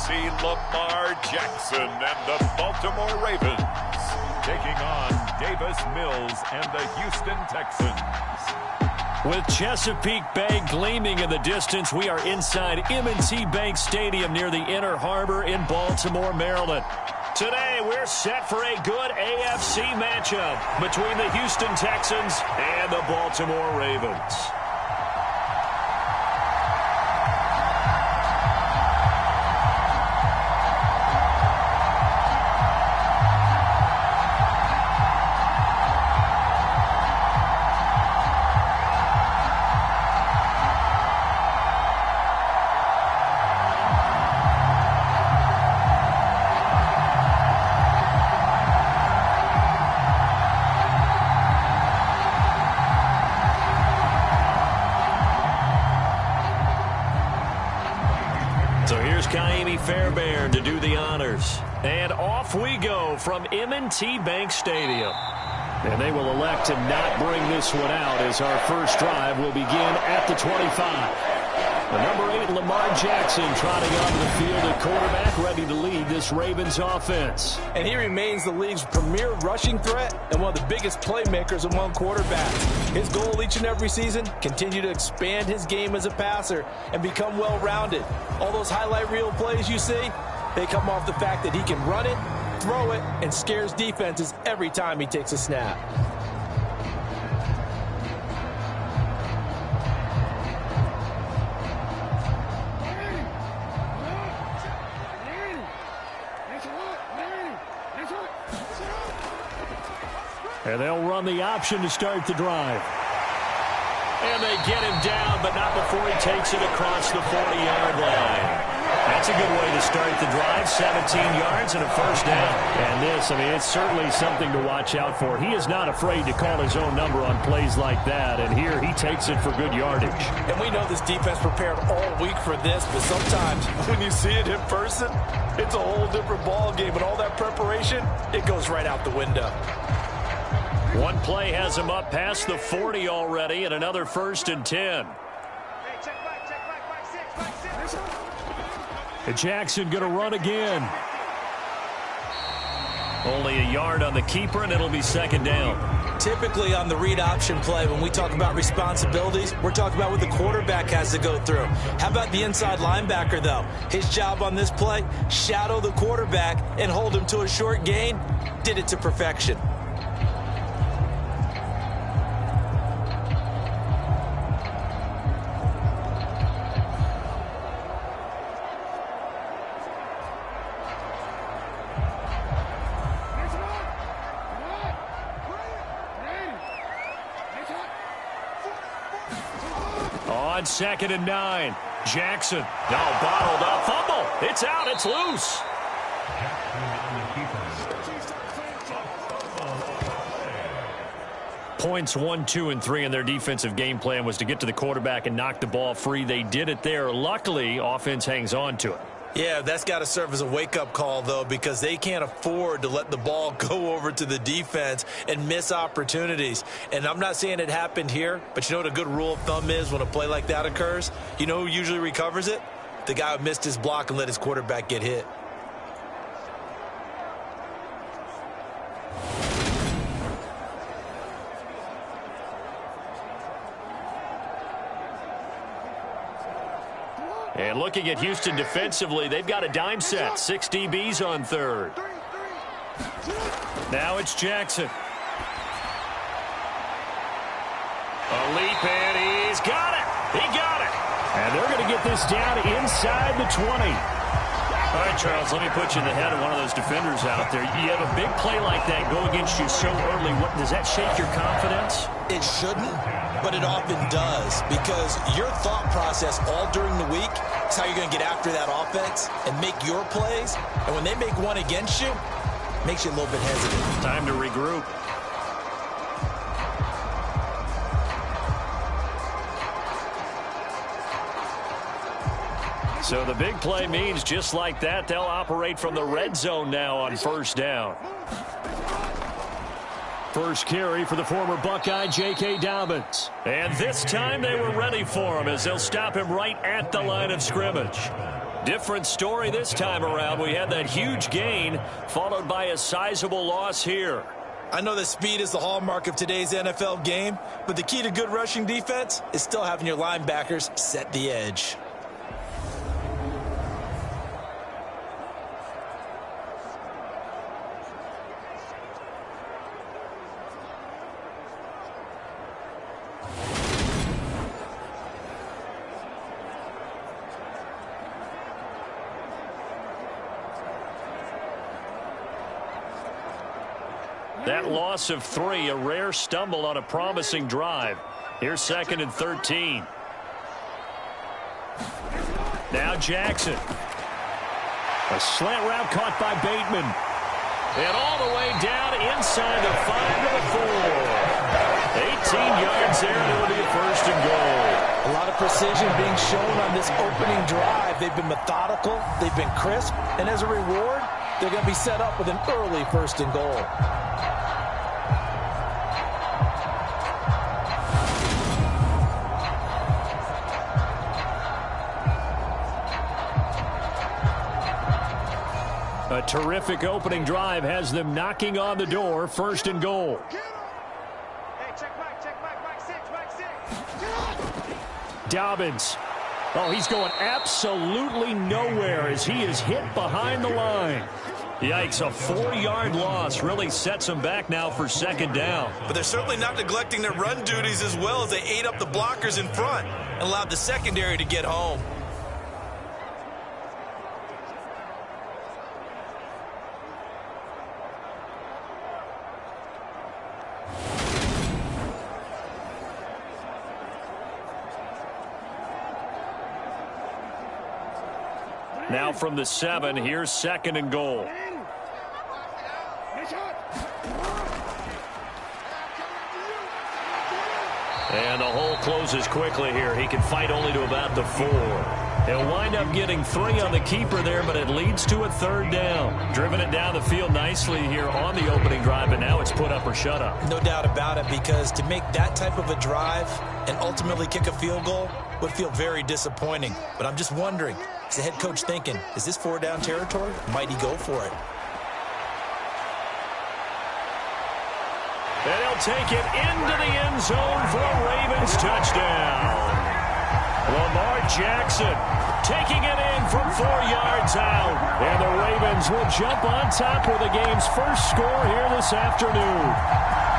see Lamar Jackson and the Baltimore Ravens taking on Davis Mills and the Houston Texans. With Chesapeake Bay gleaming in the distance, we are inside M&T Bank Stadium near the Inner Harbor in Baltimore, Maryland. Today, we're set for a good AFC matchup between the Houston Texans and the Baltimore Ravens. Fairbairn to do the honors. And off we go from M&T Bank Stadium. And they will elect to not bring this one out as our first drive will begin at the 25. The number 8, Lamar Jackson, trotting onto the field at quarterback, ready to lead this Ravens offense. And he remains the league's premier rushing threat and one of the biggest playmakers among quarterbacks. His goal each and every season, continue to expand his game as a passer and become well-rounded. All those highlight reel plays you see, they come off the fact that he can run it, throw it, and scares defenses every time he takes a snap. And they'll run the option to start the drive. And they get him down, but not before he takes it across the 40-yard line. That's a good way to start the drive. 17 yards and a first down. And this, it's certainly something to watch out for. He is not afraid to call his own number on plays like that. And here he takes it for good yardage. And we know this defense prepared all week for this, but sometimes when you see it in person, it's a whole different ball game. And all that preparation, it goes right out the window. One play has him up past the 40 already, and another 1st and 10. And Jackson going to run again. Only a yard on the keeper, and it'll be 2nd down. Typically on the read option play, when we talk about responsibilities, we're talking about what the quarterback has to go through. How about the inside linebacker, though? His job on this play, shadow the quarterback and hold him to a short gain. Did it to perfection. On 2nd and 9, Jackson. Now bottled up. Fumble. It's out. It's loose. Points 1, 2, and 3 in their defensive game plan was to get to the quarterback and knock the ball free. They did it there. Luckily, offense hangs on to it. Yeah, that's got to serve as a wake-up call, though, because they can't afford to let the ball go over to the defense and miss opportunities. And I'm not saying it happened here, but you know what a good rule of thumb is when a play like that occurs? You know who usually recovers it? The guy who missed his block and let his quarterback get hit. And looking at Houston defensively, they've got a dime set. 6 DBs on 3rd. Now it's Jackson. A leap, and he's got it. He got it. And they're going to get this down inside the 20. All right, Charles, let me put you in the head of one of those defenders out there. You have a big play like that go against you so early. Does that shake your confidence? It shouldn't, but it often does, because your thought process all during the week is how you're going to get after that offense and make your plays. And when they make one against you, it makes you a little bit hesitant. Time to regroup. So the big play means just like that, they'll operate from the red zone now on 1st down. First carry for the former Buckeye, J.K. Dobbins. And this time they were ready for him as they'll stop him right at the line of scrimmage. Different story this time around. We had that huge gain followed by a sizable loss here. I know that speed is the hallmark of today's NFL game, but the key to good rushing defense is still having your linebackers set the edge. That loss of 3, a rare stumble on a promising drive. Here's 2nd and 13. Now Jackson. A slant route caught by Bateman. And all the way down inside the 5 to the 4. 18 yards there, and it'll be a 1st and goal. A lot of precision being shown on this opening drive. They've been methodical, they've been crisp, and as a reward, they're going to be set up with an early 1st and goal. A terrific opening drive has them knocking on the door. 1st and goal. Dobbins. Oh, he's going absolutely nowhere as he is hit behind the line. Yikes, a 4-yard loss really sets them back now for 2nd down. But they're certainly not neglecting their run duties as well as they ate up the blockers in front and allowed the secondary to get home. Now from the 7, here's 2nd and goal. And the hole closes quickly here. He can fight only to about the 4. He'll wind up getting 3 on the keeper there, but it leads to a 3rd down. Driven it down the field nicely here on the opening drive, and now it's put up or shut up. No doubt about it, because to make that type of a drive and ultimately kick a field goal would feel very disappointing. But I'm just wondering, is the head coach thinking, is this 4-down territory? Might he go for it? And he'll take it into the end zone for a Ravens touchdown. Lamar Jackson taking it in from 4 yards out. And the Ravens will jump on top with the game's first score here this afternoon.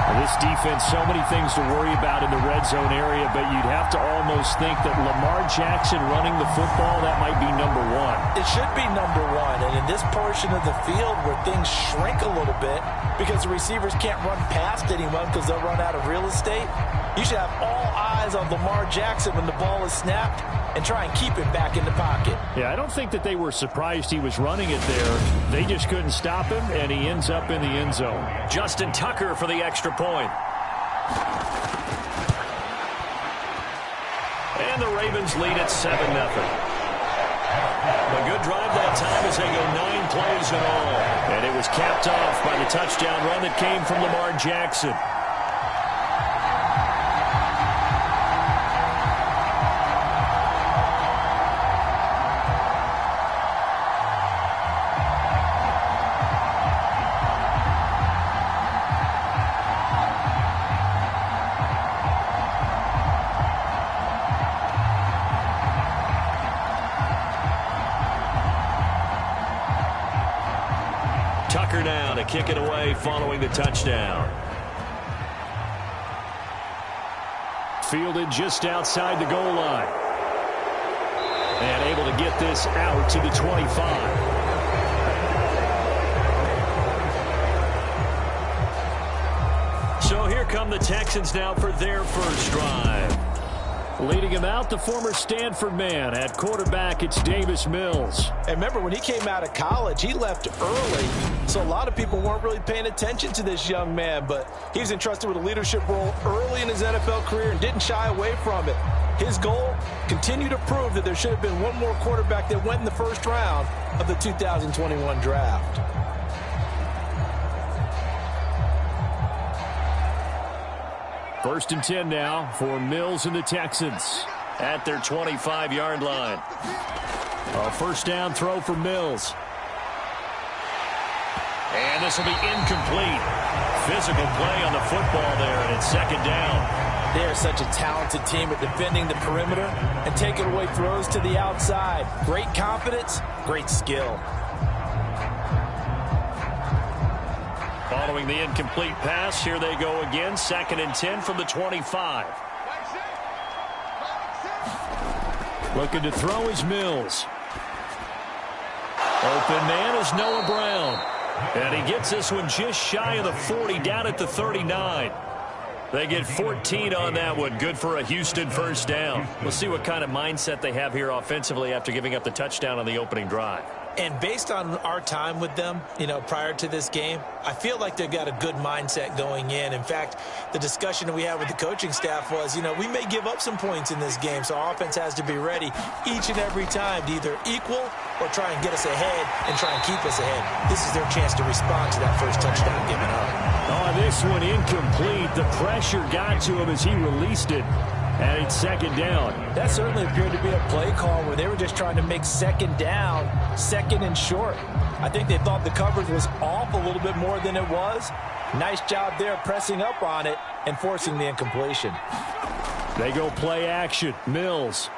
Well, this defense, so many things to worry about in the red zone area, but you'd have to almost think that Lamar Jackson running the football, that might be number 1. It should be number 1, and in this portion of the field where things shrink a little bit because the receivers can't run past anyone because they'll run out of real estate, you should have all eyes on Lamar Jackson when the ball is snapped and try and keep it back in the pocket. Yeah, I don't think that they were surprised he was running it there. They just couldn't stop him, and he ends up in the end zone. Justin Tucker for the extra point. And the Ravens lead at 7-0. A good drive that time as they go 9 plays in all. And it was capped off by the touchdown run that came from Lamar Jackson. Tucker now to kick it away following the touchdown. Fielded just outside the goal line. And able to get this out to the 25. So here come the Texans now for their first drive. Leading him out, the former Stanford man. At quarterback, it's Davis Mills. And remember, when he came out of college, he left early. So a lot of people weren't really paying attention to this young man. But he was entrusted with a leadership role early in his NFL career and didn't shy away from it. His goal, continue to prove that there should have been one more quarterback that went in the first round of the 2021 draft. First and 10 now for Mills and the Texans at their 25-yard line. A first down throw for Mills. And this will be incomplete. Physical play on the football there, and it's second down. They're such a talented team at defending the perimeter and taking away throws to the outside. Great confidence, great skill. Following the incomplete pass, here they go again. 2nd and 10 from the 25. Looking to throw is Mills. Open man is Noah Brown. And he gets this one just shy of the 40, down at the 39. They get 14 on that one. Good for a Houston first down. We'll see what kind of mindset they have here offensively after giving up the touchdown on the opening drive. And based on our time with them, prior to this game, I feel like they've got a good mindset going in. In fact, the discussion that we had with the coaching staff was, we may give up some points in this game, so our offense has to be ready each and every time to either equal or try and get us ahead and try and keep us ahead. This is their chance to respond to that first touchdown given up. Oh, this one incomplete. The pressure got to him as he released it. And it's second down. That certainly appeared to be a play call where they were just trying to make second down, second and short. I think they thought the coverage was off a little bit more than it was. Nice job there pressing up on it and forcing the incompletion. They go play action. Mills.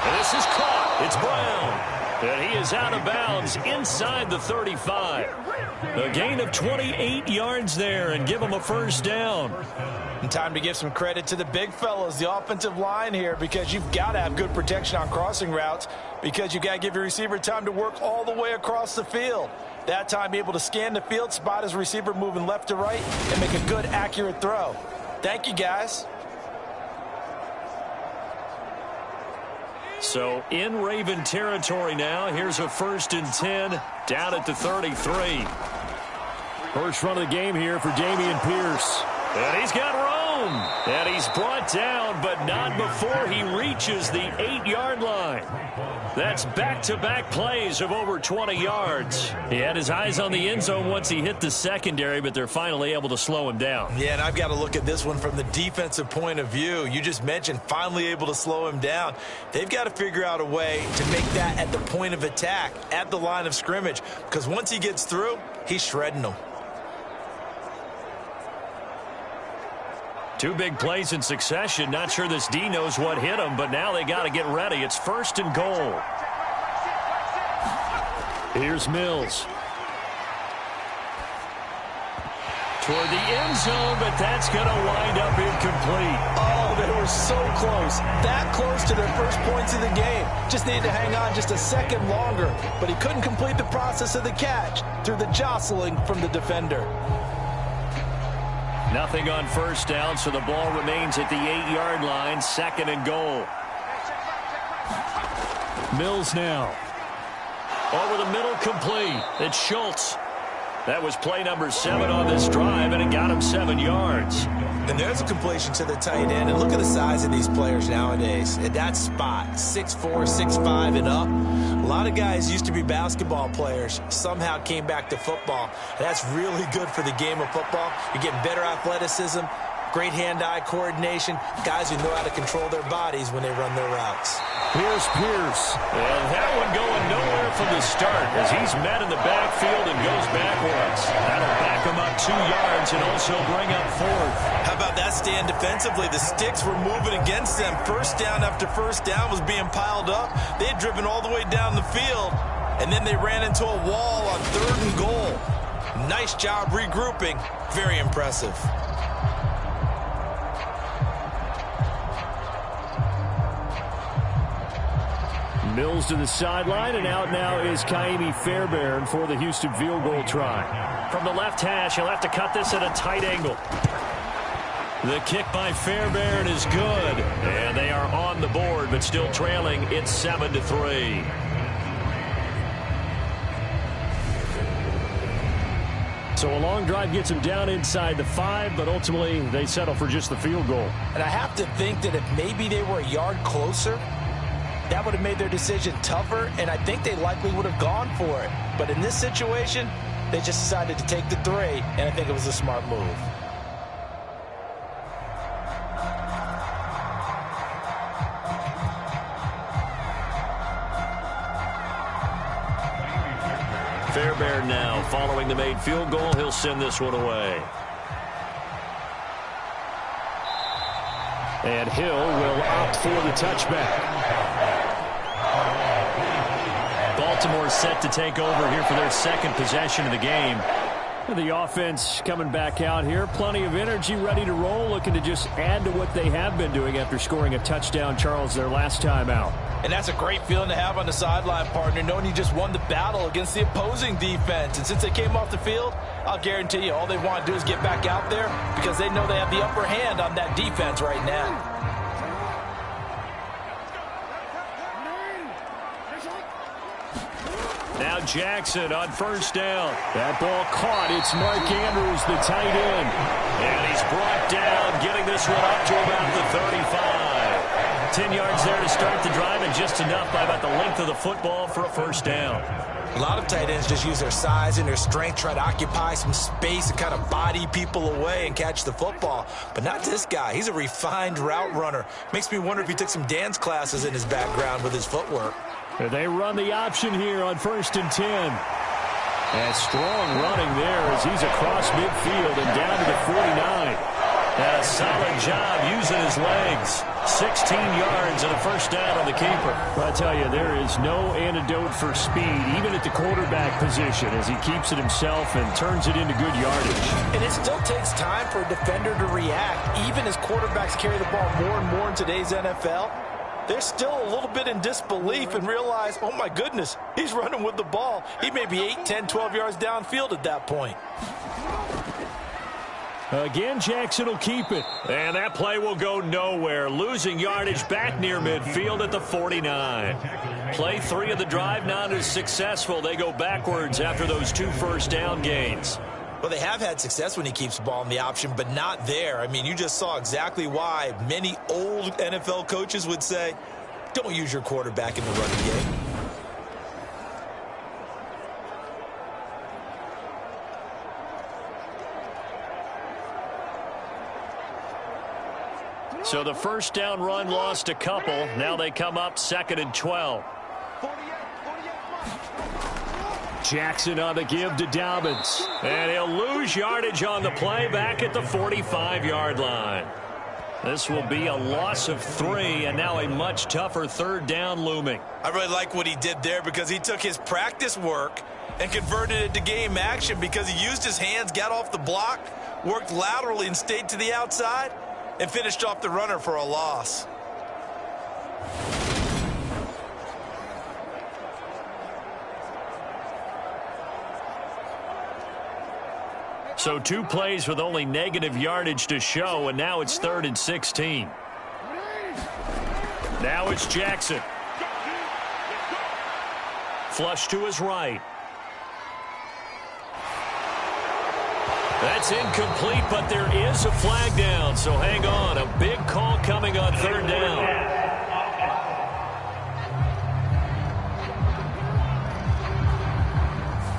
And this is caught. It's Brown. And he is out of bounds inside the 35. A gain of 28 yards there and give him a first down. And time to give some credit to the big fellas, the offensive line here, because you've got to have good protection on crossing routes because you've got to give your receiver time to work all the way across the field. That time able to scan the field, spot his receiver moving left to right, and make a good, accurate throw. Thank you, guys. So in Raven territory now. Here's a 1st and 10 down at the 33. First run of the game here for Dameon Pierce. And he's got room. And he's brought down, but not before he reaches the 8-yard line. That's back-to-back plays of over 20 yards. He had his eyes on the end zone once he hit the secondary, but they're finally able to slow him down. Yeah, and I've got to look at this one from the defensive point of view. You just mentioned finally able to slow him down. They've got to figure out a way to make that at the point of attack, at the line of scrimmage, because once he gets through, he's shredding them. Two big plays in succession. Not sure this D knows what hit him, but now they got to get ready. It's 1st and goal. Here's Mills. Toward the end zone, but that's going to wind up incomplete. Oh, they were so close. That close to their first points of the game. Just needed to hang on just a second longer, but he couldn't complete the process of the catch through the jostling from the defender. Nothing on first down, so the ball remains at the 8-yard line. 2nd and goal. Mills now. Over the middle, complete. It's Schultz. That was play number 7 on this drive, and it got him 7 yards. And there's a completion to the tight end. And look at the size of these players nowadays. At that spot, 6'4", 6'5", and up. A lot of guys used to be basketball players, somehow came back to football. And that's really good for the game of football. You're getting better athleticism, great hand-eye coordination, guys who know how to control their bodies when they run their routes. Here's Pierce. And that one going nowhere from the start as he's met in the backfield and goes backwards. That'll back him up 2 yards and also bring up 4th. How about that stand defensively? The sticks were moving against them. First down after first down was being piled up. They had driven all the way down the field, and then they ran into a wall on 3rd and goal. Nice job regrouping. Very impressive. Mills to the sideline, and out now is Kaimi Fairbairn for the Houston field goal try. From the left hash, he'll have to cut this at a tight angle. The kick by Fairbairn is good, and they are on the board, but still trailing. It's 7-3. So a long drive gets them down inside the 5, but ultimately they settle for just the field goal. And I have to think that if maybe they were a yard closer, that would have made their decision tougher, and I think they likely would have gone for it. But in this situation, they just decided to take the 3, and I think it was a smart move. Fairbairn now following the made field goal. He'll send this one away. And Hill will opt for the touchback. Baltimore set to take over here for their second possession of the game. The offense coming back out here. Plenty of energy, ready to roll, looking to just add to what they have been doing after scoring a touchdown, Charles, their last time out. And that's a great feeling to have on the sideline, partner, knowing you just won the battle against the opposing defense. And since they came off the field, I'll guarantee you all they want to do is get back out there because they know they have the upper hand on that defense right now. Now Jackson on first down. That ball caught. It's Mark Andrews, the tight end. And he's brought down, getting this one up to about the 35. 10 yards there to start the drive, and just enough by about the length of the football for a first down. A lot of tight ends just use their size and their strength, try to occupy some space and kind of body people away and catch the football. But not this guy. He's a refined route runner. Makes me wonder if he took some dance classes in his background with his footwork. They run the option here on 1st and 10. And strong running there as he's across midfield and down to the 49. And a solid job using his legs. 16 yards and a first down on the keeper. But I tell you, there is no antidote for speed, even at the quarterback position, as he keeps it himself and turns it into good yardage. And it still takes time for a defender to react. Even as quarterbacks carry the ball more and more in today's NFL, they're still a little bit in disbelief and realize, oh my goodness, he's running with the ball. He may be 8, 10, 12 yards downfield at that point. Again, Jackson will keep it. And that play will go nowhere. Losing yardage back near midfield at the 49. Play 3 of the drive not as successful. They go backwards after those 2 first down gains. Well, they have had success when he keeps the ball in the option, but not there. I mean, you just saw exactly why many old NFL coaches would say, don't use your quarterback in the running game. So the first down run lost a couple. Now they come up 2nd and 12. Jackson on the give to Dobbins. And he'll lose yardage on the play back at the 45-yard line. This will be a loss of 3, and now a much tougher 3rd down looming. I really like what he did there because he took his practice work and converted it to game action because he used his hands, got off the block, worked laterally and stayed to the outside, and finished off the runner for a loss. So 2 plays with only negative yardage to show, and now it's 3rd and 16. Now it's Jackson. Flush to his right. That's incomplete, but there is a flag down, so hang on. A big call coming on 3rd down.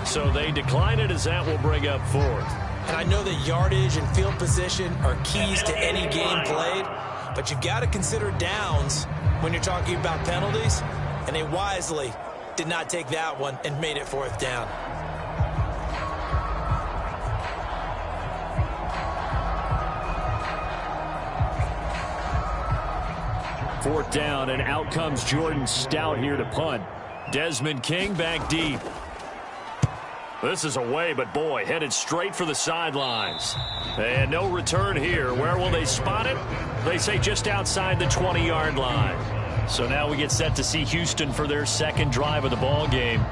So they decline it as that will bring up 4th. And I know that yardage and field position are keys to any game played, but you've got to consider downs when you're talking about penalties, and they wisely did not take that one and made it 4th down. Fourth down, and out comes Jordan Stout here to punt. Desmond King back deep. This is away, but boy, headed straight for the sidelines. And no return here. Where will they spot it? They say just outside the 20-yard line. So now we get set to see Houston for their 2nd drive of the ball game.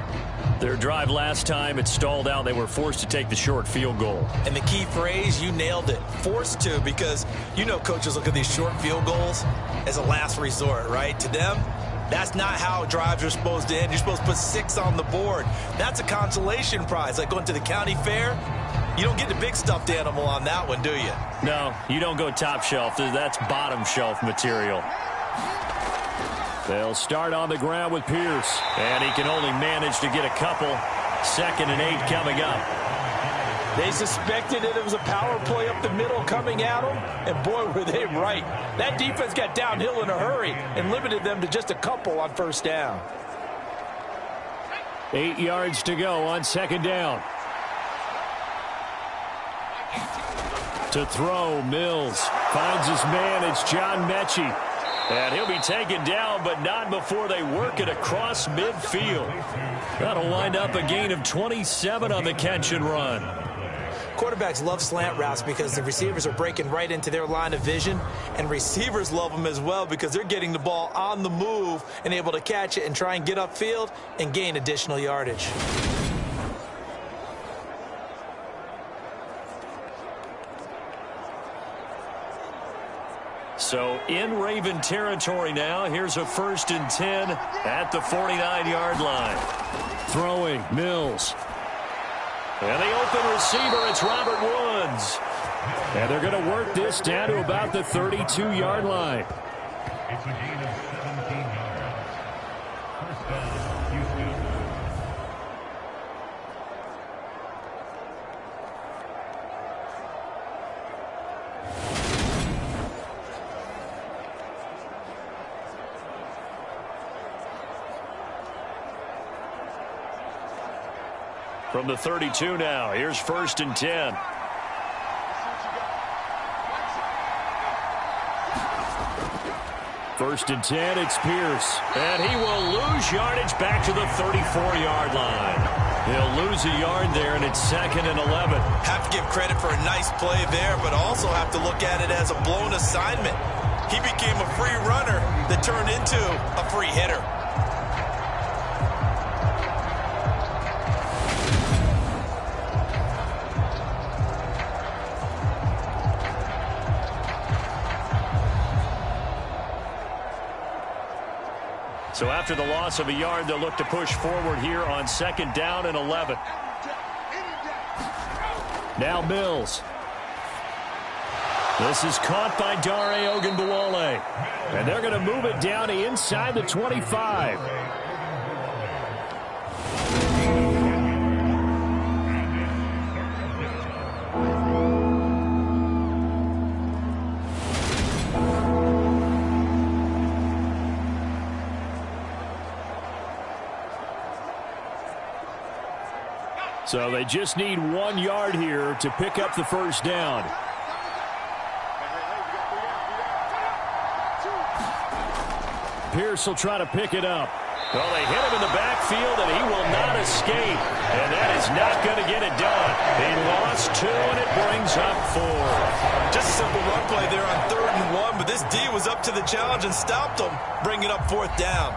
Their drive last time, it stalled out. They were forced to take the short field goal. And the key phrase, you nailed it, forced to, because you know coaches look at these short field goals as a last resort, right? To them, that's not how drives are supposed to end. You're supposed to put 6 on the board. That's a consolation prize. Like going to the county fair, you don't get the big stuffed animal on that one, do you? No, you don't go top shelf. That's bottom shelf material. They'll start on the ground with Pierce. And he can only manage to get a couple. 2nd and 8 coming up. They suspected that it was a power play up the middle coming at them, and boy, were they right. That defense got downhill in a hurry and limited them to just a couple on 1st down. 8 yards to go on second down. To throw, Mills finds his man. It's John Mechie. And he'll be taken down, but not before they work it across midfield. That'll wind up a gain of 27 on the catch and run. Quarterbacks love slant routes because the receivers are breaking right into their line of vision, and receivers love them as well because they're getting the ball on the move and able to catch it and try and get upfield and gain additional yardage. So in Raven territory now. Here's a 1st and 10 at the 49-yard line. Throwing, Mills. And the open receiver, it's Robert Woods. And they're going to work this down to about the 32-yard line. It's a gain of 17 yards. First down, Houston. From the 32 now, here's 1st and 10. First and 10, it's Pierce. And he will lose yardage back to the 34-yard line. He'll lose a yard there, and it's 2nd and 11. Have to give credit for a nice play there, but also have to look at it as a blown assignment. He became a free runner that turned into a free hitter. So after the loss of a yard, they'll look to push forward here on 2nd down and 11. Now Mills. This is caught by Dare Ogunbowale. And they're going to move it down to inside the 25. So they just need 1 yard here to pick up the first down. Pierce will try to pick it up. Well, they hit him in the backfield, and he will not escape. And that is not going to get it done. He lost 2, and it brings up 4. Just a simple run play there on 3rd and 1, but this D was up to the challenge and stopped him, bringing up 4th down.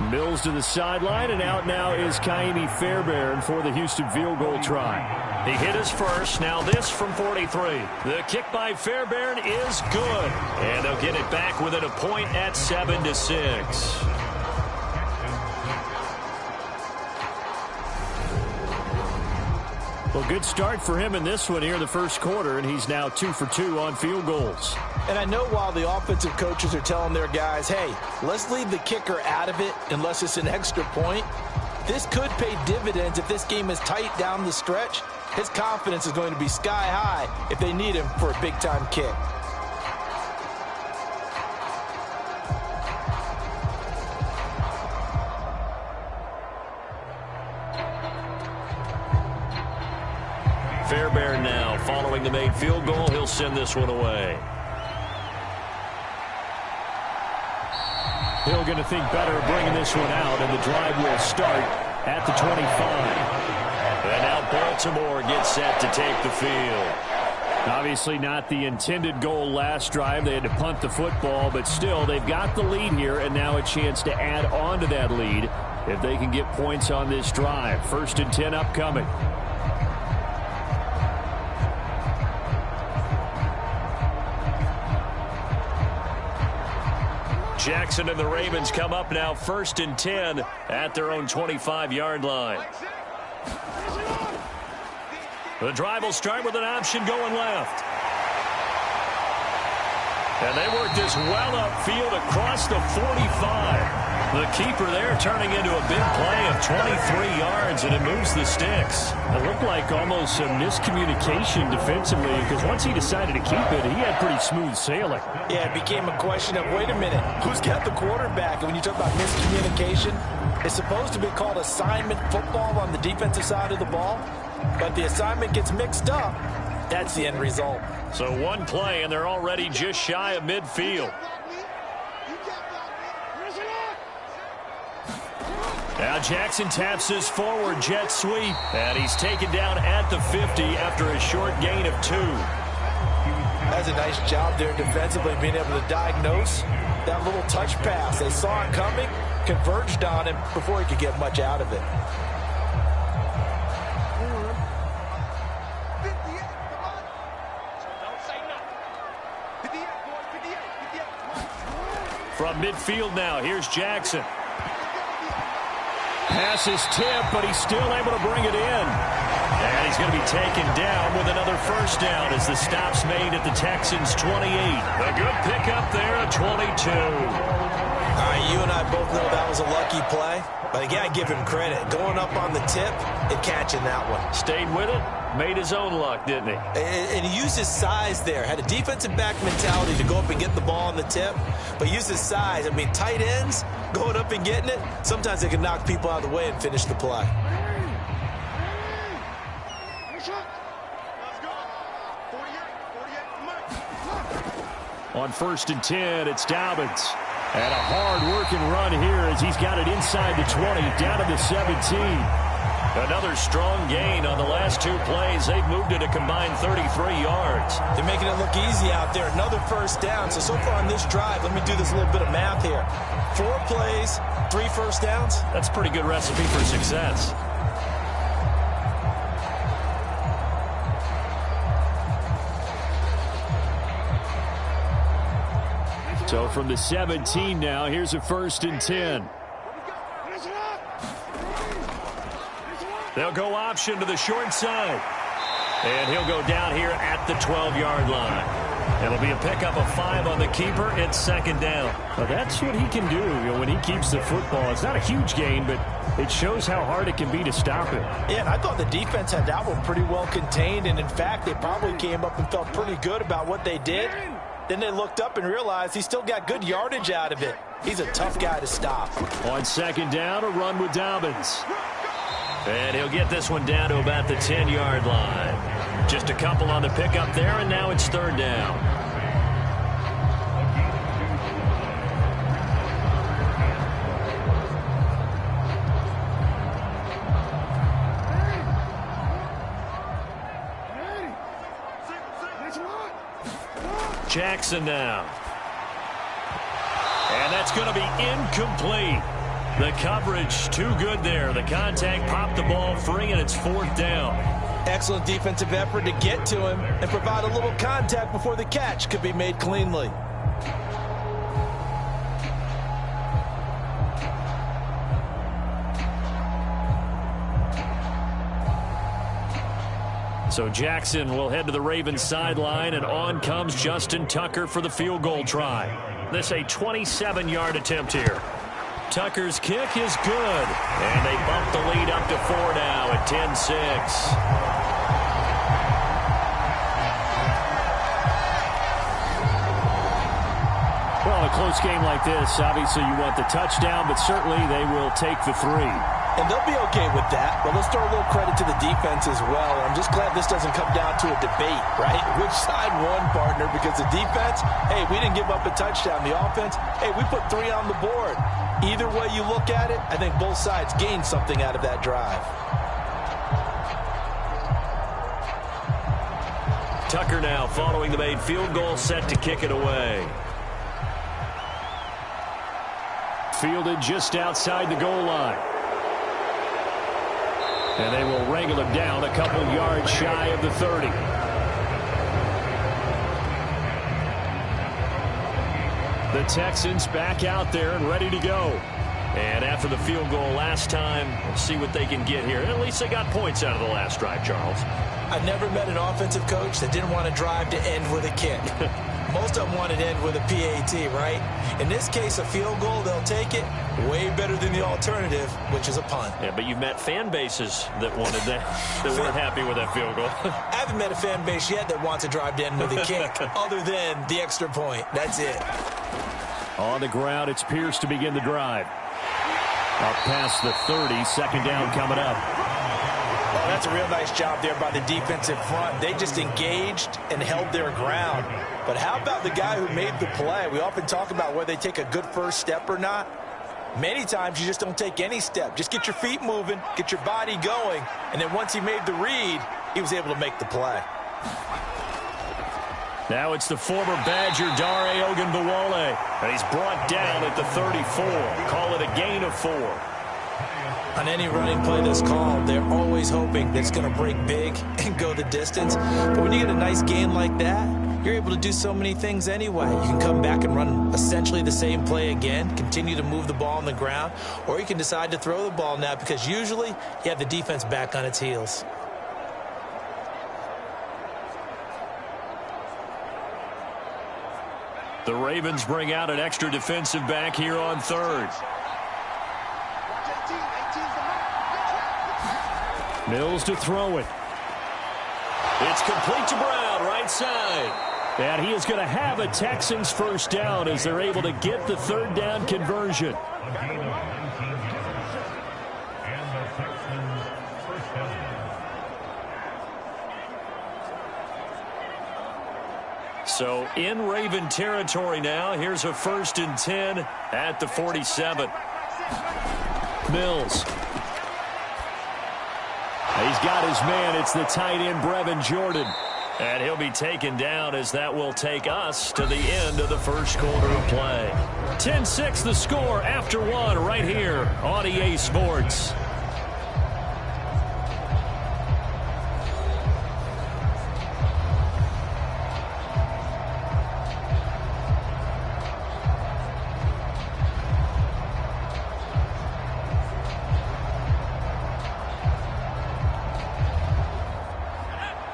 Mills to the sideline, and out now is Kaimi Fairbairn for the Houston field goal try. He hit his first. Now this from 43. The kick by Fairbairn is good, and they'll get it back within a point at 7-6. Well, good start for him in this one here in the first quarter, and he's now 2 for 2 on field goals. And I know while the offensive coaches are telling their guys, hey, let's leave the kicker out of it unless it's an extra point, this could pay dividends if this game is tight down the stretch. His confidence is going to be sky high if they need him for a big-time kick. Fairbairn now following the made field goal. He'll send this one away. Hill going to think better of bringing this one out, and the drive will start at the 25. And now Baltimore gets set to take the field. Obviously not the intended goal last drive. They had to punt the football, but still they've got the lead here, and now a chance to add on to that lead if they can get points on this drive. 1st and 10 upcoming. Jackson and the Ravens come up now 1st and 10 at their own 25-yard line. The drive will start with an option going left. And they work this well upfield across the 45. The keeper there turning into a big play of 23 yards, and it moves the sticks. It looked like almost a miscommunication defensively, because once he decided to keep it, he had pretty smooth sailing. Yeah, it became a question of, wait a minute, who's got the quarterback? And when you talk about miscommunication, it's supposed to be called assignment football on the defensive side of the ball, but the assignment gets mixed up. That's the end result. So one play, and they're already just shy of midfield. Now Jackson taps his forward jet sweep, and he's taken down at the 50 after a short gain of 2. That's a nice job there defensively, being able to diagnose that little touch pass. They saw it coming, converged on him before he could get much out of it. From midfield now, here's Jackson. Pass is tipped, but he's still able to bring it in. And he's going to be taken down with another first down as the stop's made at the Texans' 28. A good pickup there at 22. All right, you and I both know that was a lucky play, but you got to give him credit. Going up on the tip and catching that one. Stayed with it, made his own luck, didn't he? And he used his size there. Had a defensive back mentality to go up and get the ball on the tip, but used his size. I mean, tight ends going up and getting it, sometimes they can knock people out of the way and finish the play. On 1st and 10, it's Dobbins. And a hard-working run here as he's got it inside the 20, down to the 17. Another strong gain on the last 2 plays. They've moved it a combined 33 yards. They're making it look easy out there. Another first down. So far on this drive, let me do this little bit of math here. 4 plays, 3 first downs. That's a pretty good recipe for success. So from the 17 now, here's a 1st and 10. They'll go option to the short side. And he'll go down here at the 12-yard line. It'll be a pickup of 5 on the keeper. It's 2nd down. Well, that's what he can do, when he keeps the football. It's not a huge gain, but it shows how hard it can be to stop him. Yeah, and I thought the defense had that one pretty well contained. And, in fact, they probably came up and felt pretty good about what they did. Then they looked up and realized he still got good yardage out of it. He's a tough guy to stop. On 2nd down, a run with Dobbins. And he'll get this one down to about the 10-yard line. Just a couple on the pickup there, and now it's 3rd down. Jackson now. And that's going to be incomplete. The coverage too good there. The contact popped the ball free, and it's 4th down. Excellent defensive effort to get to him and provide a little contact before the catch could be made cleanly. So Jackson will head to the Ravens sideline, and on comes Justin Tucker for the field goal try. This a 27-yard attempt here. Tucker's kick is good, and they bump the lead up to 4 now at 10-6. Well, a close game like this, obviously you want the touchdown, but certainly they will take the 3. And they'll be okay with that, but let's throw a little credit to the defense as well. I'm just glad this doesn't come down to a debate, right? Which side won, partner? Because the defense, hey, we didn't give up a touchdown. The offense, hey, we put 3 on the board. Either way you look at it, I think both sides gained something out of that drive. Tucker now following the made field goal, set to kick it away. Fielded just outside the goal line. And they will wrangle him down a couple yards shy of the 30. The Texans back out there and ready to go. And after the field goal last time, we'll see what they can get here. At least they got points out of the last drive, Charles. I've never met an offensive coach that didn't want to drive to end with a kick. Most of them want it in with a PAT, right? In this case, a field goal, they'll take it. Way better than the alternative, which is a punt. Yeah, but you've met fan bases that wanted that, that weren't happy with that field goal. I haven't met a fan base yet that wants to drive in with a kick other than the extra point. That's it. On the ground, it's Pierce to begin the drive. Up past the 30, second down coming up. That's a real nice job there by the defensive front. They just engaged and held their ground. But how about the guy who made the play? We often talk about whether they take a good first step or not. Many times you just don't take any step. Just get your feet moving, get your body going, and then once he made the read, he was able to make the play. Now it's the former Badger Dare Ogunbowale, and he's brought down at the 34. Call it a gain of 4. On any running play that's called, they're always hoping that it's going to break big and go the distance. But when you get a nice gain like that, you're able to do so many things anyway. You can come back and run essentially the same play again, continue to move the ball on the ground, or you can decide to throw the ball now because usually you have the defense back on its heels. The Ravens bring out an extra defensive back here on third. Mills to throw it. It's complete to Brown, right side. And he is going to have a Texans first down as they're able to get the third down conversion. A gain of 19 yards. And the Texans first down. So in Raven territory now. Here's a 1st and 10 at the 47. Mills. He's got his man. It's the tight end, Brevin Jordan. And he'll be taken down as that will take us to the end of the first quarter of play. 10-6 the score after 1 right here on EA Sports.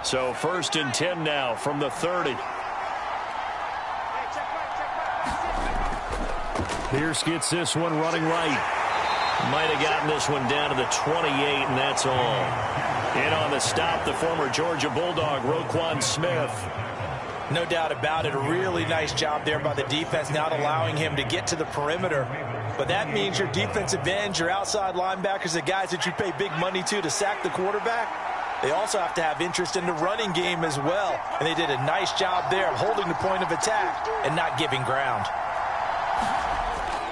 So 1st and 10 now from the 30. Pierce gets this one running right. Might have gotten this one down to the 28, and that's all. In on the stop, the former Georgia Bulldog, Roquan Smith. No doubt about it. A really nice job there by the defense, not allowing him to get to the perimeter. But that means your defensive ends, your outside linebackers, the guys that you pay big money to sack the quarterback, they also have to have interest in the running game as well. And they did a nice job there of holding the point of attack and not giving ground.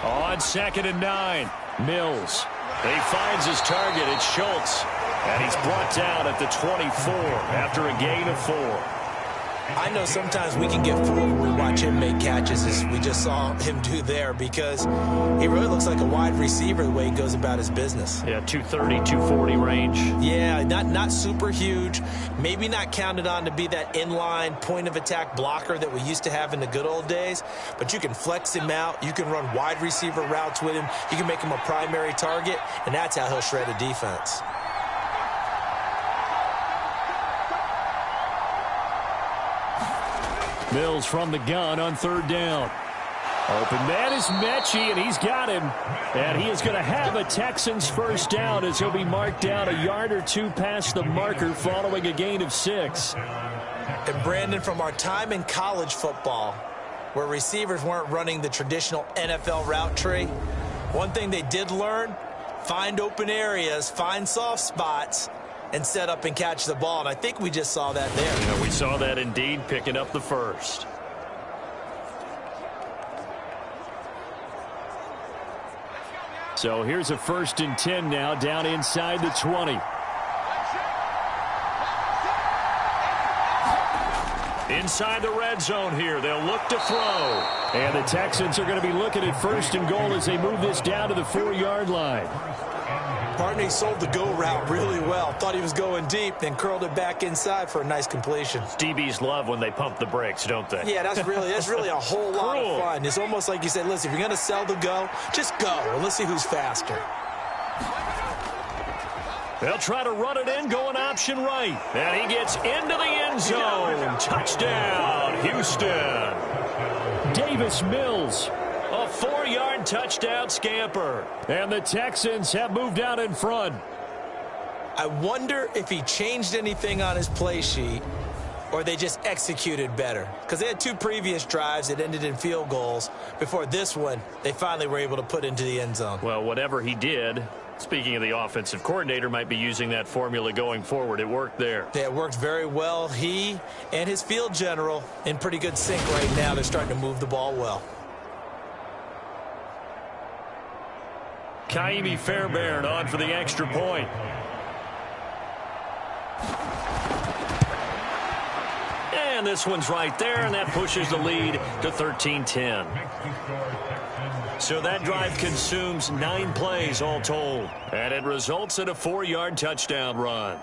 On 2nd and 9, Mills. He finds his target. It's Schultz. And he's brought down at the 24 after a gain of 4. I know sometimes we can get fooled when we watch him make catches, as we just saw him do there, because he really looks like a wide receiver the way he goes about his business. Yeah, 230, 240 range. Yeah, not super huge. Maybe not counted on to be that inline point-of-attack blocker that we used to have in the good old days, but you can flex him out. You can run wide receiver routes with him. You can make him a primary target, and that's how he'll shred a defense. Mills from the gun on 3rd down. Open man is Mechie, and he's got him. And he is going to have a Texans first down as he'll be marked down a yard or 2 past the marker following a gain of 6. And Brandon, from our time in college football, where receivers weren't running the traditional NFL route tree, one thing they did learn, find open areas, find soft spots, and set up and catch the ball. And I think we just saw that there. You know, we saw that indeed, picking up the first. So here's a 1st and 10 now down inside the 20. Inside the red zone here. They'll look to throw. And the Texans are going to be looking at 1st and goal as they move this down to the 4-yard line. Partner sold the go route really well. Thought he was going deep, then curled it back inside for a nice completion. DBs love when they pump the brakes, don't they? Yeah, that's really a whole lot of fun. It's almost like you said, listen, if you're going to sell the go, just go, and let's see who's faster. They'll try to run it in, going option right. And he gets into the end zone. Touchdown, Houston. Davis Mills. A 4-yard touchdown scamper. And the Texans have moved out in front. I wonder if he changed anything on his play sheet or they just executed better. Because they had 2 previous drives that ended in field goals. Before this one, they finally were able to put into the end zone. Well, whatever he did, speaking of the offensive coordinator, might be using that formula going forward. It worked there. Yeah, it worked very well. He and his field general in pretty good sync right now. They're starting to move the ball well. Kaimi Fairbairn on for the extra point. And this one's right there, and that pushes the lead to 13-10. So that drive consumes 9 plays all told. And it results in a 4-yard touchdown run.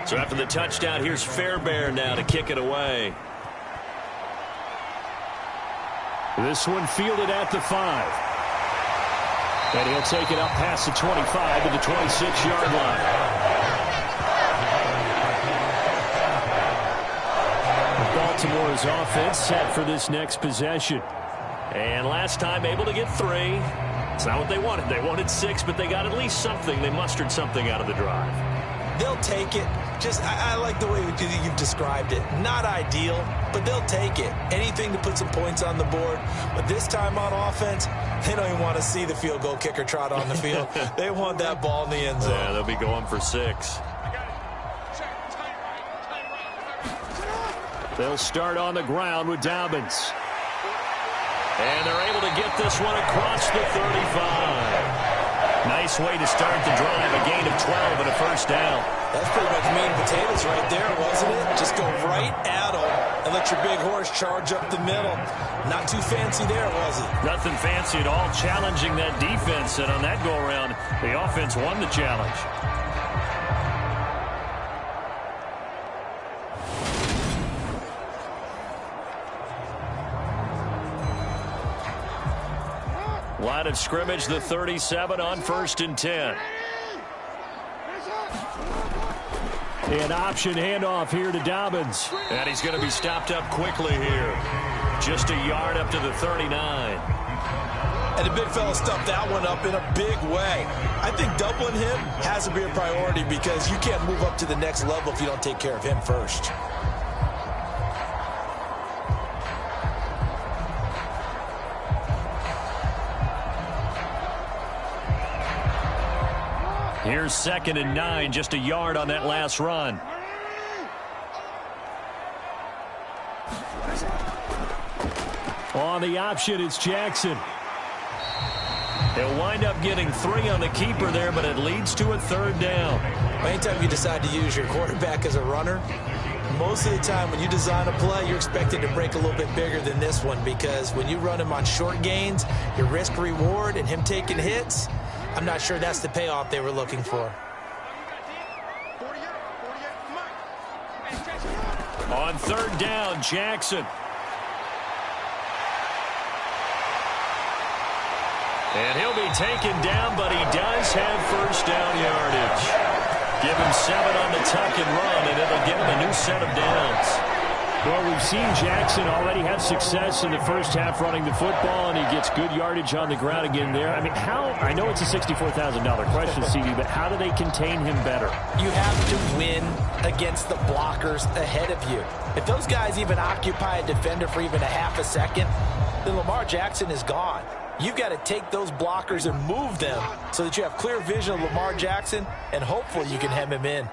So after the touchdown, here's Fairbairn now to kick it away. This one fielded at the 5. And he'll take it up past the 25 to the 26-yard line. Baltimore's offense set for this next possession. And last time able to get 3. It's not what they wanted. They wanted 6, but they got at least something. They mustered something out of the drive. They'll take it. I like the way you've described it. Not ideal, but they'll take it. Anything to put some points on the board. But this time on offense, they don't even want to see the field goal kicker trot on the field. They want that ball in the end zone. Yeah, they'll be going for 6. They'll start on the ground with Dobbins. And they're able to get this one across the 35. Nice way to start the drive, a gain of 12 and a first down. That's pretty much meat and potatoes right there, wasn't it? Just go right at them and let your big horse charge up the middle. Not too fancy there, was it? Nothing fancy at all, challenging that defense. And on that go-around, the offense won the challenge. Line of scrimmage, the 37 on 1st and 10. An option handoff here to Dobbins. And he's going to be stopped up quickly here. Just a yard up to the 39. And the big fella stuffed that one up in a big way. I think doubling him has to be a priority because you can't move up to the next level if you don't take care of him first. Here's 2nd and 9, just a yard on that last run. On the option, it's Jackson. He'll wind up getting 3 on the keeper there, but it leads to a 3rd down. Anytime you decide to use your quarterback as a runner, most of the time when you design a play, you're expected to break a little bit bigger than this one because when you run him on short gains, your risk-reward and him taking hits, I'm not sure that's the payoff they were looking for. On 3rd down, Jackson. And he'll be taken down, but he does have 1st down yardage. Give him 7 on the tuck and run, and it'll give him a new set of downs. Well, we've seen Jackson already have success in the first half running the football, and he gets good yardage on the ground again there. I mean, I know it's a $64,000 question, CD, but how do they contain him better? You have to win against the blockers ahead of you. If those guys even occupy a defender for even a half a second, then Lamar Jackson is gone. You've got to take those blockers and move them so that you have clear vision of Lamar Jackson, and hopefully you can hem him in.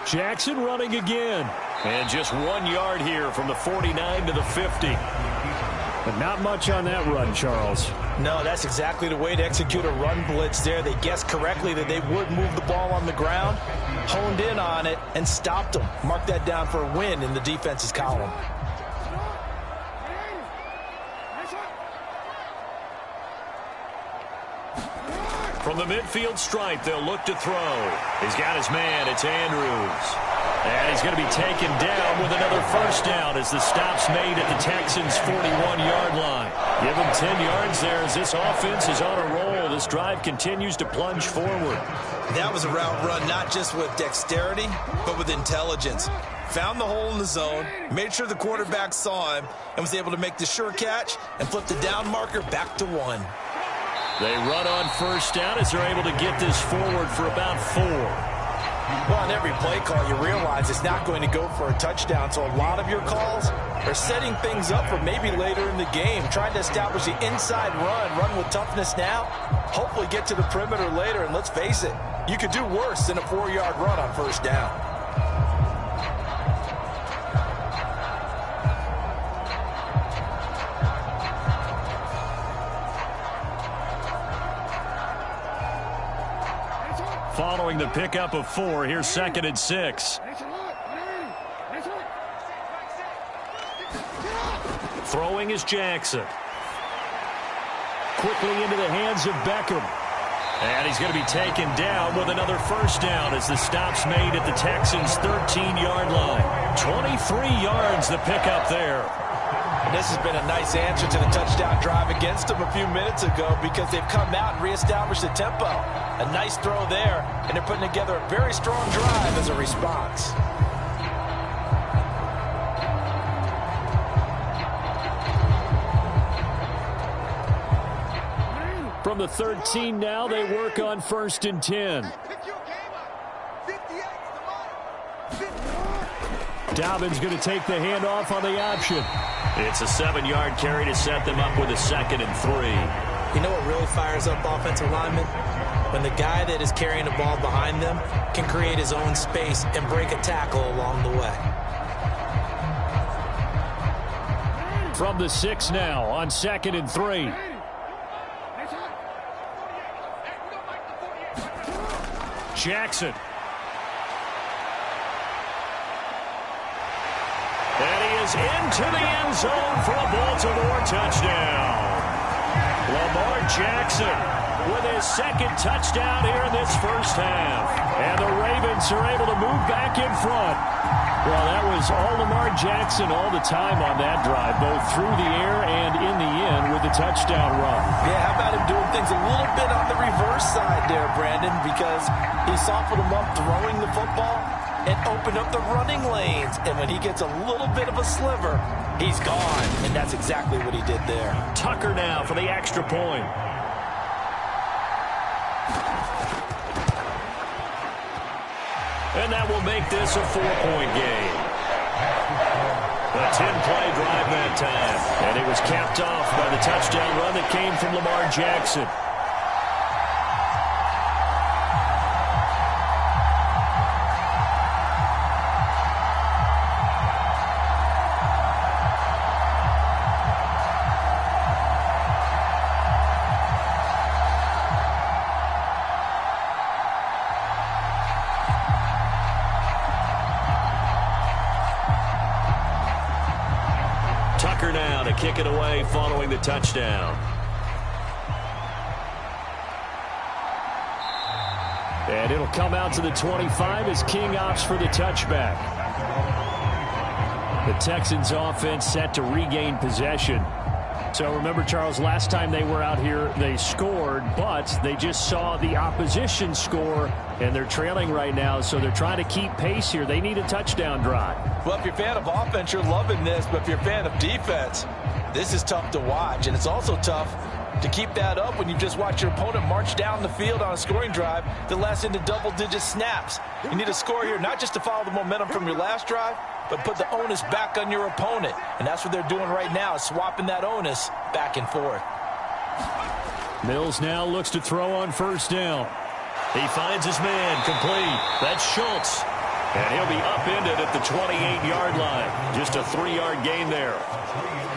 Jackson running again. And just 1 yard here from the 49 to the 50. But not much on that run, Charles. No, that's exactly the way to execute a run blitz there. They guessed correctly that they would move the ball on the ground, honed in on it, and stopped them. Mark that down for a win in the defense's column. From the midfield stripe, they'll look to throw. He's got his man. It's Andrews. And he's going to be taken down with another first down as the stop's made at the Texans' 41-yard line. Give him 10 yards there as this offense is on a roll. This drive continues to plunge forward. That was a route run not just with dexterity, but with intelligence. Found the hole in the zone, made sure the quarterback saw him, and was able to make the sure catch and flip the down marker back to 1. They run on first down as they're able to get this forward for about 4. Well, on every play call, you realize it's not going to go for a touchdown, so a lot of your calls are setting things up for maybe later in the game, trying to establish the inside run with toughness now, hopefully get to the perimeter later, and let's face it, you could do worse than a 4-yard run on first down. Following the pickup of 4, here's 2nd and 6. Throwing is Jackson. Quickly into the hands of Beckham. And he's going to be taken down with another first down as the stop's made at the Texans' 13-yard line. 23 yards the pickup there. And this has been a nice answer to the touchdown drive against them a few minutes ago because they've come out and reestablished the tempo. A nice throw there, and they're putting together a very strong drive as a response. From the 13 now, they work on 1st and 10. Dobbins going to take the handoff on the option. It's a 7-yard carry to set them up with a 2nd and 3. You know what really fires up offensive linemen? When the guy that is carrying the ball behind them can create his own space and break a tackle along the way. From the 6 now on 2nd and 3. Jackson. And he is into the end zone for a Baltimore touchdown. Lamar Jackson with his 2nd touchdown here in this first half. And the Ravens are able to move back in front. Well, that was all Lamar Jackson all the time on that drive, both through the air and in the end with the touchdown run. Yeah, how about him doing things a little bit on the reverse side there, Brandon, because he softened him up throwing the football and opened up the running lanes. And when he gets a little bit of a sliver, he's gone. And that's exactly what he did there. Tucker now for the extra point. And that will make this a 4-point game. A 10-play drive that time. And it was capped off by the touchdown run that came from Lamar Jackson. Now to kick it away following the touchdown. And it'll come out to the 25 as King opts for the touchback. The Texans offense set to regain possession. So remember, Charles, last time they were out here, they scored, but they just saw the opposition score, and they're trailing right now, so they're trying to keep pace here. They need a touchdown drive. Well, if you're a fan of offense, you're loving this, but if you're a fan of defense, this is tough to watch, and it's also tough to keep that up when you just watch your opponent march down the field on a scoring drive that lasts into double-digit snaps. You need a score here, not just to follow the momentum from your last drive, but put the onus back on your opponent. And that's what they're doing right now, swapping that onus back and forth. Mills now looks to throw on first down. He finds his man complete. That's Schultz. And he'll be upended at the 28-yard line. Just a 3-yard gain there.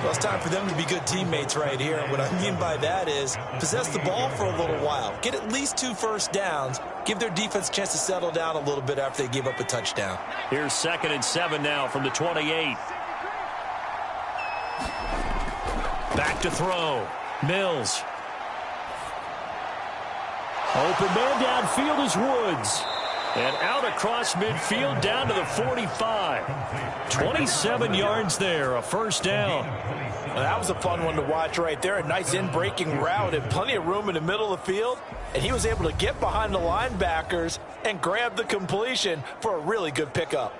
Well, it's time for them to be good teammates right here. And what I mean by that is possess the ball for a little while. Get at least 2 first downs. Give their defense a chance to settle down a little bit after they give up a touchdown. Here's 2nd and 7 now from the 28. Back to throw. Mills. Open man downfield is Woods. And out across midfield down to the 45. 27 yards there, a first down. Well, that was a fun one to watch right there. A nice in-breaking route and plenty of room in the middle of the field. And he was able to get behind the linebackers and grab the completion for a really good pickup.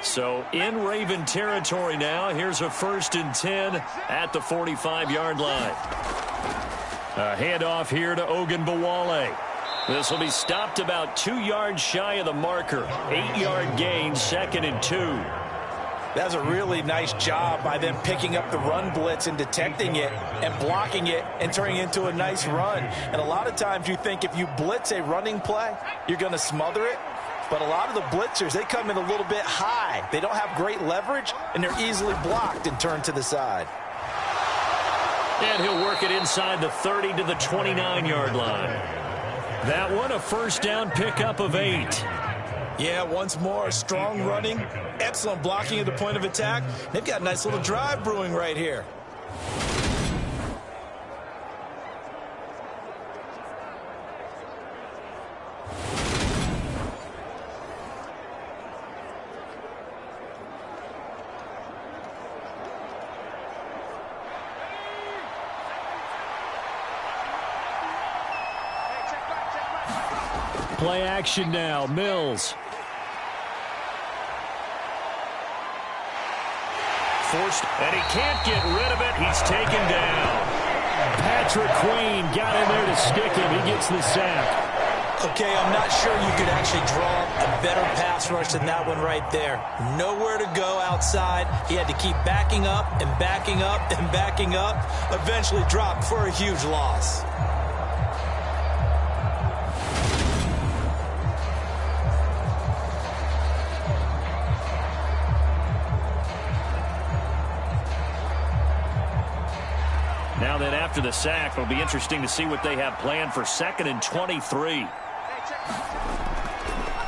So in Raven territory now. Here's a 1st and 10 at the 45-yard line. A handoff here to Ogunbowale. This will be stopped about 2 yards shy of the marker. 8-yard gain, 2nd and 2. That's a really nice job by them picking up the run blitz and detecting it and blocking it and turning it into a nice run. And a lot of times you think if you blitz a running play, you're going to smother it. But a lot of the blitzers, they come in a little bit high. They don't have great leverage, and they're easily blocked and turned to the side. And he'll work it inside the 30 to the 29-yard line. That one, a first down pickup of 8. Yeah, once more, strong running, excellent blocking at the point of attack. They've got a nice little drive brewing right here. Play action now. Mills. Forced, and he can't get rid of it. He's taken down. Patrick Queen got in there to stick him. He gets the sack. Okay, I'm not sure you could actually draw a better pass rush than that one right there. Nowhere to go outside. He had to keep backing up and backing up and backing up. Eventually dropped for a huge loss. Now then, after the sack, it'll be interesting to see what they have planned for 2nd and 23.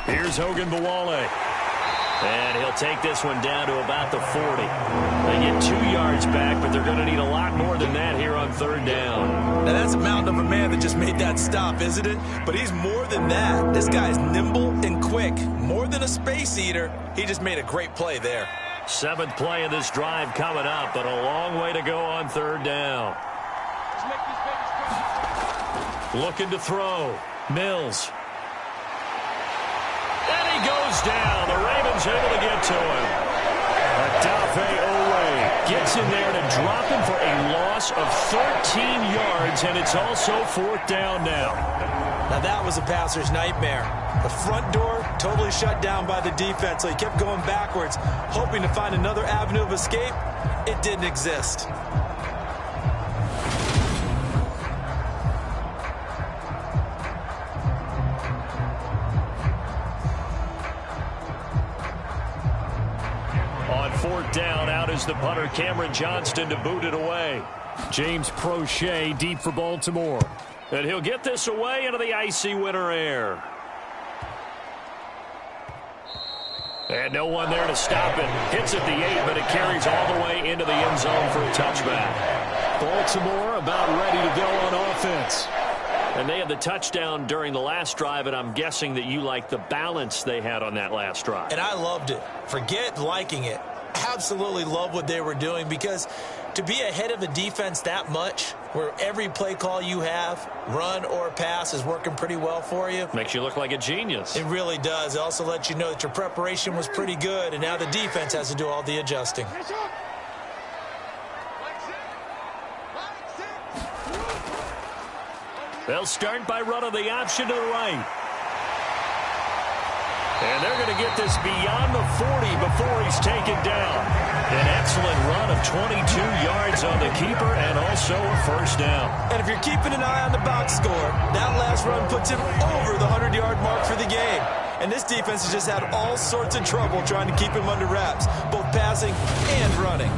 Here's Ogunbowale. And he'll take this one down to about the 40. They get 2 yards back, but they're going to need a lot more than that here on 3rd down. Now, that's a mountain of a man that just made that stop, isn't it? But he's more than that. This guy's nimble and quick. More than a space eater. He just made a great play there. 7th play of this drive coming up, but a long way to go on 3rd down. Looking to throw. Mills. And he goes down. The Ravens able to get to him. Adafe Owe gets in there to drop him for a loss of 13 yards, and it's also 4th down now. Now that was a passer's nightmare. The front door totally shut down by the defense, so he kept going backwards, hoping to find another avenue of escape. It didn't exist. On 4th down, out is the punter, Cameron Johnston, to boot it away. James Prochet deep for Baltimore. And he'll get this away into the icy winter air. And no one there to stop it. Hits at the 8, but it carries all the way into the end zone for a touchback. Baltimore about ready to go on offense. And they had the touchdown during the last drive, and I'm guessing that you like the balance they had on that last drive. And I loved it. Forget liking it. Absolutely love what they were doing, because to be ahead of a defense that much, where every play call you have, run or pass, is working pretty well for you. Makes you look like a genius. It really does. It also lets you know that your preparation was pretty good, and now the defense has to do all the adjusting. They'll start by running the option to the right. And they're going to get this beyond the 40 before he's taken down. An excellent run of 22 yards on the keeper and also a first down. And if you're keeping an eye on the box score, that last run puts him over the 100-yard mark for the game. And this defense has just had all sorts of trouble trying to keep him under wraps, both passing and running.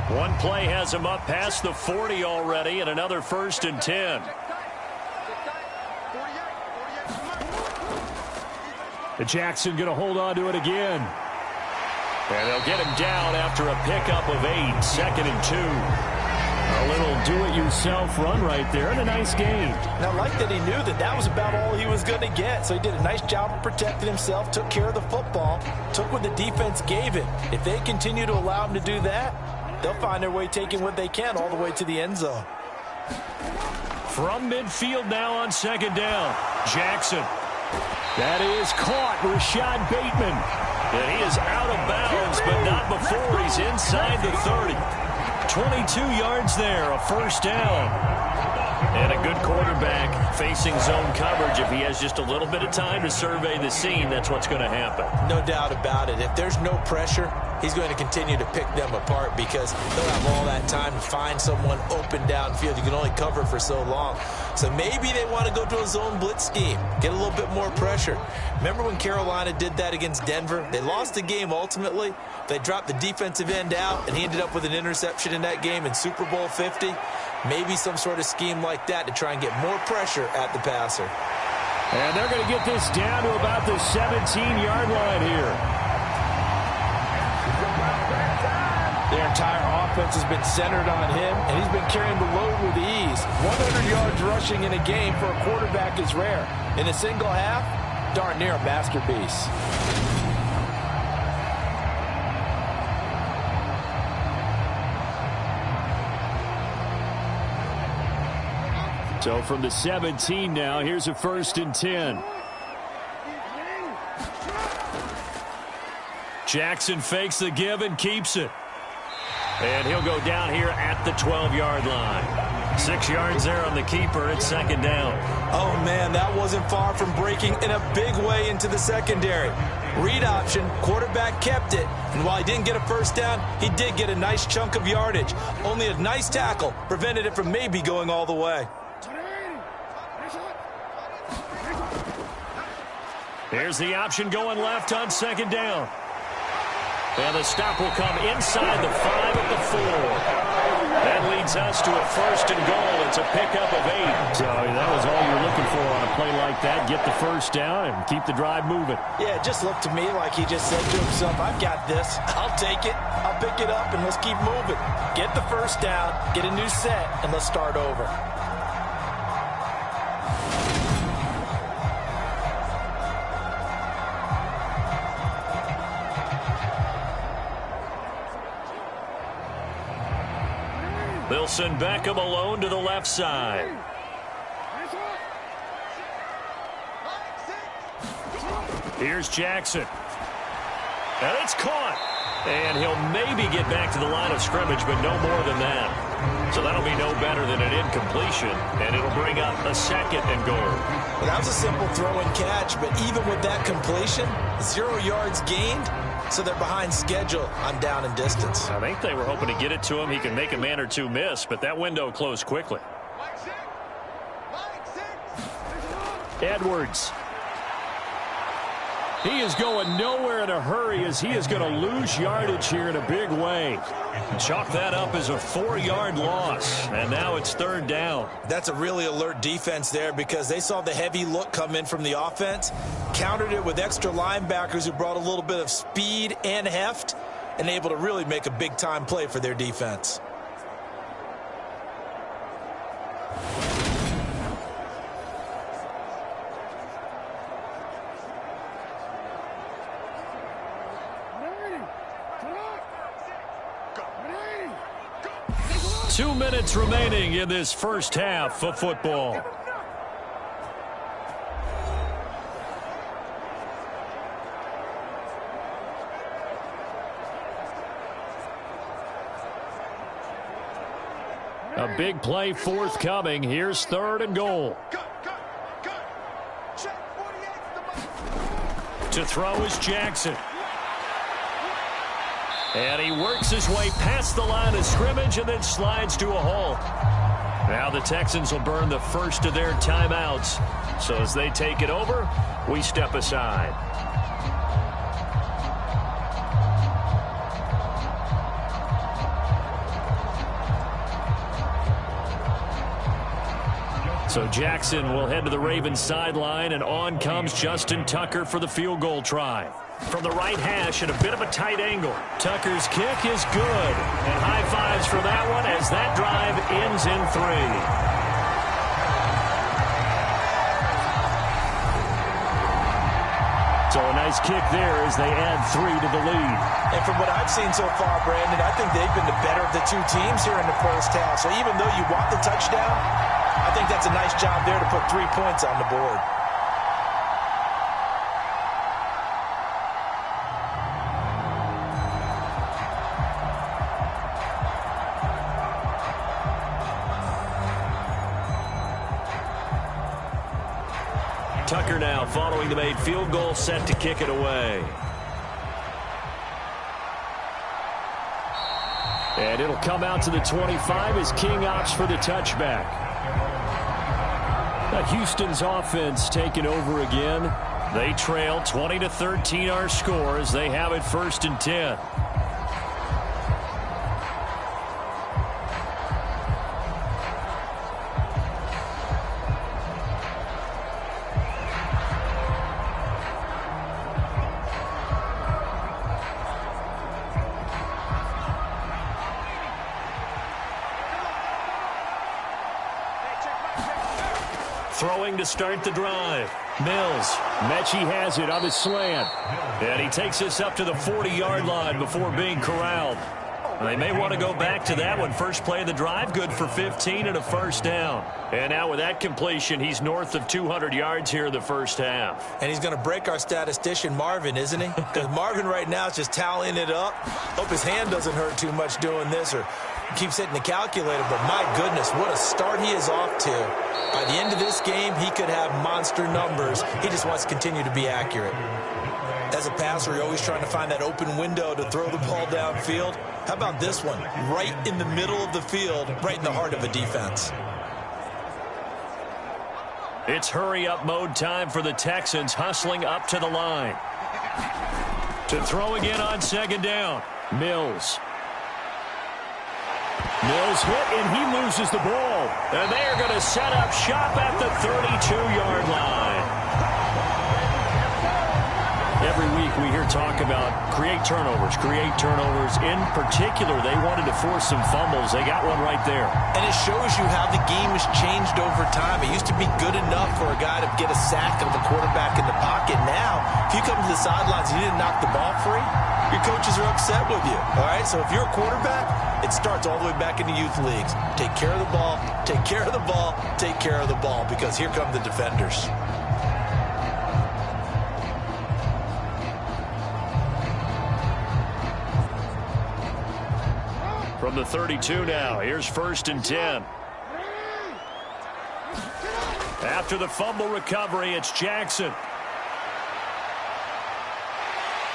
One play has him up past the 40 already, and another 1st and 10. Jackson going to hold on to it again. And they'll get him down after a pickup of 8, 2nd and 2. A little do-it-yourself run right there, and a nice gain. Now, I like that he knew that was about all he was going to get, so he did a nice job of protecting himself, took care of the football, took what the defense gave him. If they continue to allow him to do that, they'll find their way taking what they can all the way to the end zone. From midfield now on 2nd down, Jackson. That is caught, Rashad Bateman. And he is out of bounds, but not before he's inside the 30. 22 yards there, a 1st down. And a good quarterback facing zone coverage. If he has just a little bit of time to survey the scene, that's what's going to happen. No doubt about it. If there's no pressure, he's going to continue to pick them apart because they'll have all that time to find someone open downfield. You can only cover for so long. So maybe they want to go to a zone blitz scheme, get a little bit more pressure. Remember when Carolina did that against Denver? They lost the game ultimately. They dropped the defensive end out, and he ended up with an interception in that game in Super Bowl 50. Maybe some sort of scheme like that to try and get more pressure at the passer. And they're going to get this down to about the 17-yard line here. Their entire offense has been centered on him, and he's been carrying the load with ease. 100 yards rushing in a game for a quarterback is rare. In a single half, darn near a masterpiece. So from the 17 now, here's a 1st and 10. Jackson fakes the give and keeps it. And he'll go down here at the 12-yard line. 6 yards there on the keeper. It's 2nd down. Oh, man, that wasn't far from breaking in a big way into the secondary. Read option, quarterback kept it, and while he didn't get a 1st down, he did get a nice chunk of yardage. Only a nice tackle prevented it from maybe going all the way. Here's the option going left on 2nd down. And the stop will come inside the 5 at the 4. That leads us to a 1st and goal. It's a pickup of 8. So that was all you're looking for on a play like that. Get the 1st down and keep the drive moving. Yeah, it just looked to me like he just said to himself, I've got this. I'll take it. I'll pick it up, and let's keep moving. Get the 1st down, get a new set, and let's start over. They'll send Beckham alone to the left side. Here's Jackson. And it's caught. And he'll maybe get back to the line of scrimmage, but no more than that. So that'll be no better than an incompletion, and it'll bring up a 2nd and goal. Well, that was a simple throw and catch, but even with that completion, 0 yards gained. So they're behind schedule on down and distance. I think they were hoping to get it to him. He can make a man or two miss, but that window closed quickly. Edwards. He is going nowhere in a hurry as he is going to lose yardage here in a big way. Chalk that up as a 4-yard loss, and now it's 3rd down. That's a really alert defense there because they saw the heavy look come in from the offense, countered it with extra linebackers who brought a little bit of speed and heft, and able to really make a big-time play for their defense. Two minutes remaining in this first half of football. A big play forthcoming. Here's 3rd and goal. To throw is Jackson. And he works his way past the line of scrimmage and then slides to a halt. Now the Texans will burn the first of their timeouts. So as they take it over, we step aside. So Jackson will head to the Ravens sideline, and on comes Justin Tucker for the field goal try. From the right hash at a bit of a tight angle. Tucker's kick is good. And high fives for that one as that drive ends in 3. So a nice kick there as they add 3 to the lead. And from what I've seen so far, Brandon, I think they've been the better of the two teams here in the first half. So even though you want the touchdown, I think that's a nice job there to put 3 points on the board. Tucker now following the made field goal, set to kick it away. And it'll come out to the 25 as King opts for the touchback. Now Houston's offense taking over again. They trail 20-13 our score as they have it 1st and 10. Throwing to start the drive. Mills. Mechie has it on the slant. And he takes this up to the 40-yard line before being corralled. They may want to go back to that one. First play of the drive, good for 15 and a first down. And now with that completion, he's north of 200 yards here in the first half. And he's going to break our statistician, Marvin, isn't he? Because Marvin right now is just tallying it up. Hope his hand doesn't hurt too much doing this or keeps hitting the calculator. But my goodness, what a start he is off to. By the end of this game, he could have monster numbers. He just wants to continue to be accurate. As a passer, you're always trying to find that open window to throw the ball downfield. How about this one? Right in the middle of the field, right in the heart of a defense. It's hurry-up mode time for the Texans, hustling up to the line. To throw again on 2nd down. Mills. Mills hit, and he loses the ball. And they are going to set up shop at the 32-yard line. Every week we hear talk about create turnovers. In particular, they wanted to force some fumbles. They got one right there. And it shows you how the game has changed over time. It used to be good enough for a guy to get a sack of the quarterback in the pocket. Now, if you come to the sidelines and you didn't knock the ball free, your coaches are upset with you. All right, so if you're a quarterback, it starts all the way back in the youth leagues. Take care of the ball, take care of the ball, take care of the ball, because here come the defenders. From the 32 now, here's 1st and 10. After the fumble recovery, it's Jackson.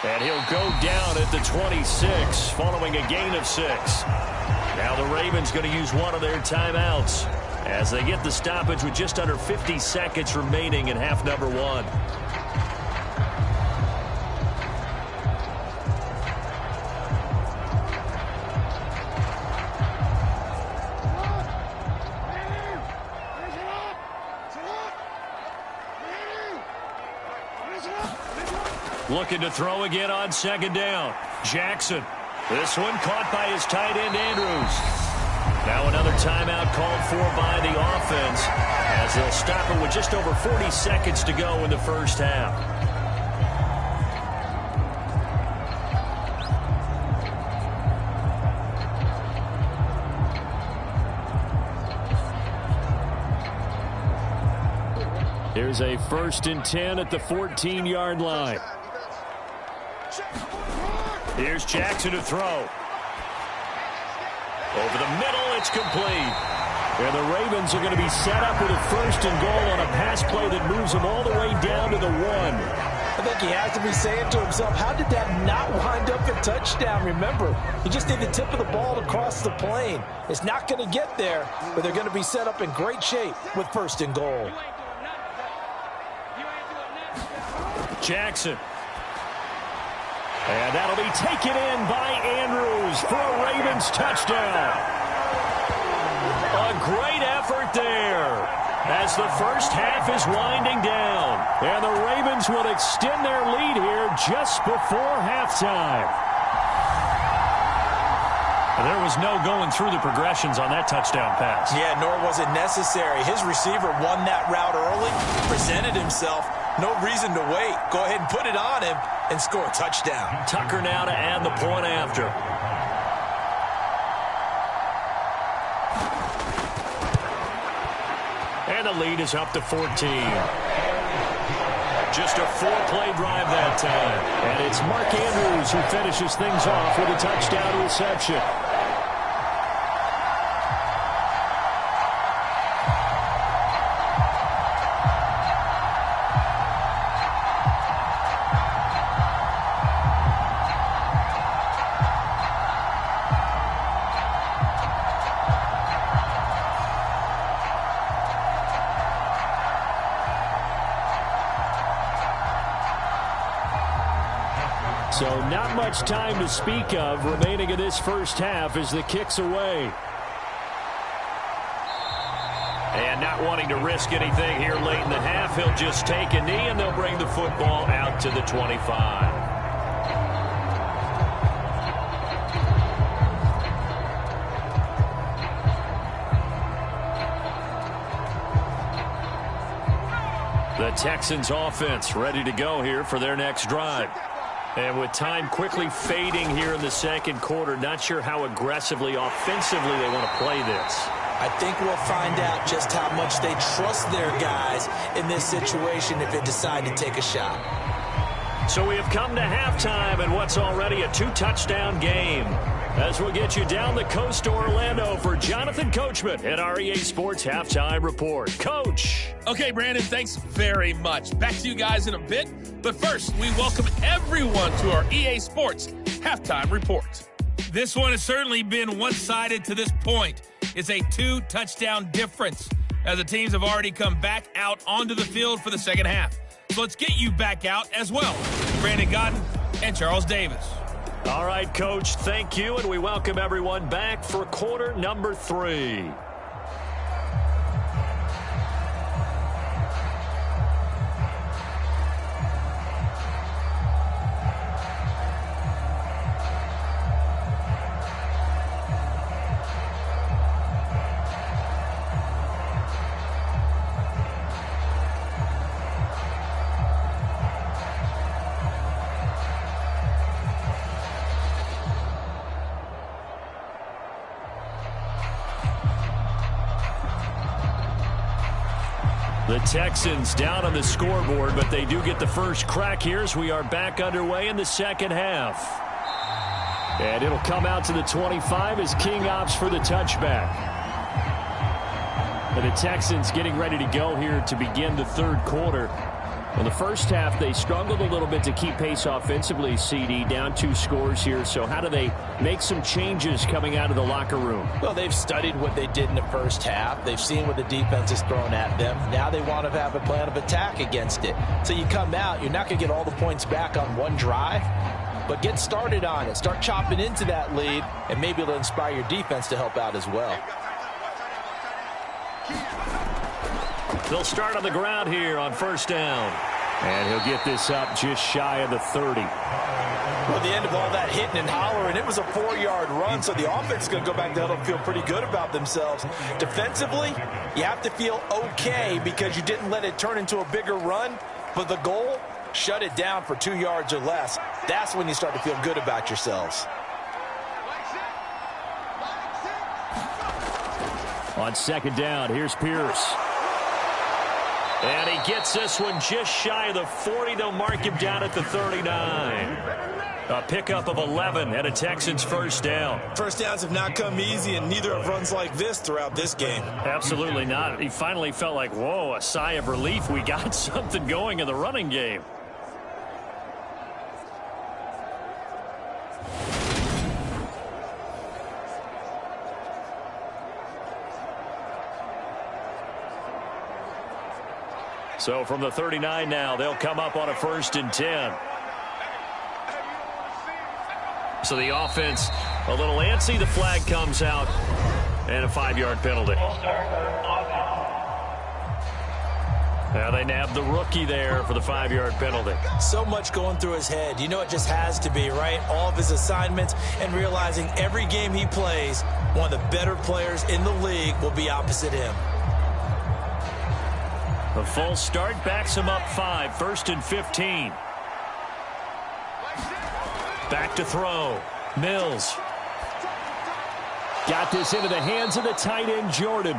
And he'll go down at the 26 following a gain of 6. Now the Ravens going to use one of their timeouts as they get the stoppage with just under 50 seconds remaining in half number 1. Looking to throw again on 2nd down. Jackson. This one caught by his tight end, Andrews. Now another timeout called for by the offense as they'll stop it with just over 40 seconds to go in the first half. Here's a 1st and 10 at the 14-yard line. Here's Jackson to throw. Over the middle, it's complete. And the Ravens are going to be set up with a 1st and goal on a pass play that moves them all the way down to the 1. I think he has to be saying to himself, how did that not wind up a touchdown? Remember, he just did the tip of the ball to cross the plane. It's not going to get there, but they're going to be set up in great shape with 1st and goal. Jackson. And that'll be taken in by Andrews for a Ravens touchdown. A great effort there. as the first half is winding down. And the Ravens will extend their lead here just before halftime. There was no going through the progressions on that touchdown pass. Yeah, nor was it necessary. His receiver won that route early, presented himself. No reason to wait. Go ahead and put it on him and score a touchdown. Tucker now to add the point after. And the lead is up to 14. Just a 4-play drive that time. And it's Mark Andrews who finishes things off with a touchdown reception. So not much time to speak of remaining in this first half as the kick's away. And not wanting to risk anything here late in the half, he'll just take a knee and they'll bring the football out to the 25. The Texans offense ready to go here for their next drive. And with time quickly fading here in the second quarter, not sure how aggressively, offensively they want to play this. I think we'll find out just how much they trust their guys in this situation if they decide to take a shot. So we have come to halftime in what's already a 2-touchdown game. As we'll get you down the coast to Orlando for Jonathan Coachman at our EA Sports Halftime Report. Coach. Okay, Brandon, thanks very much. Back to you guys in a bit. But first, we welcome everyone to our EA Sports Halftime Report. This one has certainly been one-sided to this point. It's a 2-touchdown difference as the teams have already come back out onto the field for the second half. So let's get you back out as well. Brandon Godden and Charles Davis. All right, Coach, thank you, and we welcome everyone back for quarter number 3. The Texans down on the scoreboard, but they do get the first crack here as we are back underway in the second half. And it'll come out to the 25 as King opts for the touchback. And the Texans getting ready to go here to begin the third quarter. In the first half, they struggled a little bit to keep pace offensively, CD, down 2 scores here. So how do they make some changes coming out of the locker room? Well, they've studied what they did in the first half. They've seen what the defense is throwing at them. Now they want to have a plan of attack against it. So you come out, you're not going to get all the points back on one drive, but get started on it. Start chopping into that lead, and maybe it'll inspire your defense to help out as well. They'll start on the ground here on first down. And he'll get this up just shy of the 30. Well, the end of all that hitting and hollering, it was a 4-yard run, so the offense is going to go back to huddle and feel pretty good about themselves. Defensively, you have to feel okay because you didn't let it turn into a bigger run, but the goal, shut it down for 2 yards or less. That's when you start to feel good about yourselves. On second down, here's Pierce. And he gets this one just shy of the 40. They'll mark him down at the 39. A pickup of 11 and a Texans first down. First downs have not come easy, and neither have runs like this throughout this game. Absolutely not. He finally felt like, whoa, a sigh of relief. We got something going in the running game. So from the 39 now, they'll come up on a 1st and 10. So the offense a little antsy. The flag comes out and a 5-yard penalty. Now they nabbed the rookie there for the 5-yard penalty. So much going through his head. You know it just has to be, right? All of his assignments and realizing every game he plays, one of the better players in the league will be opposite him. The full start backs him up 5, 1st and 15. Back to throw. Mills. Got this into the hands of the tight end, Jordan.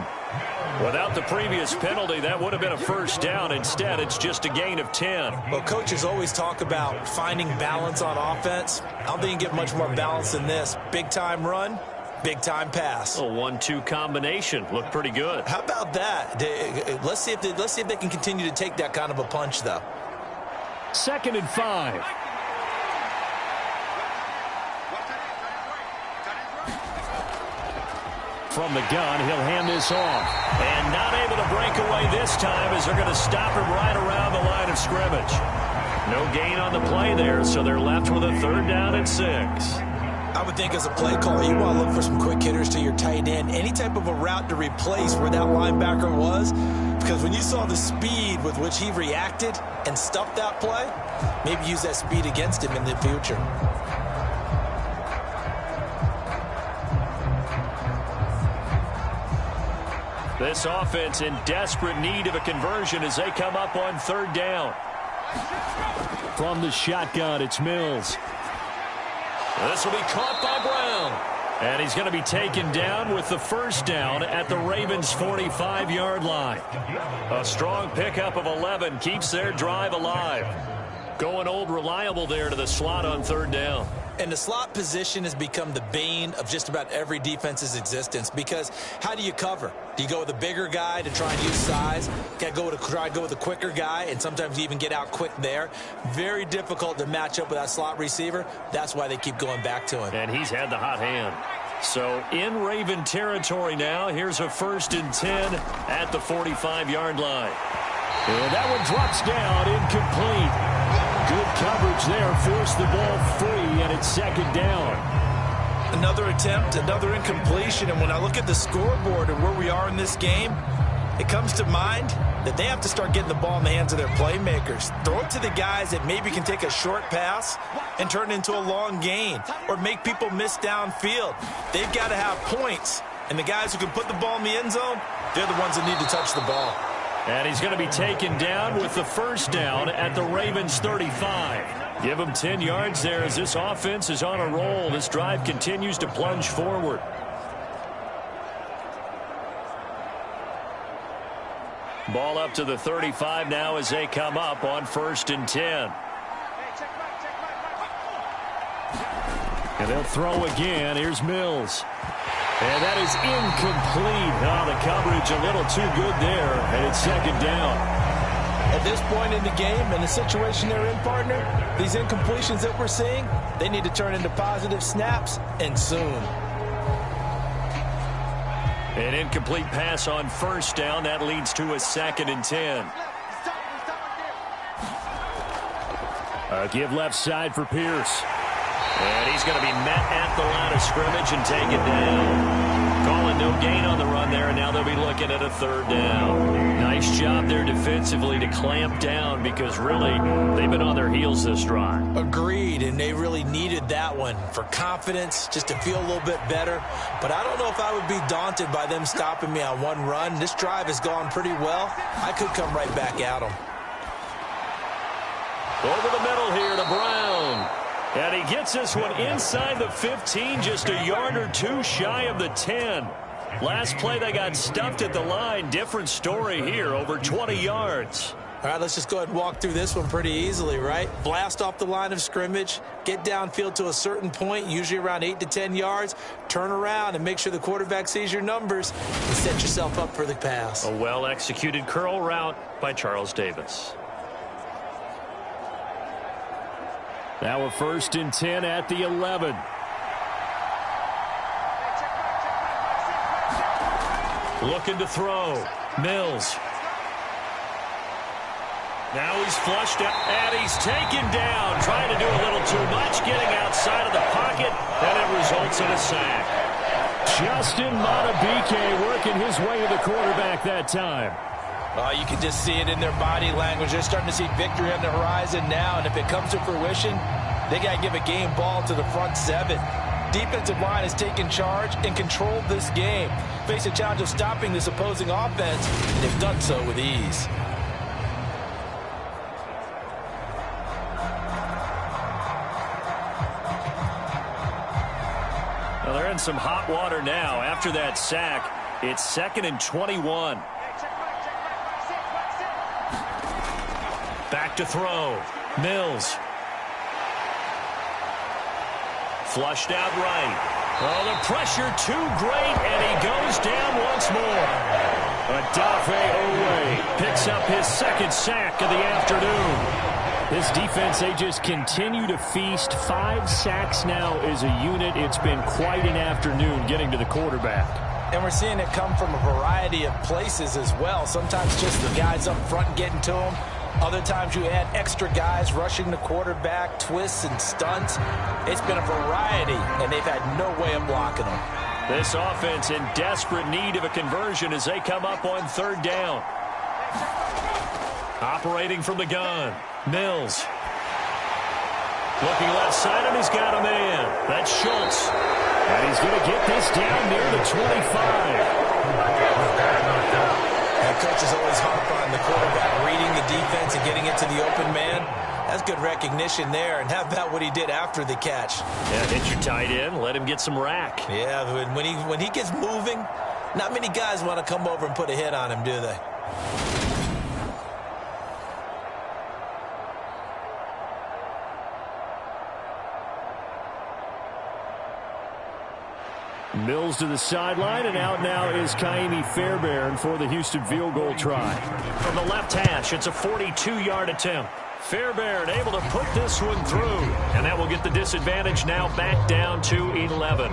Without the previous penalty, that would have been a first down. Instead, it's just a gain of 10. Well, coaches always talk about finding balance on offense. I don't think you get much more balance than this. Big-time run, big-time pass. A 1-2 combination. Looked pretty good. How about that? Let's see if they can continue to take that kind of a punch, though. 2nd and 5. From the gun, he'll hand this off. And not able to break away this time as they're going to stop him right around the line of scrimmage. No gain on the play there, so they're left with a 3rd down and 6. I would think as a play caller, you want to look for some quick hitters to your tight end. Any type of a route to replace where that linebacker was. Because when you saw the speed with which he reacted and stuffed that play, maybe use that speed against him in the future. This offense in desperate need of a conversion as they come up on 3rd down. From the shotgun, it's Mills. This will be caught by Brown. And he's going to be taken down with the 1st down at the Ravens' 45-yard line. A strong pickup of 11 keeps their drive alive. Going old reliable there to the slot on 3rd down. And the slot position has become the bane of just about every defense's existence, because how do you cover? Do you go with a bigger guy to try and use size? Got to try to go with a quicker guy, and sometimes you even get out quick there. Very difficult to match up with that slot receiver. That's why they keep going back to him. And he's had the hot hand. So in Raven territory now, here's a 1st and 10 at the 45-yard line. And that one drops down, incomplete. Good coverage there, forced the ball free, and it's 2nd down. Another attempt, another incompletion, and when I look at the scoreboard and where we are in this game, it comes to mind that they have to start getting the ball in the hands of their playmakers. Throw it to the guys that maybe can take a short pass and turn it into a long gain or make people miss downfield. They've got to have points, and the guys who can put the ball in the end zone, they're the ones that need to touch the ball. And he's going to be taken down with the 1st down at the Ravens' 35. Give him 10 yards there as this offense is on a roll. This drive continues to plunge forward. Ball up to the 35 now as they come up on 1st and 10. And they'll throw again. Here's Mills. And that is incomplete. Oh, the coverage a little too good there, and it's 2nd down. At this point in the game, and the situation they're in, partner, these incompletions that we're seeing, they need to turn into positive snaps, and soon. An incomplete pass on 1st down. That leads to a 2nd and 10. A give left side for Pierce. And he's going to be met at the line of scrimmage and taken down. Calling no gain on the run there, and now they'll be looking at a 3rd down. Nice job there defensively to clamp down, because really they've been on their heels this drive. Agreed, and they really needed that one for confidence, just to feel a little bit better. But I don't know if I would be daunted by them stopping me on one run. This drive has gone pretty well. I could come right back at them. Over the middle here to Brown. And he gets this one inside the 15, just a yard or two shy of the 10. Last play they got stuffed at the line. Different story here, over 20 yards. All right, let's just go ahead and walk through this one pretty easily, right? Blast off the line of scrimmage, get downfield to a certain point, usually around 8 to 10 yards, turn around and make sure the quarterback sees your numbers and set yourself up for the pass. A well-executed curl route by Charles Davis. Now a 1st and 10 at the 11. Looking to throw. Mills. Now he's flushed out, and he's taken down. Trying to do a little too much, getting outside of the pocket, and it results in a sack. Justin Matabike working his way to the quarterback that time. Well, you can just see it in their body language. They're starting to see victory on the horizon now, and if it comes to fruition, they got to give a game ball to the front seven. Defensive line has taken charge and controlled this game. Face a challenge of stopping this opposing offense, and they've done so with ease. Well, they're in some hot water now. After that sack, it's 2nd and 21. Back to throw. Mills. Flushed out right. Oh, the pressure too great, and he goes down once more. Odafe Owe picks up his 2nd sack of the afternoon. This defense, they just continue to feast. 5 sacks now as a unit. It's been quite an afternoon getting to the quarterback. And we're seeing it come from a variety of places as well. Sometimes just the guys up front getting to him. Other times you add extra guys rushing the quarterback, twists and stunts. It's been a variety, and they've had no way of blocking them. This offense in desperate need of a conversion as they come up on 3rd down. Operating from the gun. Mills. Looking left side, and he's got a man. That's Schultz. And he's going to get this down near the 25. And coaches always harp on the quarterback reading the defense and getting it to the open man. That's good recognition there. And how about what he did after the catch? Yeah, hit your tight end. Let him get some rack. Yeah, when he gets moving, not many guys want to come over and put a hit on him, do they? Mills to the sideline, and out now is Kaimi Fairbairn for the Houston field goal try. From the left hash, it's a 42-yard attempt. Fairbairn able to put this one through, and that will get the disadvantage now back down to 11.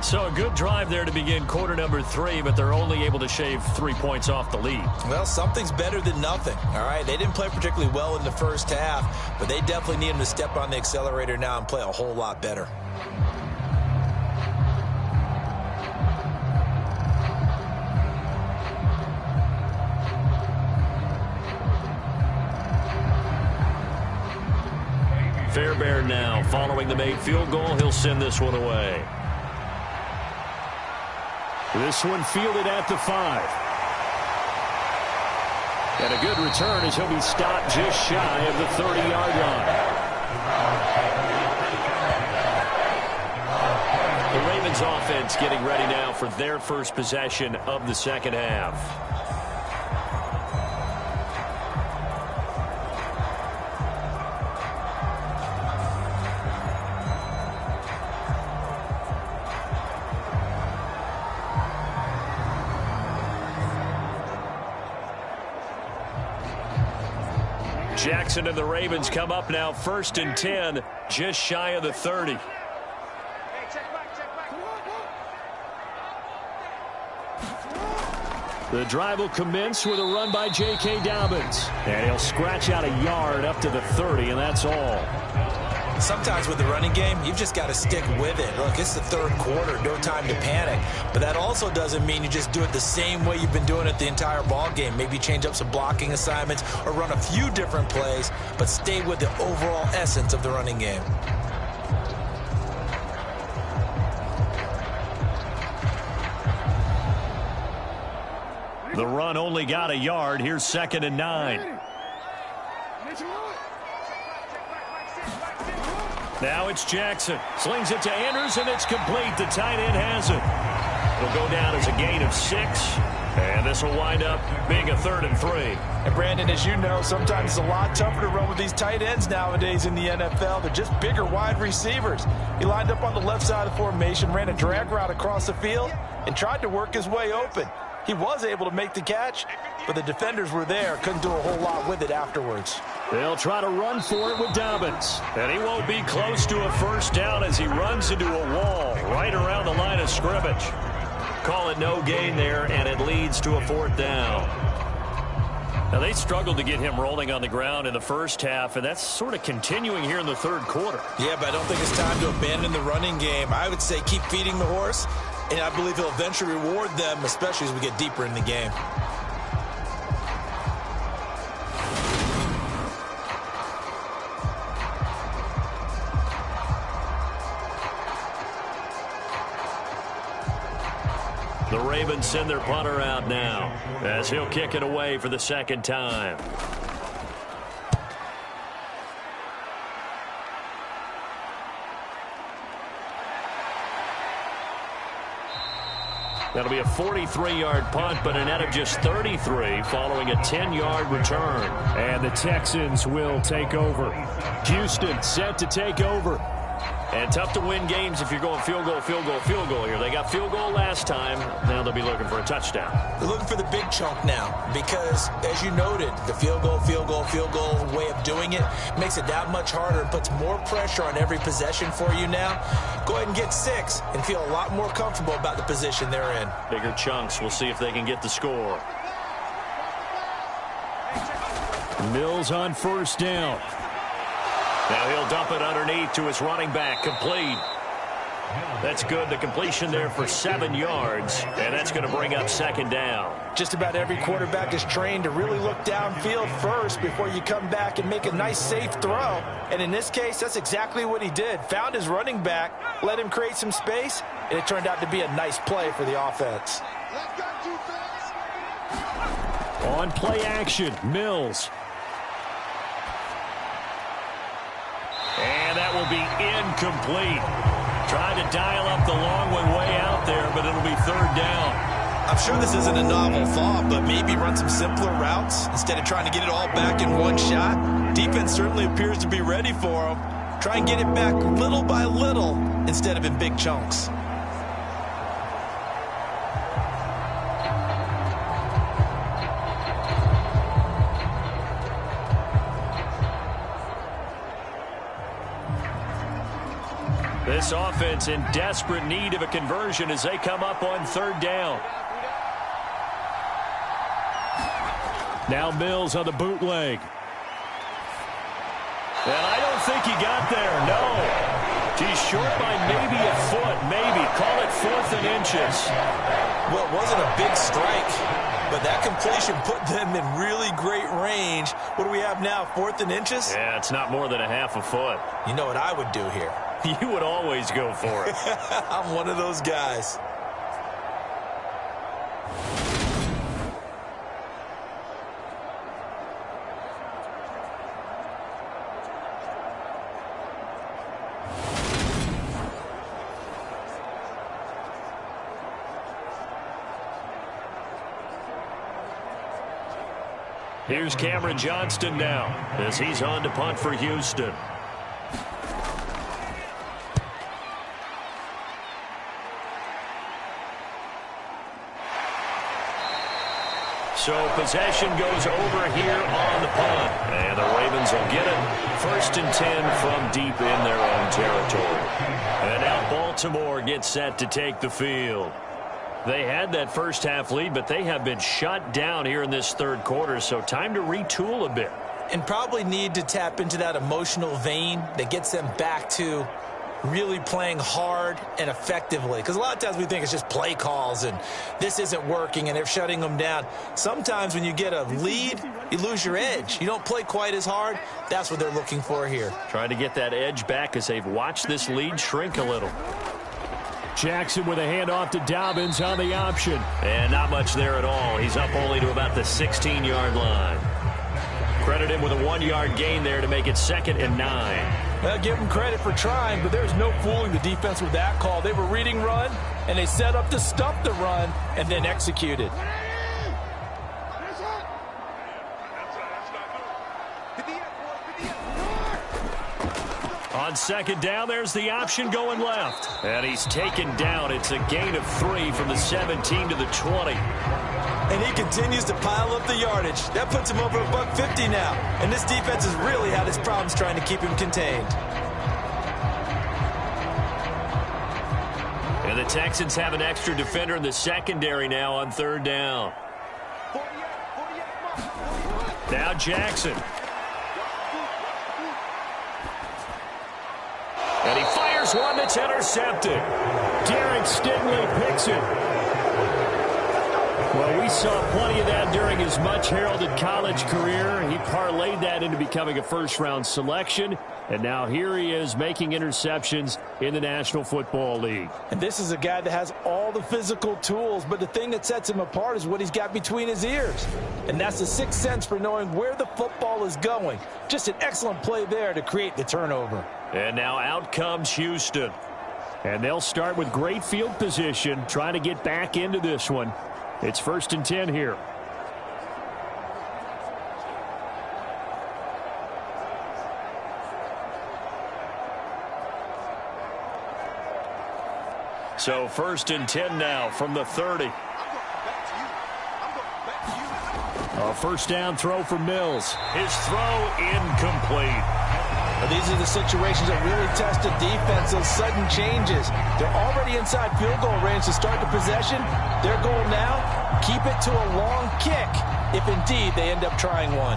So a good drive there to begin quarter number 3, but they're only able to shave 3 points off the lead. Well, something's better than nothing, all right? They didn't play particularly well in the first half, but they definitely need them to step on the accelerator now and play a whole lot better. Fairbairn now following the made field goal. He'll send this one away. This one fielded at the 5. And a good return as he'll be stopped just shy of the 30-yard line. The Ravens offense getting ready now for their first possession of the second half. Jackson and the Ravens come up now 1st and 10, just shy of the 30. The drive will commence with a run by J.K. Dobbins. And he'll scratch out a yard up to the 30, and that's all. Sometimes with the running game, you've just got to stick with it. Look, it's the 3rd quarter, no time to panic. But that also doesn't mean you just do it the same way you've been doing it the entire ball game. Maybe change up some blocking assignments or run a few different plays, but stay with the overall essence of the running game. The run only got a yard. Here's 2nd and 9. Now it's Jackson. Slings it to Andrews, and it's complete. The tight end has it. It'll go down as a gain of 6. And this will wind up being a 3rd and 3. And Brandon, as you know, sometimes it's a lot tougher to run with these tight ends nowadays in the NFL. They're just bigger wide receivers. He lined up on the left side of the formation, ran a drag route across the field, and tried to work his way open. He was able to make the catch, but the defenders were there. Couldn't do a whole lot with it afterwards. They'll try to run for it with Dobbins. And he won't be close to a first down as he runs into a wall right around the line of scrimmage. Call it no gain there, and it leads to a 4th down. Now, they struggled to get him rolling on the ground in the first half, and that's sort of continuing here in the 3rd quarter. Yeah, but I don't think it's time to abandon the running game. I would say keep feeding the horse. And I believe he'll eventually reward them, especially as we get deeper in the game. The Ravens send their punter out now as he'll kick it away for the second time. That'll be a 43-yard punt, but a net of just 33 following a 10-yard return. And the Texans will take over. Houston set to take over. And tough to win games if you're going field goal, field goal, field goal here. They got field goal last time. Now they'll be looking for a touchdown. They're looking for the big chunk now because, as you noted, the field goal way of doing it makes it that much harder and puts more pressure on every possession for you now. Go ahead and get 6 and feel a lot more comfortable about the position they're in. Bigger chunks. We'll see if they can get the score. Mills on first down. Now he'll dump it underneath to his running back. Complete. That's good. The completion there for 7 yards. And that's going to bring up second down. Just about every quarterback is trained to really look downfield first before you come back and make a nice, safe throw. And in this case, that's exactly what he did. Found his running back, let him create some space, and it turned out to be a nice play for the offense. On play action, Mills. And that will be incomplete. Trying to dial up the long one way out there, but it'll be third down. I'm sure this isn't a novel thought, but maybe run some simpler routes instead of trying to get it all back in one shot. Defense certainly appears to be ready for him. Try and get it back little by little instead of in big chunks. This offense in desperate need of a conversion as they come up on third down. Now Mills on the bootleg. And I don't think he got there, no. He's short by maybe a foot, maybe. Call it 4th and inches. Well, it wasn't a big strike, but that completion put them in really great range. What do we have now, 4th and inches? Yeah, it's not more than a half a foot. You know what I would do here? You would always go for it. I'm one of those guys. Here's Cameron Johnston now as he's on to punt for Houston. So possession goes over here on the punt. And the Ravens will get it. 1st and 10 from deep in their own territory. And now Baltimore gets set to take the field. They had that first half lead, but they have been shut down here in this third quarter, so time to retool a bit. And probably need to tap into that emotional vein that gets them back to really playing hard and effectively. Because a lot of times we think it's just play calls and this isn't working and they're shutting them down. Sometimes when you get a lead, you lose your edge. You don't play quite as hard. That's what they're looking for here. Trying to get that edge back as they've watched this lead shrink a little. Jackson with a handoff to Dobbins on the option. And not much there at all. He's up only to about the 16-yard line. Credit him with a 1-yard gain there to make it 2nd and 9. Well, give them credit for trying, but there's no fooling the defense with that call. They were reading run, and they set up to stop the run and then executed. On 2nd down, there's the option going left. And he's taken down. It's a gain of 3 from the 17 to the 20. And he continues to pile up the yardage. That puts him over $150 now. And this defense has really had its problems trying to keep him contained. And the Texans have an extra defender in the secondary now on 3rd down. Now Jackson. And he fires Here's one that's intercepted. Derek Stingley picks it. Well, we saw plenty of that during his much-heralded college career. He parlayed that into becoming a first-round selection, and now here he is making interceptions in the National Football League. And this is a guy that has all the physical tools, but the thing that sets him apart is what he's got between his ears. And that's the sixth sense for knowing where the football is going. Just an excellent play there to create the turnover. And now out comes Houston. And they'll start with great field position, trying to get back into this one. It's 1st and 10 here. So 1st and 10 now from the 30. A first down throw for Mills. His throw incomplete. Well, these are the situations that really test a defense, those sudden changes. They're already inside field goal range to start the possession. Their goal now, keep it to a long kick, if indeed they end up trying one.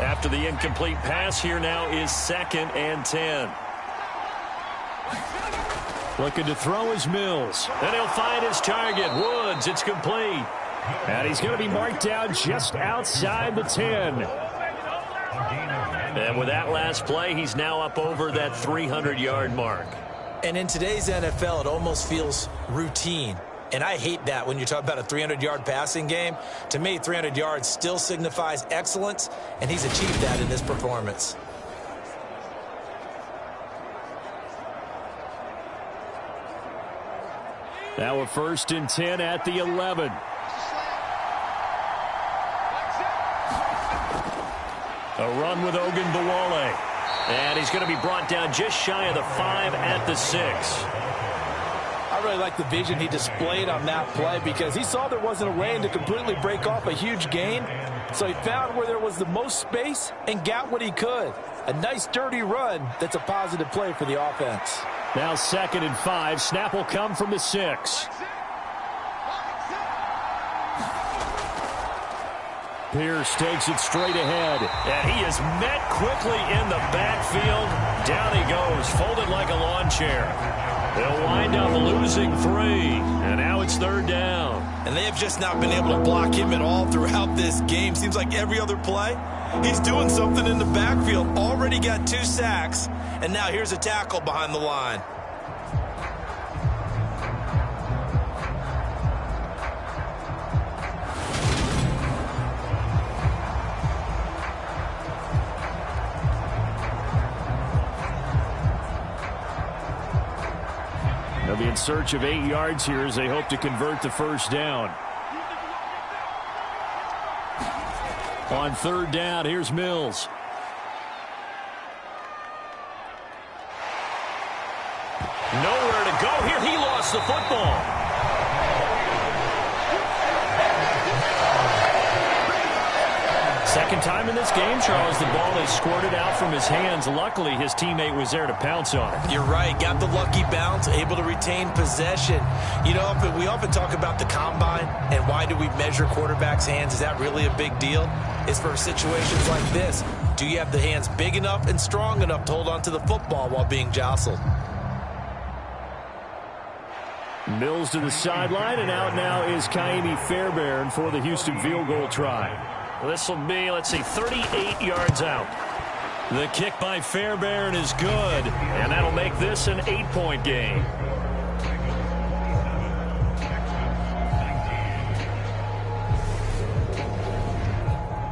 After the incomplete pass, here now is 2nd and 10. Looking to throw is Mills. Then he'll find his target, Woods. It's complete. And he's going to be marked down just outside the 10. And with that last play, he's now up over that 300-yard mark. And in today's NFL, it almost feels routine. And I hate that when you talk about a 300-yard passing game. To me, 300 yards still signifies excellence, and he's achieved that in this performance. Now a 1st and 10 at the 11. A run with Ogunbowale. And he's going to be brought down just shy of the 5 at the 6. I really like the vision he displayed on that play because he saw there wasn't a way to completely break off a huge gain. So he found where there was the most space and got what he could. A nice dirty run that's a positive play for the offense. Now 2nd and 5. Snap will come from the 6. Pierce takes it straight ahead. And he is met quickly in the backfield. Down he goes, folded like a lawn chair. They'll wind up losing 3. And now it's 3rd down. And they have just not been able to block him at all throughout this game. Seems like every other play, he's doing something in the backfield. Already got 2 sacks. And now here's a tackle behind the line. They'll be in search of 8 yards here as they hope to convert the 1st down. On 3rd down, here's Mills. Nowhere to go here. He lost the football. Second time in this game, Charles, the ball is squirted out from his hands. Luckily, his teammate was there to pounce on it. You're right. Got the lucky bounce, able to retain possession. You know, we often talk about the combine and why do we measure quarterbacks' hands. Is that really a big deal? It's for situations like this. Do you have the hands big enough and strong enough to hold on to the football while being jostled? Mills to the sideline, and out now is Kaimi Fairbairn for the Houston field goal try. This will be, let's see, 38 yards out. The kick by Fairbairn is good, and that'll make this an 8-point game.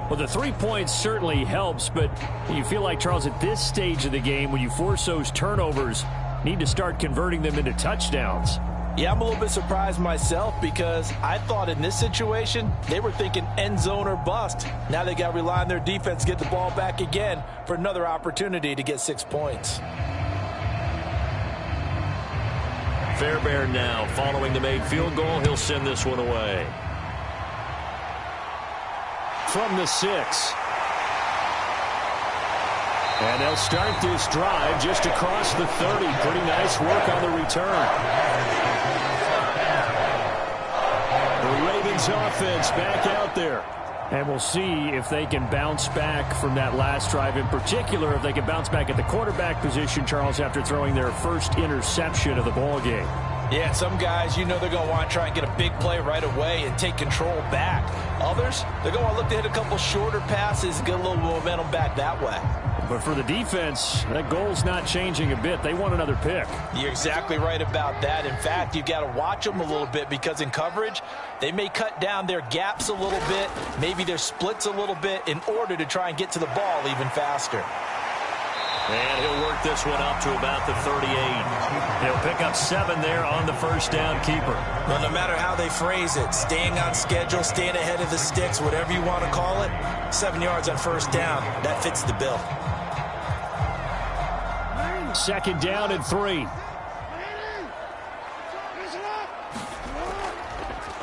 Well, the 3 points certainly helps, but you feel like, Charles, at this stage of the game, when you force those turnovers, need to start converting them into touchdowns. Yeah, I'm a little bit surprised myself because I thought in this situation they were thinking end zone or bust. Now they got to rely on their defense to get the ball back again for another opportunity to get 6 points. Fairbairn now following the made field goal. He'll send this one away. From the 6. And they'll start this drive just across the 30. Pretty nice work on the return. The Ravens offense back out there. And we'll see if they can bounce back from that last drive, in particular, if they can bounce back at the quarterback position, Charles, after throwing their first interception of the ballgame. Yeah, some guys, you know they're going to want to try and get a big play right away and take control back. Others, they're going to look to hit a couple shorter passes and get a little momentum back that way. But for the defense, that goal's not changing a bit. They want another pick. You're exactly right about that. In fact, you've got to watch them a little bit because in coverage, they may cut down their gaps a little bit, maybe their splits a little bit in order to try and get to the ball even faster. And he'll work this one up to about the 38. He'll pick up 7 there on the first down keeper. Well, no matter how they phrase it, staying on schedule, staying ahead of the sticks, whatever you want to call it, 7 yards on first down, that fits the bill. Second down and 3.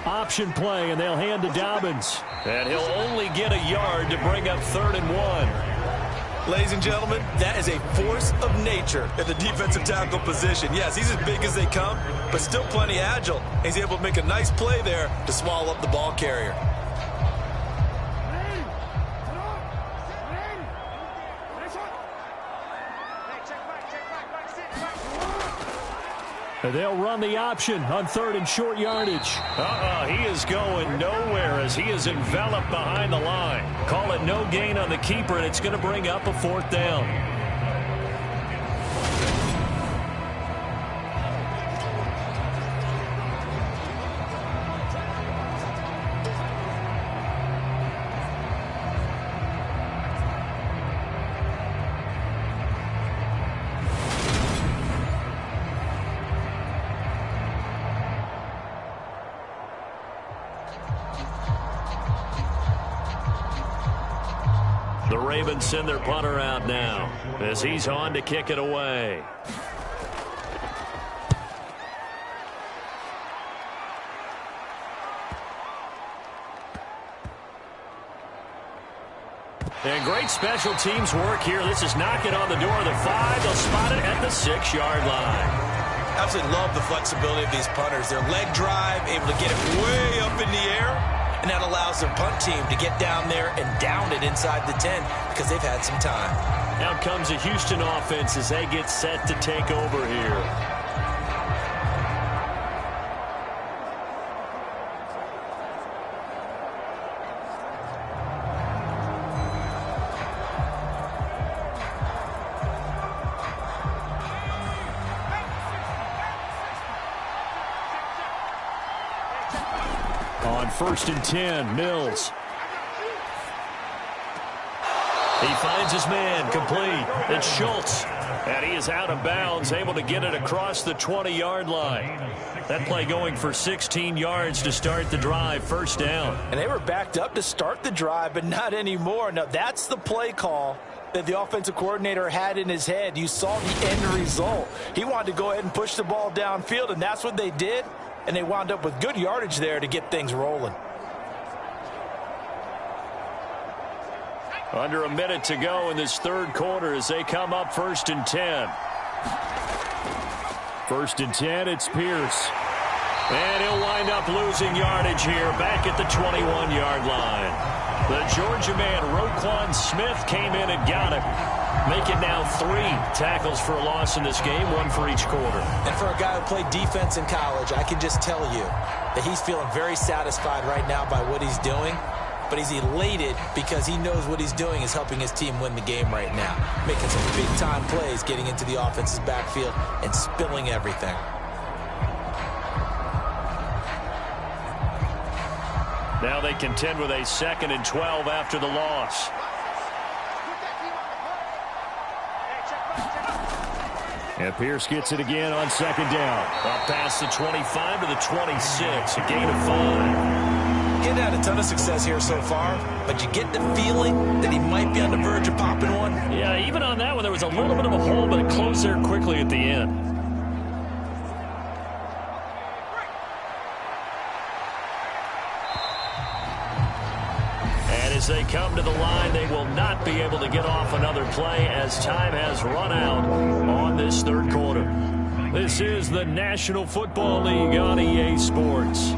Option play, and they'll hand to Dobbins. And he'll only get a yard to bring up 3rd and 1. Ladies and gentlemen, that is a force of nature at the defensive tackle position. Yes, he's as big as they come, but still plenty agile. He's able to make a nice play there to swallow up the ball carrier. They'll run the option on 3rd and short yardage. He is going nowhere as he is enveloped behind the line. Call it no gain on the keeper, and it's going to bring up a 4th down. The Ravens send their punter out now as he's on to kick it away. And great special teams work here. This is knocking on the door of the 5. They'll spot it at the 6-yard line. Absolutely love the flexibility of these punters. Their leg drive, able to get it way up in the air. And that allows their punt team to get down there and down it inside the 10 because they've had some time. Out comes the Houston offense as they get set to take over here. On 1st and 10, Mills. He finds his man, complete. It's Schultz. And he is out of bounds, able to get it across the 20-yard line. That play going for 16 yards to start the drive, 1st down. And they were backed up to start the drive, but not anymore. Now, that's the play call that the offensive coordinator had in his head. You saw the end result. He wanted to go ahead and push the ball downfield, and that's what they did. And they wound up with good yardage there to get things rolling. Under a minute to go in this 3rd quarter as they come up 1st and 10. 1st and 10, it's Pierce. And he'll wind up losing yardage here back at the 21-yard line. The Georgia man, Roquan Smith, came in and got him. Make it now 3 tackles for a loss in this game, 1 for each quarter. And for a guy who played defense in college, I can just tell you that he's feeling very satisfied right now by what he's doing. But he's elated because he knows what he's doing is helping his team win the game right now. Making some big-time plays, getting into the offense's backfield, and spilling everything. Now they contend with a 2nd and 12 after the loss. And Pierce gets it again on 2nd down. Up past the 25 to the 26, a gain of 5. He's had a ton of success here so far, but you get the feeling that he might be on the verge of popping one. Yeah, even on that one, there was a little bit of a hole, but it closed there quickly at the end. And as they come to the line, they will not be able to get off another play as time has run out on this third quarter. This is the National Football League on EA Sports.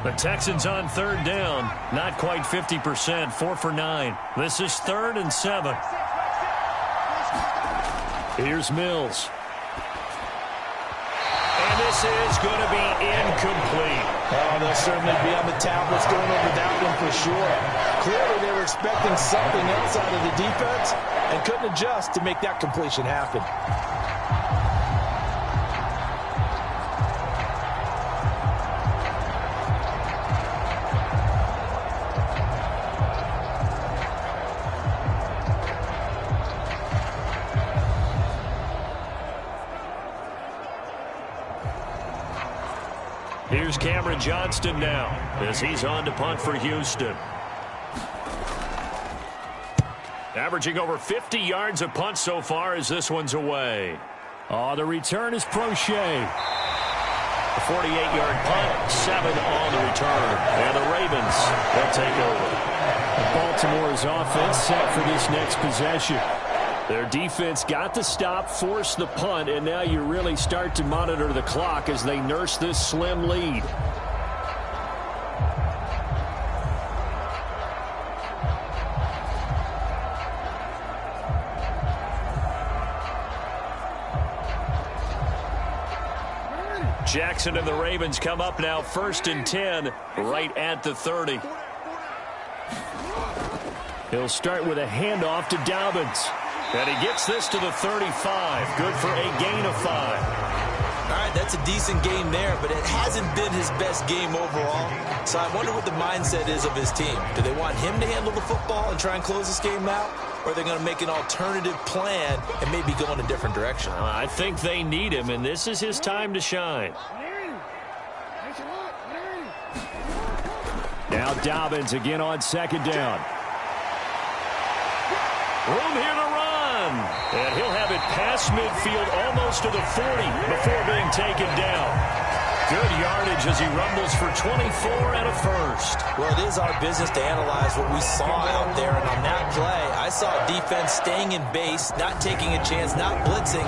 The Texans on third down, not quite 50%, 4 for 9. This is 3rd and 7. Here's Mills. And this is going to be incomplete. Oh, they'll certainly be on the tablets going over that one for sure. Clearly they were expecting something else out of the defense and couldn't adjust to make that completion happen. Here's Cameron Johnston now as he's on to punt for Houston. Averaging over 50 yards a punt so far as this one's away. Oh, the return is Prochet. A 48-yard punt, 7 on the return. And the Ravens will take over. Baltimore's offense set for this next possession. Their defense got the stop, forced the punt, and now you really start to monitor the clock as they nurse this slim lead. Jackson and the Ravens come up now 1st and 10, right at the 30. He'll start with a handoff to Dobbins. And he gets this to the 35. Good for a gain of 5. All right, that's a decent game there, but it hasn't been his best game overall. So I wonder what the mindset is of his team. Do they want him to handle the football and try and close this game out? Or are they going to make an alternative plan and maybe go in a different direction? I think they need him, and this is his time to shine. Now Dobbins again on 2nd down. Room here to run. And he'll have it past midfield almost to the 40 before being taken down. Good yardage as he rumbles for 24 and a first. Well, it is our business to analyze what we saw out there. And on that play, I saw defense staying in base, not taking a chance, not blitzing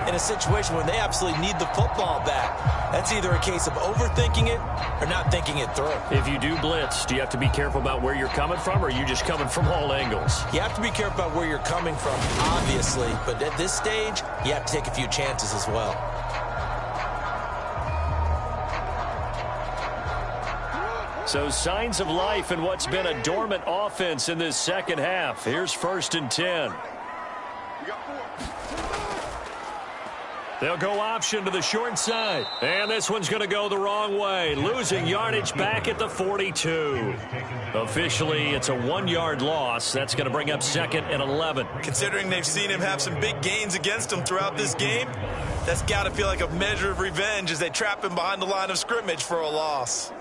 in a situation where they absolutely need the football back. That's either a case of overthinking it or not thinking it through. If you do blitz, do you have to be careful about where you're coming from, or are you just coming from all angles? You have to be careful about where you're coming from, obviously. But at this stage, you have to take a few chances as well. So signs of life in what's been a dormant offense in this second half. Here's 1st and 10. They'll go option to the short side. And this one's going to go the wrong way. Losing yardage back at the 42. Officially, it's a 1-yard loss. That's going to bring up 2nd and 11. Considering they've seen him have some big gains against him throughout this game, that's got to feel like a measure of revenge as they trap him behind the line of scrimmage for a loss.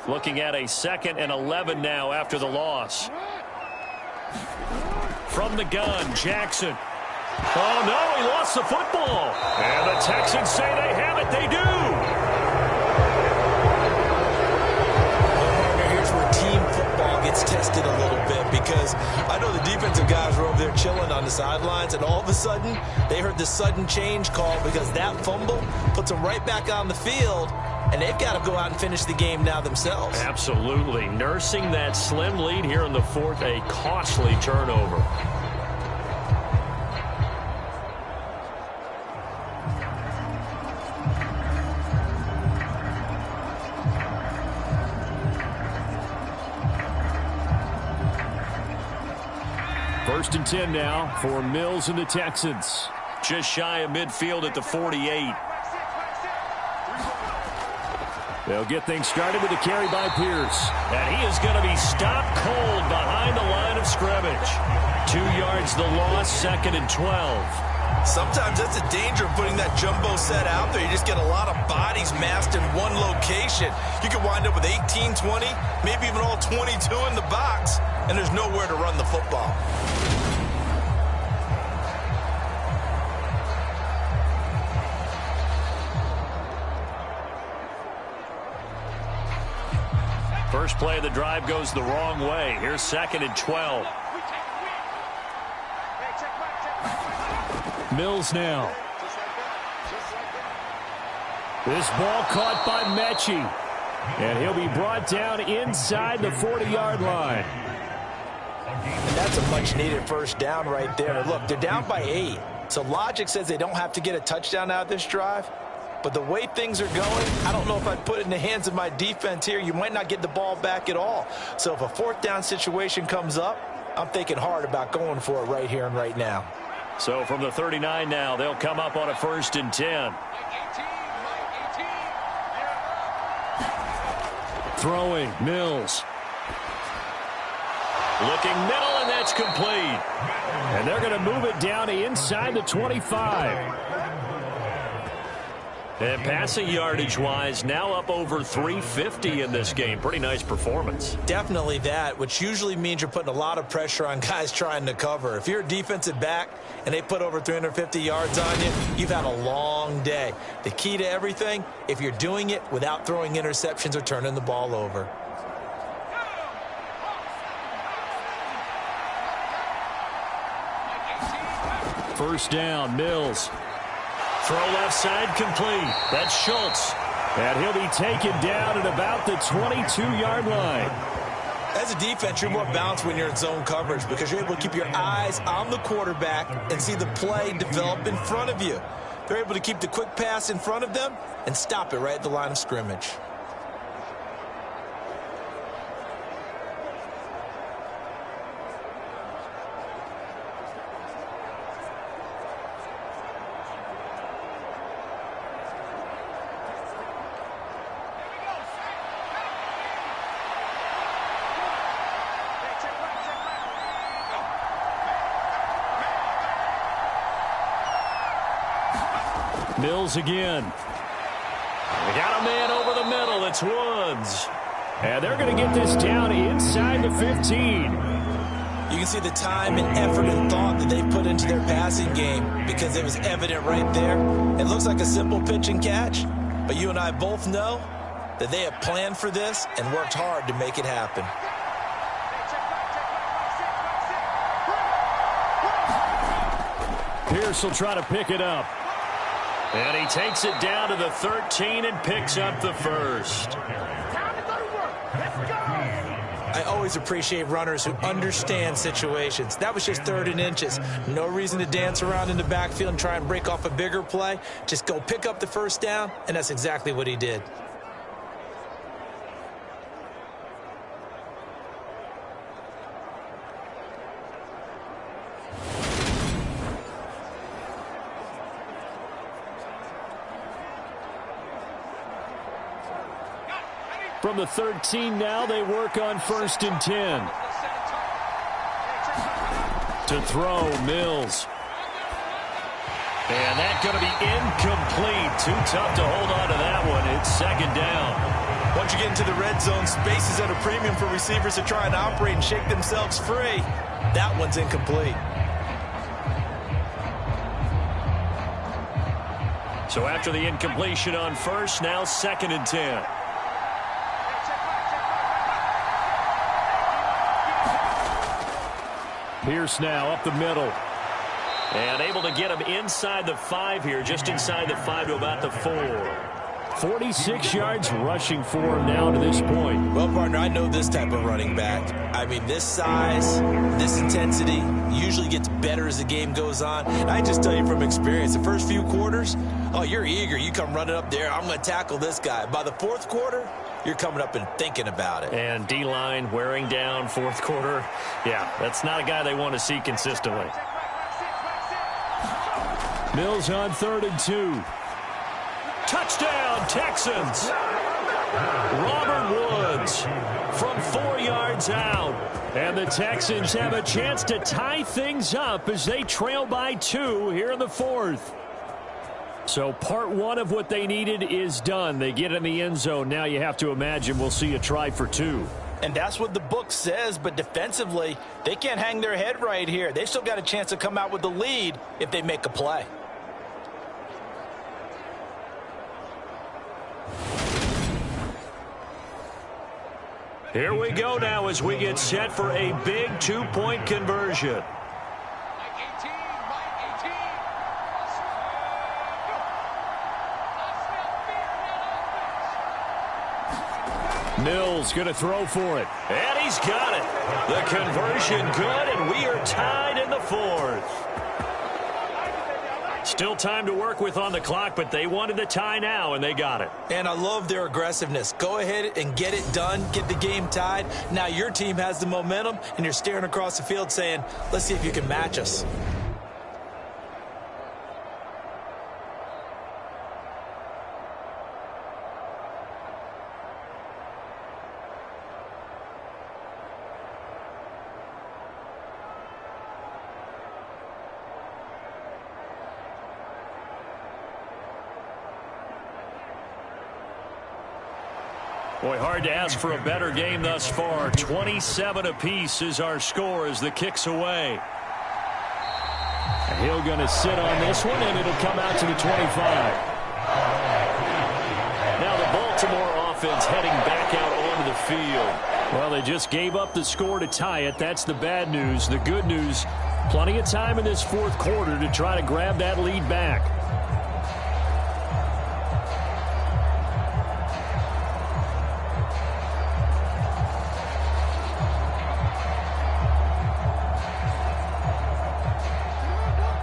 Looking at a 2nd and 11 now after the loss. From the gun, Jackson. Oh, no, he lost the football. And the Texans say they have it. They do. Here's where team football gets tested a little bit, because I know the defensive guys were over there chilling on the sidelines, and all of a sudden they heard the sudden change call because that fumble puts them right back on the field. And they've got to go out and finish the game now themselves. Absolutely. Nursing that slim lead here in the 4th, a costly turnover. First and 10 now for Mills and the Texans. Just shy of midfield at the 48. They'll get things started with a carry by Pierce. And he is going to be stopped cold behind the line of scrimmage. 2 yards the loss, 2nd and 12. Sometimes that's the danger of putting that jumbo set out there. You just get a lot of bodies massed in one location. You could wind up with 18, 20, maybe even all 22 in the box, and there's nowhere to run the football. First play of the drive goes the wrong way. Here's 2nd and 12. Mills now. This ball caught by Mechie. And he'll be brought down inside the 40-yard line. And that's a much-needed first down right there. Look, they're down by 8. So logic says they don't have to get a touchdown out of this drive. But the way things are going, I don't know if I'd put it in the hands of my defense here. You might not get the ball back at all. So if a 4th down situation comes up, I'm thinking hard about going for it right here and right now. So from the 39 now, they'll come up on a 1st and 10. Throwing, Mills. Looking middle, and that's complete. And they're going to move it down to inside the 25. And passing yardage-wise, now up over 350 in this game. Pretty nice performance. Definitely that, which usually means you're putting a lot of pressure on guys trying to cover. If you're a defensive back and they put over 350 yards on you, you've had a long day. The key to everything, if you're doing it without throwing interceptions or turning the ball over. First down, Mills. Throw left side complete. That's Schultz. And he'll be taken down at about the 22-yard line. As a defense, you're more balanced when you're in zone coverage because you're able to keep your eyes on the quarterback and see the play develop in front of you. They're able to keep the quick pass in front of them and stop it right at the line of scrimmage. Mills again. They got a man over the middle. It's Woods. And they're going to get this down inside the 15. You can see the time and effort and thought that they put into their passing game because it was evident right there. It looks like a simple pitch and catch, but you and I both know that they have planned for this and worked hard to make it happen. Pierce will try to pick it up. And he takes it down to the 13 and picks up the first. I always appreciate runners who understand situations. That was just 3rd and inches. No reason to dance around in the backfield and try and break off a bigger play. Just go pick up the first down, and that's exactly what he did. From the 13 now, they work on 1st and 10. To throw, Mills. And that's going to be incomplete. Too tough to hold on to that one. It's 2nd down. Once you get into the red zone, space is at a premium for receivers to try and operate and shake themselves free. That one's incomplete. So after the incompletion on 1st, now 2nd and 10. Pierce now up the middle. And able to get him inside the 5 here, just inside the 5 to about the 4. 46 yards rushing for him now to this point. Well, partner, I know this type of running back. I mean, this size, this intensity usually gets better as the game goes on. And I just tell you from experience, the first few quarters, oh, you're eager. You come running up there, I'm going to tackle this guy. By the 4th quarter, you're coming up and thinking about it. And D-line wearing down 4th quarter. Yeah, that's not a guy they want to see consistently. Mills on 3rd and 2. Touchdown, Texans. Robert Woods from 4 yards out. And the Texans have a chance to tie things up as they trail by 2 here in the 4th. So part 1 of what they needed is done. They get in the end zone. Now you have to imagine we'll see a try for 2. And that's what the book says, but defensively, they can't hang their head right here. They still got a chance to come out with the lead if they make a play. Here we go now as we get set for a big 2-point conversion. Mills going to throw for it. And he's got it. The conversion good, and we are tied in the 4th. Still time to work with on the clock, but they wanted the tie now, and they got it. And I love their aggressiveness. Go ahead and get it done. Get the game tied. Now your team has the momentum, and you're staring across the field saying, let's see if you can match us. Boy, hard to ask for a better game thus far. 27 apiece is our score as the kick's away. Hill going to sit on this one, and it'll come out to the 25. Now the Baltimore offense heading back out onto the field. Well, they just gave up the score to tie it. That's the bad news. The good news, plenty of time in this 4th quarter to try to grab that lead back.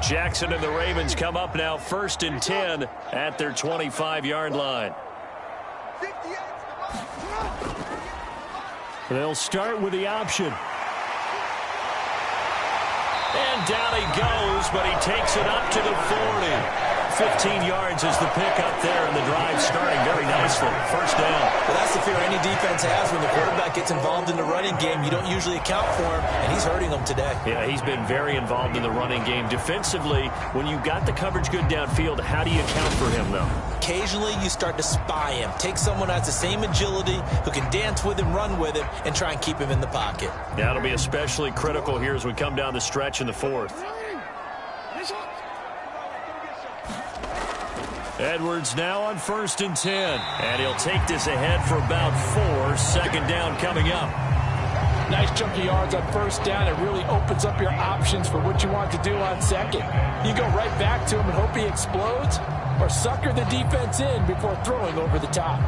Jackson and the Ravens come up now 1st and 10 at their 25-yard line. They'll start with the option. And down he goes, but he takes it up to the 40. 15 yards is the pickup there, and the drive starting very nicely. 1st down. Well, that's the fear any defense has when the quarterback gets involved in the running game. You don't usually account for him, and he's hurting them today. Yeah, he's been very involved in the running game. Defensively, when you've got the coverage good downfield, how do you account for him, though? Occasionally, you start to spy him. Take someone who has the same agility, who can dance with him, run with him, and try and keep him in the pocket. That'll be especially critical here as we come down the stretch in the 4th. Edwards now on 1st and 10. And he'll take this ahead for about 4. 2nd down coming up. Nice chunk of yards on 1st down. It really opens up your options for what you want to do on 2nd. You go right back to him and hope he explodes, or sucker the defense in before throwing over the top.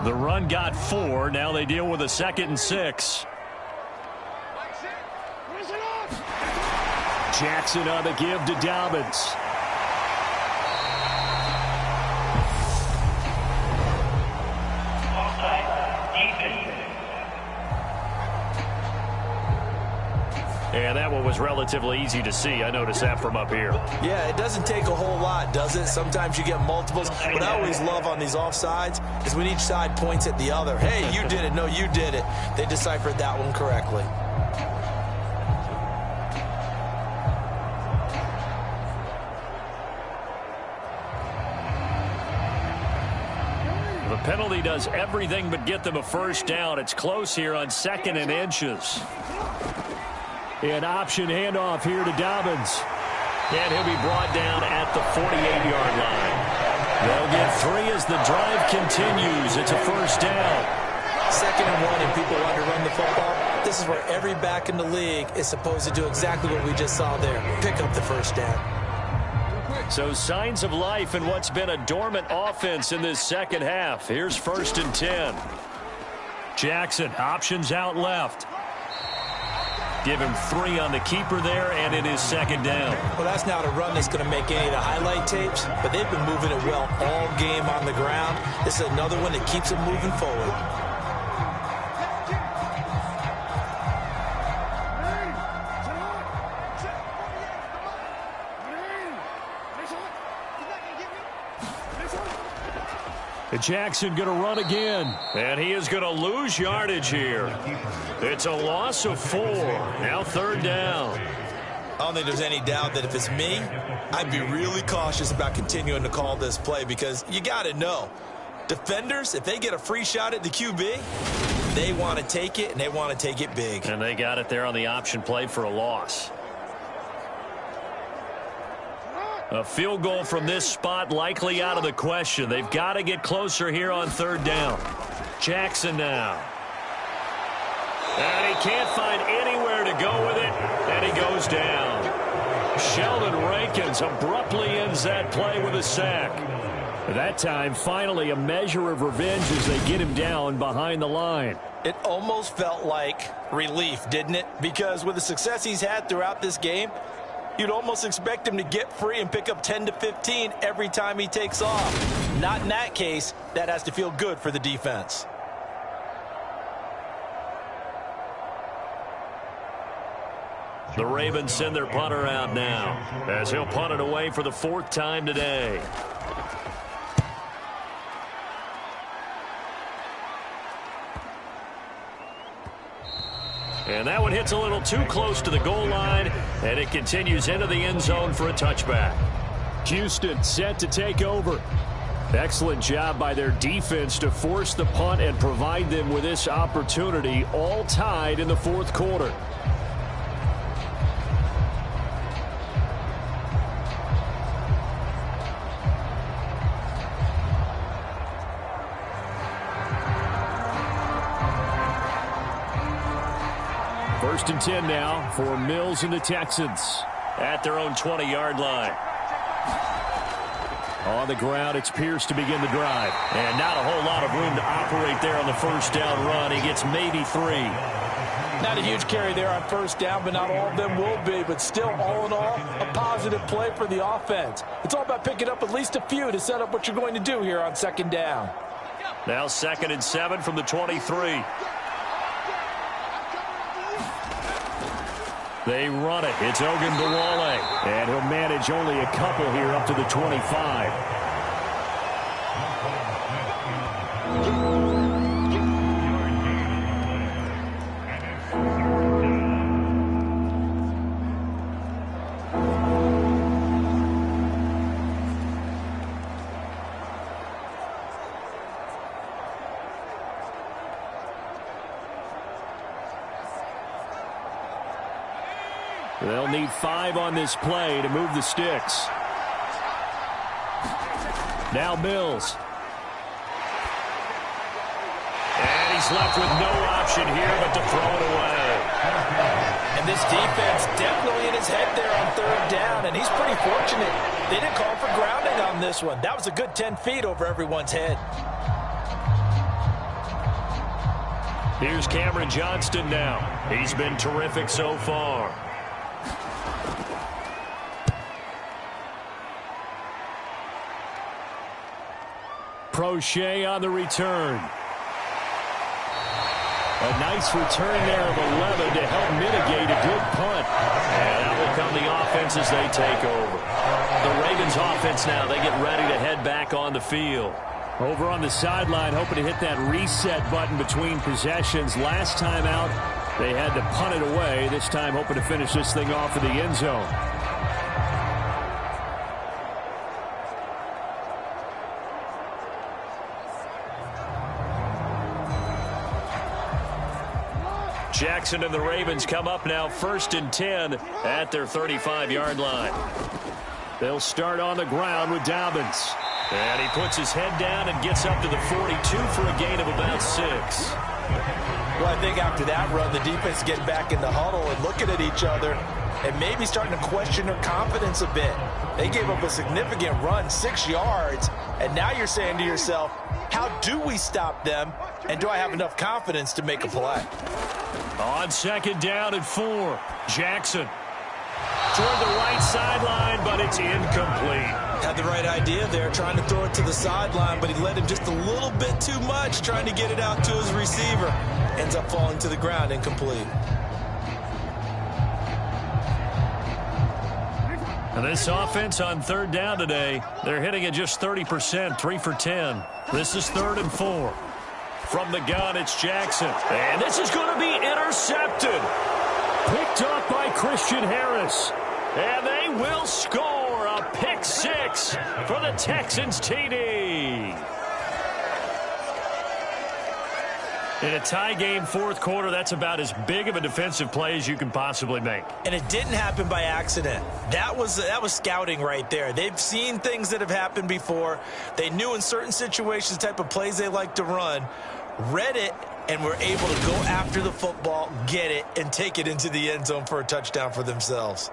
The run got 4. Now they deal with a 2nd and 6. Jackson on the give to Dobbins. And that one was relatively easy to see. I noticed that from up here. Yeah, it doesn't take a whole lot, does it? Sometimes you get multiples. What I always love on these offsides is when each side points at the other. Hey, you did it. No, you did it. They deciphered that one correctly. The penalty does everything but get them a 1st down. It's close here on 2nd and inches. An option handoff here to Dobbins. And he'll be brought down at the 48-yard line. They'll get 3 as the drive continues. It's a 1st down. 2nd and 1, and people want to run the football. This is where every back in the league is supposed to do exactly what we just saw there. Pick up the 1st down. So signs of life in what's been a dormant offense in this 2nd half. Here's 1st and 10. Jackson options out left. Give him 3 on the keeper there, and it is 2nd down. Well, that's not a run that's going to make any of the highlight tapes, but they've been moving it well all game on the ground. This is another one that keeps them moving forward. Jackson going to run again. And he is going to lose yardage here. It's a loss of 4. Now 3rd down. I don't think there's any doubt that if it's me, I'd be really cautious about continuing to call this play because you got to know, defenders, if they get a free shot at the QB, they want to take it, and they want to take it big. And they got it there on the option play for a loss. A field goal from this spot likely out of the question. They've got to get closer here on 3rd down. Jackson now. And he can't find anywhere to go with it, and he goes down. Sheldon Rankins abruptly ends that play with a sack. That time, finally, a measure of revenge as they get him down behind the line. It almost felt like relief, didn't it? Because with the success he's had throughout this game, you'd almost expect him to get free and pick up 10 to 15 every time he takes off. Not in that case. That has to feel good for the defense. The Ravens send their punter out now as he'll punt it away for the 4th time today. And that one hits a little too close to the goal line, and it continues into the end zone for a touchback. Houston set to take over. Excellent job by their defense to force the punt and provide them with this opportunity, all tied in the 4th quarter. First and 10 now for Mills and the Texans. At their own 20-yard line. On the ground, it's Pierce to begin the drive. And not a whole lot of room to operate there on the 1st down run. He gets maybe 3. Not a huge carry there on 1st down, but not all of them will be. But still, all in all, a positive play for the offense. It's all about picking up at least a few to set up what you're going to do here on 2nd down. Now 2nd and 7 from the 23. They run it. It's Ogunbowale. And he'll manage only a couple here up to the 25. They'll need 5 on this play to move the sticks. Now Mills. And he's left with no option here but to throw it away. And this defense definitely in his head there on 3rd down, and he's pretty fortunate. They didn't call for grounding on this one. That was a good 10 feet over everyone's head. Here's Cameron Johnston now. He's been terrific so far. Prochet on the return. A nice return there of 11 to help mitigate a good punt. And out will come the offense as they take over. The Ravens offense now, they get ready to head back on the field. Over on the sideline, hoping to hit that reset button between possessions. Last time out, they had to punt it away. This time hoping to finish this thing off in the end zone. Jackson and the Ravens come up now 1st and 10 at their 35-yard line. They'll start on the ground with Dobbins. And he puts his head down and gets up to the 42 for a gain of about 6. Well, I think after that run, the defense getting back in the huddle and looking at each other and maybe starting to question their confidence a bit. They gave up a significant run, 6 yards, and now you're saying to yourself, how do we stop them, and do I have enough confidence to make a play? On 2nd down and 4, Jackson. Toward the right sideline, but it's incomplete. Had the right idea there, trying to throw it to the sideline, but he led him just a little bit too much, trying to get it out to his receiver. Ends up falling to the ground, incomplete. And this offense on third down today, they're hitting at just 30%, 3 for 10. This is 3rd and 4. From the gun, it's Jackson. And this is going to be intercepted. Picked up by Christian Harris. And they will score a pick 6 for the Texans TD. In a tie game, 4th quarter, that's about as big of a defensive play as you can possibly make. And it didn't happen by accident. That was scouting right there. They've seen things that have happened before. They knew in certain situations the type of plays they like to run, read it, and were able to go after the football, get it, and take it into the end zone for a touchdown for themselves.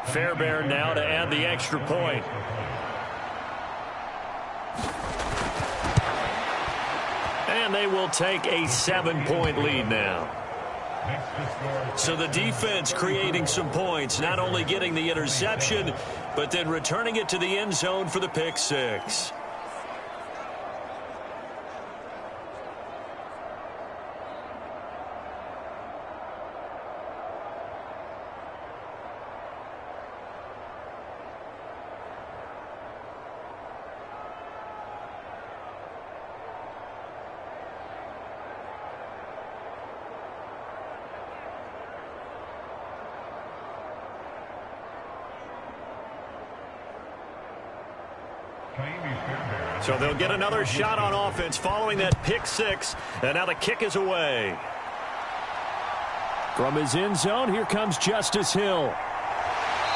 Fairbairn now to add the extra point. And they will take a 7-point lead now. So the defense creating some points, not only getting the interception, but then returning it to the end zone for the pick 6. So they'll get another shot on offense following that pick 6. And now the kick is away. From his end zone, here comes Justice Hill.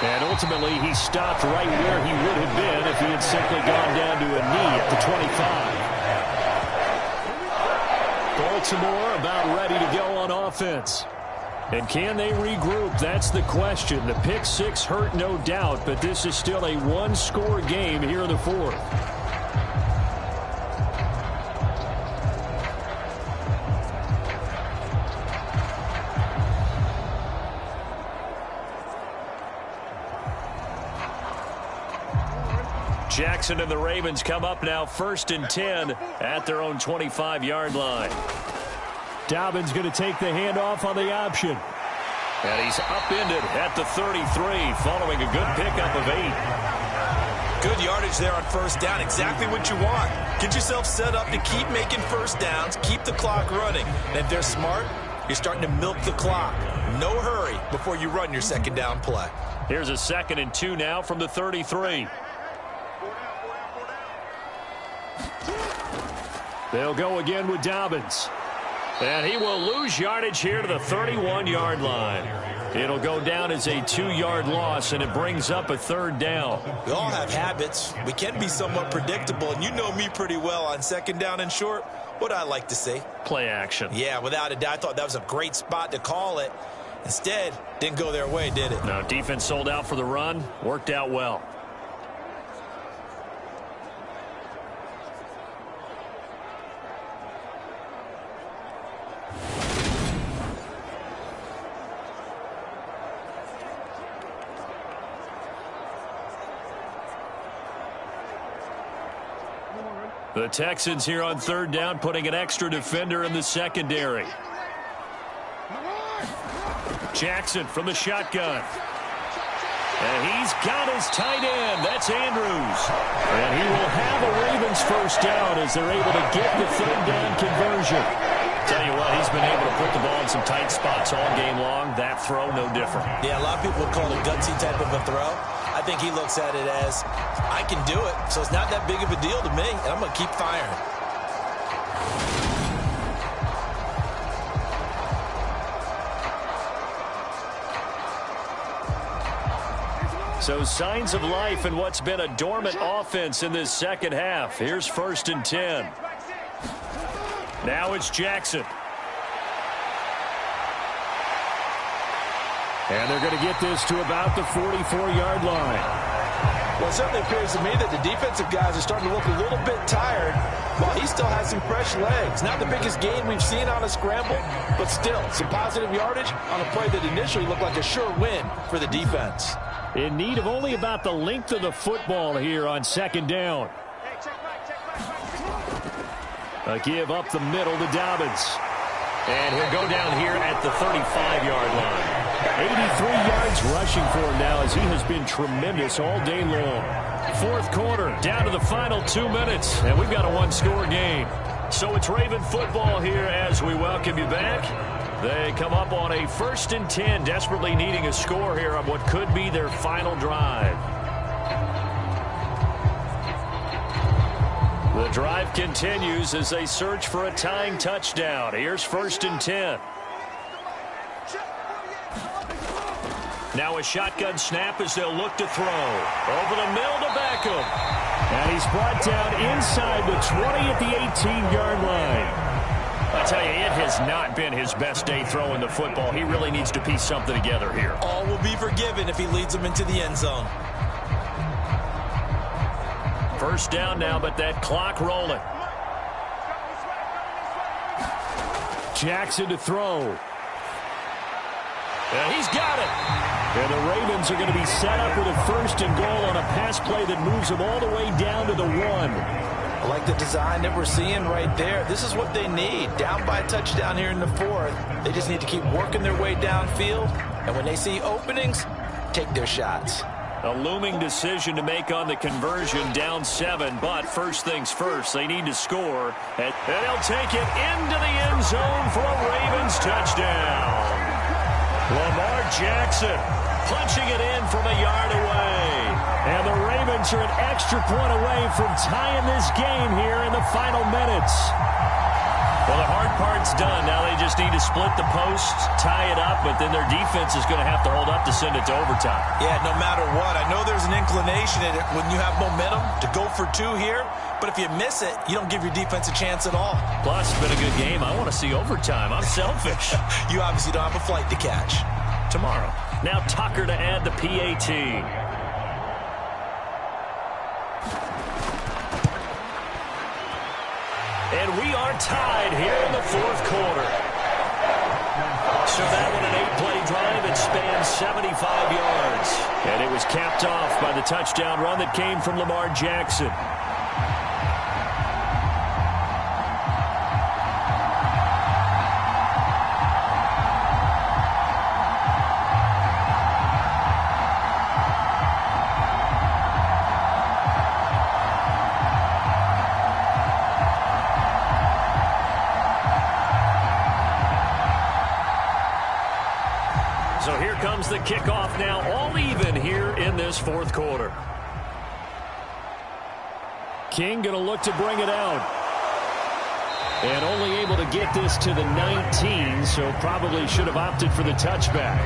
And ultimately, he stopped right where he would have been if he had simply gone down to a knee at the 25. Baltimore about ready to go on offense. And can they regroup? That's the question. The pick 6 hurt, no doubt, but this is still a one-score game here in the 4th. Jackson and the Ravens come up now 1st and 10 at their own 25-yard line. Dobbins going to take the handoff on the option. And he's upended at the 33 following a good pickup of 8. Good yardage there on 1st down. Exactly what you want. Get yourself set up to keep making 1st downs, keep the clock running. And if they're smart, you're starting to milk the clock. No hurry before you run your 2nd down play. Here's a 2nd and 2 now from the 33. They'll go again with Dobbins. And he will lose yardage here to the 31-yard line. It'll go down as a 2-yard loss, and it brings up a 3rd down. We all have habits. We can be somewhat predictable, and you know me pretty well on 2nd down and short. What I like to see? Play action. Yeah, without a doubt. I thought that was a great spot to call it. Instead, didn't go their way, did it? No, defense sold out for the run. Worked out well. The Texans here on 3rd down, putting an extra defender in the secondary. Jackson from the shotgun. And he's got his tight end. That's Andrews. And he will have a Ravens 1st down as they're able to get the 3rd down conversion. Tell you what, he's been able to put the ball in some tight spots all game long. That throw, no different. Yeah, a lot of people would call it a gutsy type of a throw. I think he looks at it as, I can do it, so it's not that big of a deal to me, and I'm going to keep firing. So signs of life in what's been a dormant offense in this 2nd half. Here's 1st and 10. Now it's Jackson. And they're going to get this to about the 44-yard line. Well, it certainly appears to me that the defensive guys are starting to look a little bit tired while he still has some fresh legs. Not the biggest gain we've seen on a scramble, but still some positive yardage on a play that initially looked like a sure win for the defense. In need of only about the length of the football here on 2nd down. A give up the middle to Dobbins. And he'll go down here at the 35-yard line. 83 yards rushing for him now as he has been tremendous all day long. Fourth quarter, down to the final 2 minutes, and we've got a one-score game. So it's Raven football here as we welcome you back. They come up on a 1st and 10, desperately needing a score here on what could be their final drive. The drive continues as they search for a tying touchdown. Here's 1st and 10. Now a shotgun snap as they'll look to throw. Over the middle to Beckham. And he's brought down inside the 20 at the 18-yard line. I tell you, it has not been his best day throwing the football. He really needs to piece something together here. All will be forgiven if he leads them into the end zone. First down now, but that clock rolling. Jackson to throw. And he's got it. And the Ravens are going to be set up with a 1st and goal on a pass play that moves them all the way down to the 1. I like the design that we're seeing right there. This is what they need. Down by a touchdown here in the 4th. They just need to keep working their way downfield. And when they see openings, take their shots. A looming decision to make on the conversion, down 7. But first things first, they need to score. And they'll take it into the end zone for a Ravens touchdown. Lamar Jackson punching it in from a yard away. And the Ravens are an extra point away from tying this game here in the final minutes. Well, the hard part's done. Now they just need to split the posts, tie it up, but then their defense is going to have to hold up to send it to overtime. Yeah, no matter what. I know there's an inclination in it when you have momentum to go for 2 here, but if you miss it, you don't give your defense a chance at all. Plus, it's been a good game. I want to see overtime. I'm selfish. You obviously don't have a flight to catch. Tomorrow. Now Tucker to add the PAT. And we are tied here in the 4th quarter. So that one an 8-play drive. It spans 75 yards. And it was capped off by the touchdown run that came from Lamar Jackson. So here comes the kickoff now, all even here in this 4th quarter. King going to look to bring it out. And only able to get this to the 19, so probably should have opted for the touchback.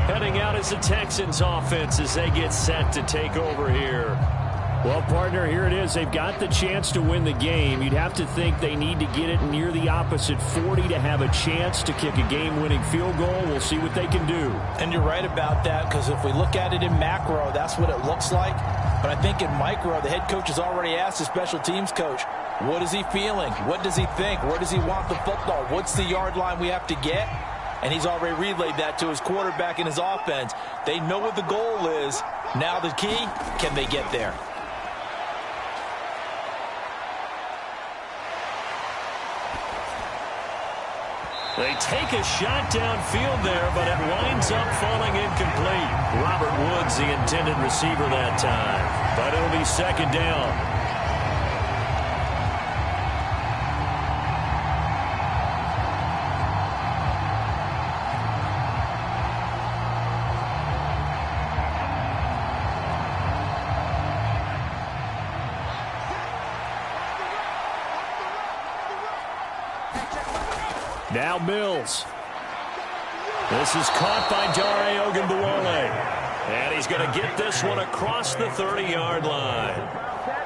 Heading out is the Texans offense as they get set to take over here. Well, partner, here it is. They've got the chance to win the game. You'd have to think they need to get it near the opposite 40 to have a chance to kick a game-winning field goal. We'll see what they can do. And you're right about that, because if we look at it in macro, that's what it looks like. But I think in micro, the head coach has already asked the special teams coach, what is he feeling? What does he think? Where does he want the football? What's the yard line we have to get? And he's already relayed that to his quarterback and his offense. They know what the goal is. Now the key, can they get there? They take a shot downfield there, but it winds up falling incomplete. Robert Woods, the intended receiver that time. But it'll be 2nd down. Now Mills. This is caught by Dare Ogunbowale. And he's going to get this one across the 30-yard line.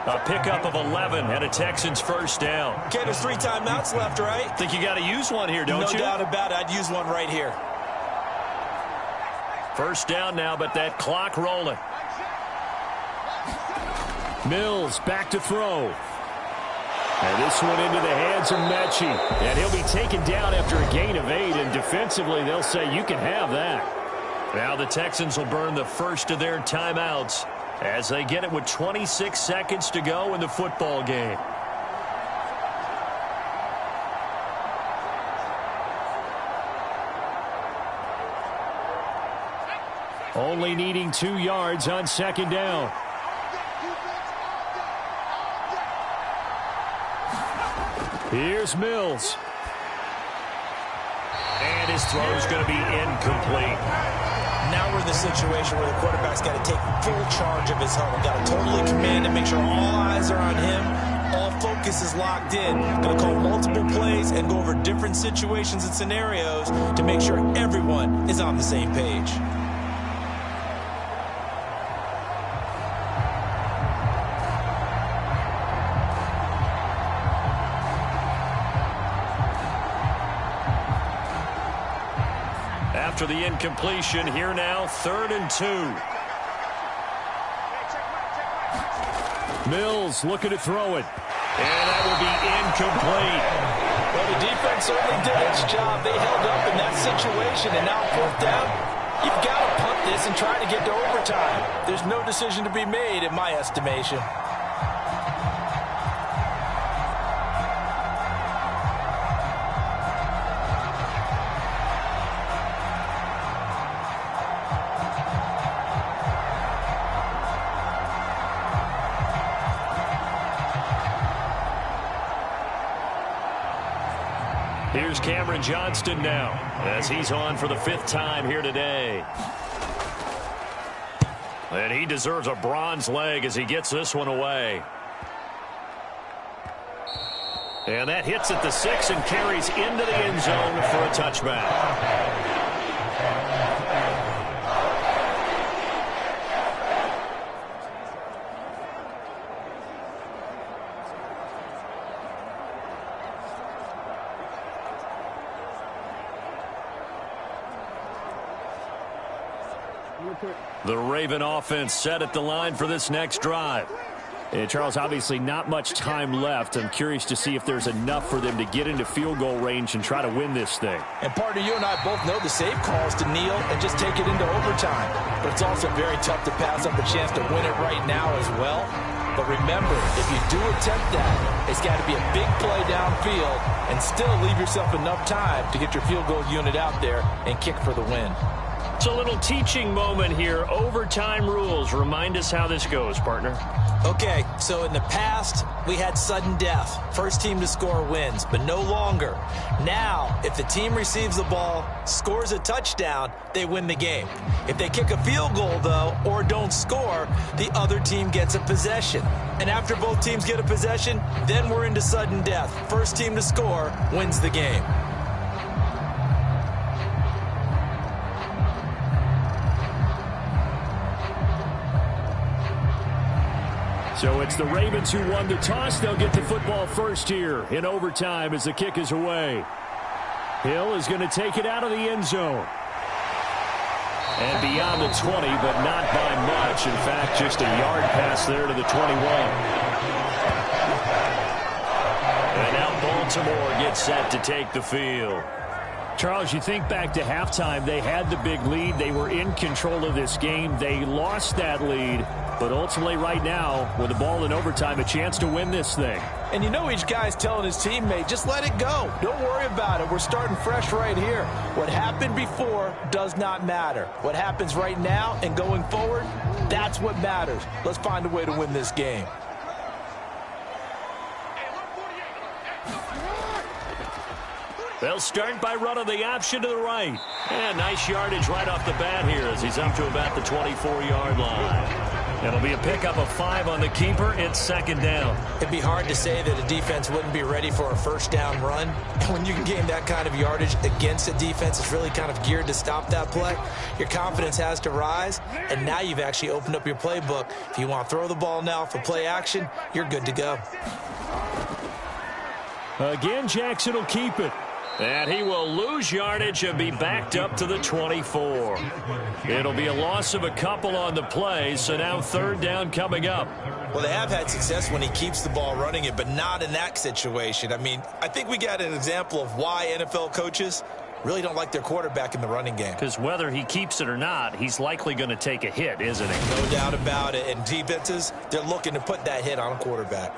A pickup of 11 and a Texans 1st down. Okay, there's 3 timeouts left, right? Think you got to use one here, don't you? No doubt about it. I'd use one right here. 1st down now, but that clock rolling. Mills back to throw. And this one into the hands of Mechie. And he'll be taken down after a gain of 8. And defensively, they'll say you can have that. Now the Texans will burn the first of their timeouts as they get it with 26 seconds to go in the football game. Only needing 2 yards on second down. Here's Mills. And his throw is going to be incomplete. Now we're in the situation where the quarterback's got to take full charge of his huddle. Got to totally command and make sure all eyes are on him. All focus is locked in. Going to call multiple plays and go over different situations and scenarios to make sure everyone is on the same page. After the incompletion, here now, 3rd and 2. Mills looking to throw it. And that will be incomplete. Well, the defense certainly did its job. They held up in that situation, and now 4th down, you've got to punt this and try to get to overtime. There's no decision to be made, in my estimation. Here's Cameron Johnston now, as he's on for the 5th time here today. And he deserves a bronze leg as he gets this one away. And that hits at the 6 and carries into the end zone for a touchback. The Raven offense set at the line for this next drive. And Charles, obviously not much time left. I'm curious to see if there's enough for them to get into field goal range and try to win this thing. And partner, you and I both know the safe call is to kneel and just take it into overtime. But it's also very tough to pass up a chance to win it right now as well. But remember, if you do attempt that, it's got to be a big play downfield and still leave yourself enough time to get your field goal unit out there and kick for the win. It's a little teaching moment here. Overtime rules. Remind us how this goes, partner. Okay, so in the past, we had sudden death. First team to score wins, but no longer. Now, if the team receives the ball, scores a touchdown, they win the game. If they kick a field goal, though, or don't score, the other team gets a possession. And after both teams get a possession, then we're into sudden death. First team to score wins the game. So it's the Ravens who won the toss. They'll get the football first here in overtime as the kick is away. Hill is going to take it out of the end zone. And beyond the 20, but not by much. In fact, just a yard pass there to the 21. And now Baltimore gets set to take the field. Charles, you think back to halftime, they had the big lead. They were in control of this game. They lost that lead. But ultimately right now, with the ball in overtime, a chance to win this thing. And you know each guy's telling his teammate, just let it go. Don't worry about it. We're starting fresh right here. What happened before does not matter. What happens right now and going forward, that's what matters. Let's find a way to win this game. They'll start by running the option to the right. And nice yardage right off the bat here as he's up to about the 24-yard line. It'll be a pickup of 5 on the keeper. It's second down. It'd be hard to say that a defense wouldn't be ready for a first down run. And when you can gain that kind of yardage against a defense that's really kind of geared to stop that play, your confidence has to rise. And now you've actually opened up your playbook. If you want to throw the ball now for play action, you're good to go. Again, Jackson will keep it. And he will lose yardage and be backed up to the 24. It'll be a loss of a couple on the play, so now third down coming up. Well, they have had success when he keeps the ball running it, but not in that situation. I mean, I think we got an example of why NFL coaches really don't like their quarterback in the running game. Because whether he keeps it or not, he's likely going to take a hit, isn't he? No doubt about it. And defenses, they're looking to put that hit on a quarterback.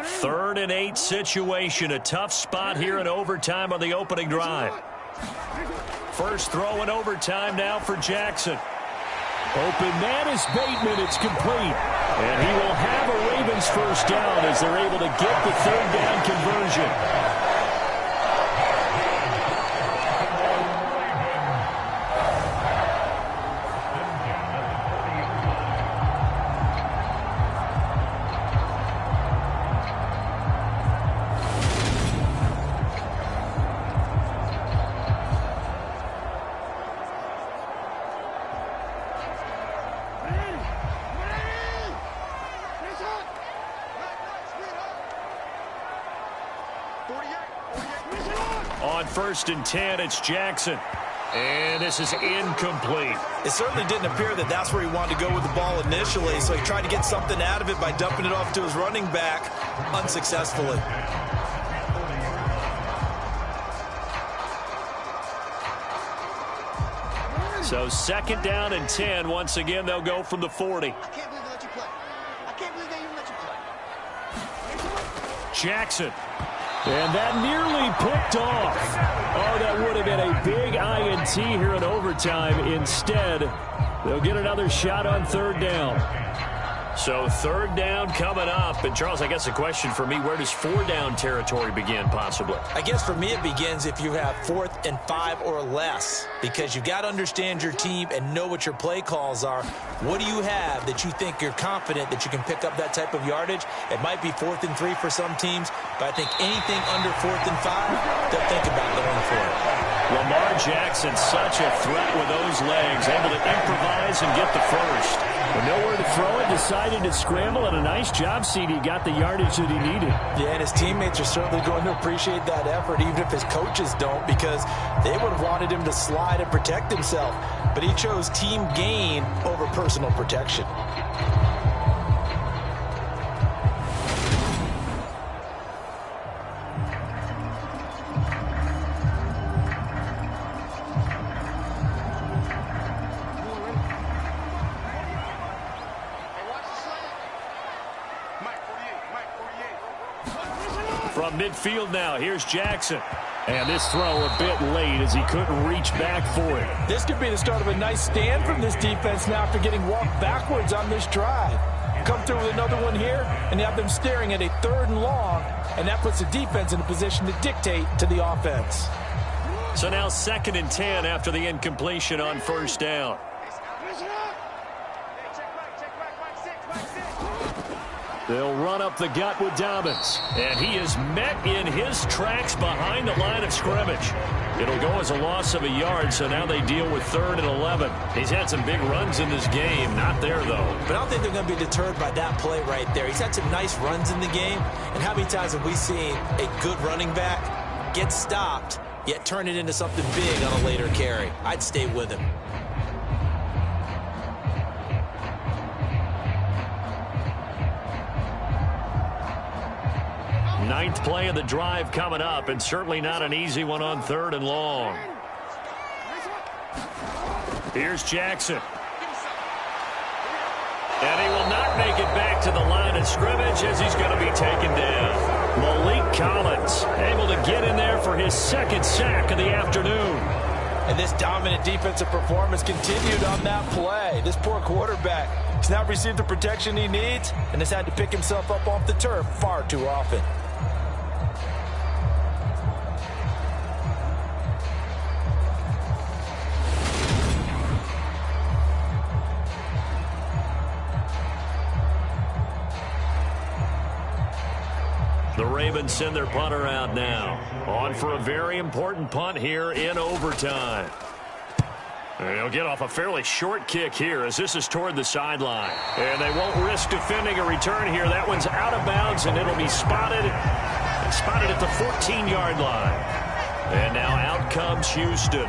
Third and 8 situation. A tough spot here in overtime on the opening drive. First throw in overtime now for Jackson. Open man is Bateman. It's complete. And he will have a Ravens first down as they're able to get the third down conversion. On 1st and 10, it's Jackson. And this is incomplete. It certainly didn't appear that that's where he wanted to go with the ball initially, so he tried to get something out of it by dumping it off to his running back unsuccessfully. So 2nd down and 10. Once again, they'll go from the 40. I can't believe they let you play. I can't believe they even let you play. Jackson. And that nearly picked off. Oh, that would have been a big INT here in overtime. Instead, they'll get another shot on 3rd down. So 3rd down coming up. And, Charles, I guess the question for me, where does 4-down territory begin possibly? I guess for me it begins if you have 4th and 5 or less, because you've got to understand your team and know what your play calls are. What do you have that you think you're confident that you can pick up that type of yardage? It might be 4th and 3 for some teams, but I think anything under 4th and 5, they'll think about going for it. Lamar Jackson, such a threat with those legs, able to improvise and get the first. But nowhere to throw it, decided to scramble, and a nice job, CD. Got the yardage that he needed. Yeah, and his teammates are certainly going to appreciate that effort, even if his coaches don't, because they would have wanted him to slide and protect himself. But he chose team gain over personal protection. From midfield now, here's Jackson. And this throw a bit late as he couldn't reach back for it. This could be the start of a nice stand from this defense now after getting walked backwards on this drive. Come through with another one here, and you have them staring at a 3rd and long, and that puts the defense in a position to dictate to the offense. So now 2nd and 10 after the incompletion on 1st down. They'll run up the gut with Dobbins. And he is met in his tracks behind the line of scrimmage. It'll go as a loss of a yard, so now they deal with 3rd and 11. He's had some big runs in this game. Not there, though. But I don't think they're going to be deterred by that play right there. He's had some nice runs in the game. And how many times have we seen a good running back get stopped, yet turn it into something big on a later carry? I'd stay with him. Ninth play of the drive coming up, and certainly not an easy one on 3rd and long. Here's Jackson. And he will not make it back to the line of scrimmage as he's going to be taken down. Malik Collins able to get in there for his 2nd sack of the afternoon. And this dominant defensive performance continued on that play. This poor quarterback has not received the protection he needs and has had to pick himself up off the turf far too often. The Ravens send their punter out now. On for a very important punt here in overtime. They'll get off a fairly short kick here as this is toward the sideline. And they won't risk defending a return here. That one's out of bounds, and it'll be spotted at the 14-yard line. And now out comes Houston.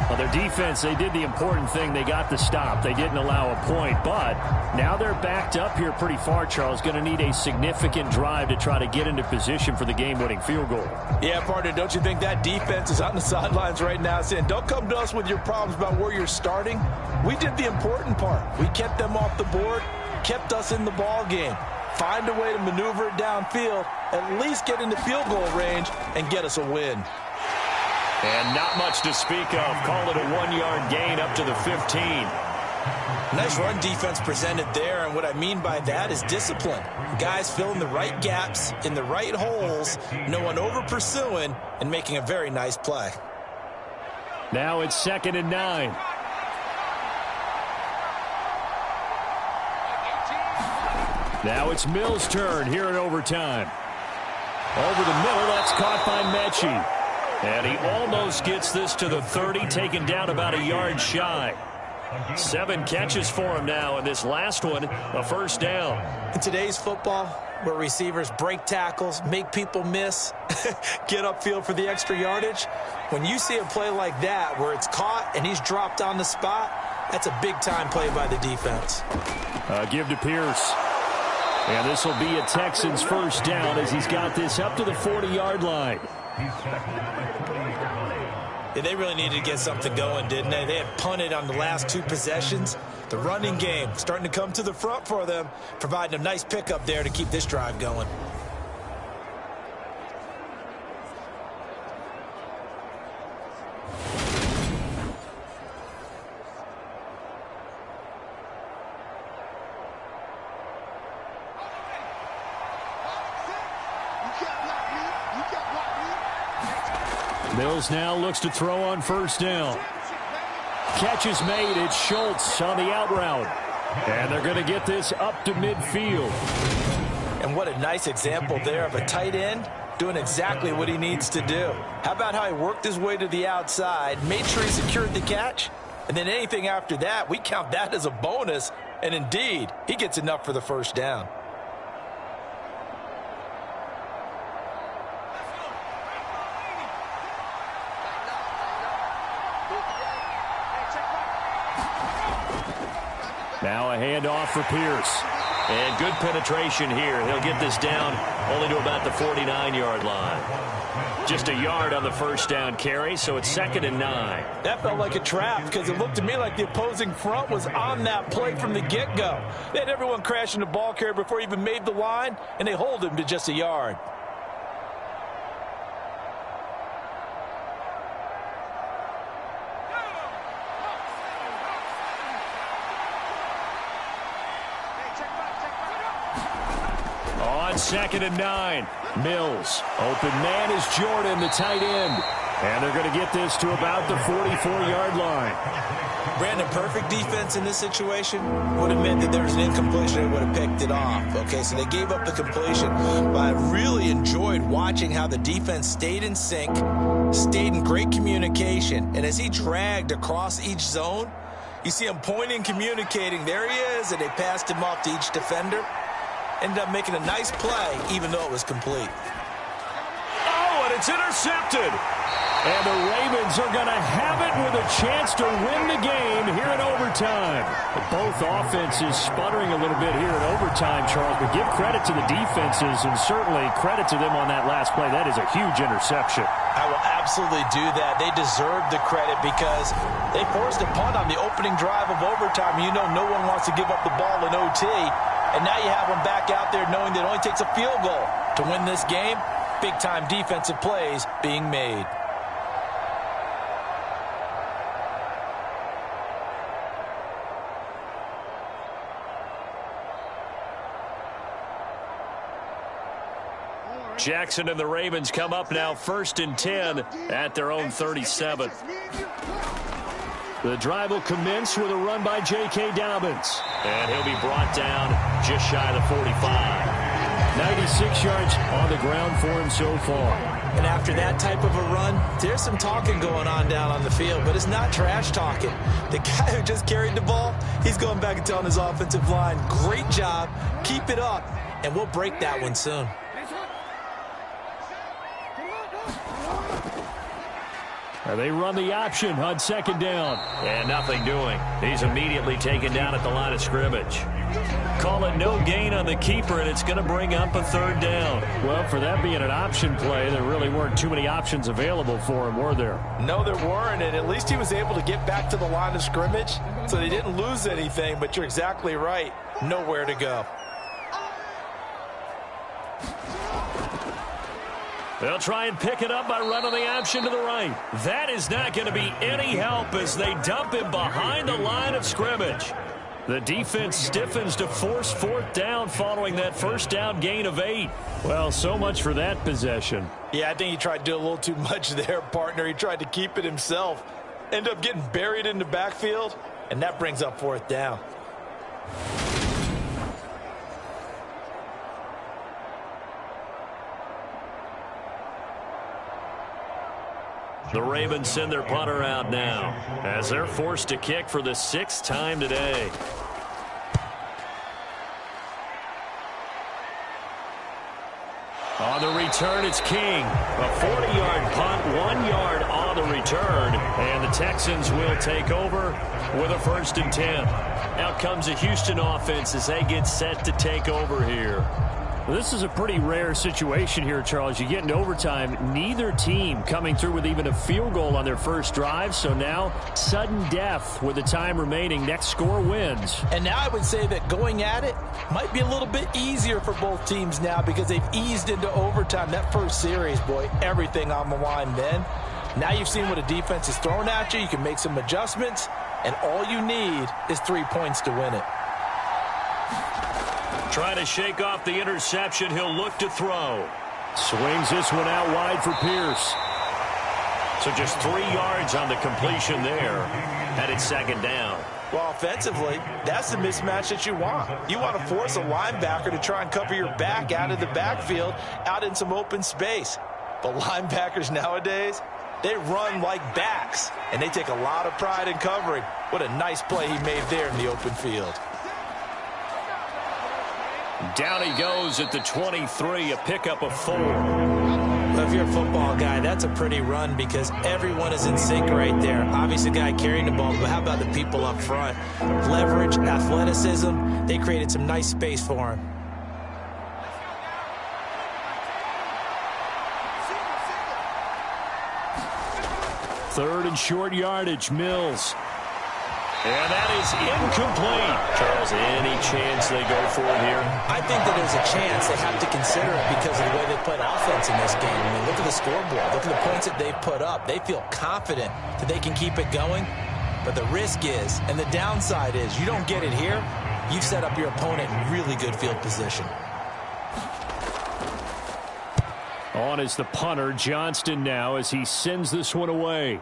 Well, their defense, they did the important thing. They got the stop. They didn't allow a point, but now they're backed up here pretty far, Charles. Going to need a significant drive to try to get into position for the game-winning field goal. Yeah, partner, don't you think that defense is on the sidelines right now saying, don't come to us with your problems about where you're starting? We did the important part. We kept them off the board, kept us in the ball game. Find a way to maneuver it downfield, at least get into field goal range, and get us a win. And not much to speak of. Call it a 1-yard gain up to the 15. Nice run defense presented there, and what I mean by that is discipline. Guys filling the right gaps in the right holes, no one over-pursuing, and making a very nice play. Now it's 2nd and 9. Now it's Mills' turn here in overtime. Over the middle, that's caught by Mechie. And he almost gets this to the 30, taken down about a yard shy. 7 catches for him now, and this last one, a first down. In today's football, where receivers break tackles, make people miss, get upfield for the extra yardage, when you see a play like that where it's caught and he's dropped on the spot, that's a big-time play by the defense. Give to Pierce. And this will be a Texans first down as he's got this up to the 40-yard line. Yeah, they really needed to get something going, didn't they? They had punted on the last 2 possessions. The running game starting to come to the front for them, providing a nice pickup there to keep this drive going. Mills now looks to throw on first down. Catch is made. It's Schultz on the out route. And they're going to get this up to midfield. And what a nice example there of a tight end doing exactly what he needs to do. How about how he worked his way to the outside, made sure he secured the catch, and then anything after that, we count that as a bonus. And indeed, he gets enough for the first down. Now a handoff for Pierce. And good penetration here. He'll get this down only to about the 49-yard line. Just a yard on the first down carry, so it's 2nd and 9. That felt like a trap because it looked to me like the opposing front was on that play from the get-go. They had everyone crashing the ball carrier before he even made the line, and they hold him to just a yard. On 2nd and 9, Mills. Open man is Jordan, the tight end. And they're going to get this to about the 44-yard line. Brandon, perfect defense in this situation would have meant that there was an incompletion. They would have picked it off. Okay, so they gave up the completion. But I really enjoyed watching how the defense stayed in sync, stayed in great communication. And as he dragged across each zone, you see him pointing, communicating. There he is, and they passed him off to each defender. Ended up making a nice play, even though it was complete. Oh, and it's intercepted. And the Ravens are going to have it with a chance to win the game here in overtime. Both offenses sputtering a little bit here in overtime, Charles, but give credit to the defenses and certainly credit to them on that last play. That is a huge interception. I will absolutely do that. They deserve the credit because they forced a punt on the opening drive of overtime. You know no one wants to give up the ball in OT. And now you have them back out there knowing that it only takes a field goal to win this game. Big-time defensive plays being made. Jackson and the Ravens come up now 1st and 10 at their own 37. The drive will commence with a run by J.K. Dobbins. And he'll be brought down just shy of the 45. 96 yards on the ground for him so far. And after that type of a run, there's some talking going on down on the field, but it's not trash talking. The guy who just carried the ball, he's going back and telling his offensive line, great job, keep it up, and we'll break that one soon. And they run the option on second down. And nothing doing. He's immediately taken down at the line of scrimmage. Call it no gain on the keeper, and it's going to bring up a third down. Well, for that being an option play, there really weren't too many options available for him, were there? No, there weren't, and at least he was able to get back to the line of scrimmage, so they didn't lose anything, but you're exactly right. Nowhere to go. They'll try and pick it up by running the option to the right. That is not going to be any help as they dump him behind the line of scrimmage. The defense stiffens to force fourth down following that first down gain of 8. Well, so much for that possession. Yeah, I think he tried to do a little too much there, partner. He tried to keep it himself. Ended up getting buried in the backfield, and that brings up fourth down. The Ravens send their punter out now as they're forced to kick for the 6th time today. On the return, it's King. A 40-yard punt, 1 yard on the return. And the Texans will take over with a 1st and 10. Out comes the Houston offense as they get set to take over here. Well, this is a pretty rare situation here, Charles. You get into overtime, neither team coming through with even a field goal on their first drive. So now, sudden death with the time remaining. Next score wins. And now I would say that going at it might be a little bit easier for both teams now because they've eased into overtime. That first series, boy, everything on the line then. Now you've seen what a defense is throwing at you. You can make some adjustments, and all you need is 3 points to win it. Trying to shake off the interception. He'll look to throw. Swings this one out wide for Pierce. So just 3 yards on the completion there. Headed 2nd down. Well, offensively, that's the mismatch that you want. You want to force a linebacker to try and cover your back out of the backfield, out in some open space. But linebackers nowadays, they run like backs, and they take a lot of pride in covering. What a nice play he made there in the open field. Down he goes at the 23, a pickup of 4. Well, if you're a football guy, that's a pretty run because everyone is in sync right there. Obviously, the guy carrying the ball, but how about the people up front? Leverage, athleticism, they created some nice space for him. Third and short yardage, Mills. And that is incomplete. Charles, any chance they go for it here? I think that there's a chance. They have to consider it because of the way they played offense in this game. I mean, look at the scoreboard. Look at the points that they've put up. They feel confident that they can keep it going. But the risk is, and the downside is, you don't get it here, you set up your opponent in really good field position. On is the punter, Johnston now, as he sends this one away.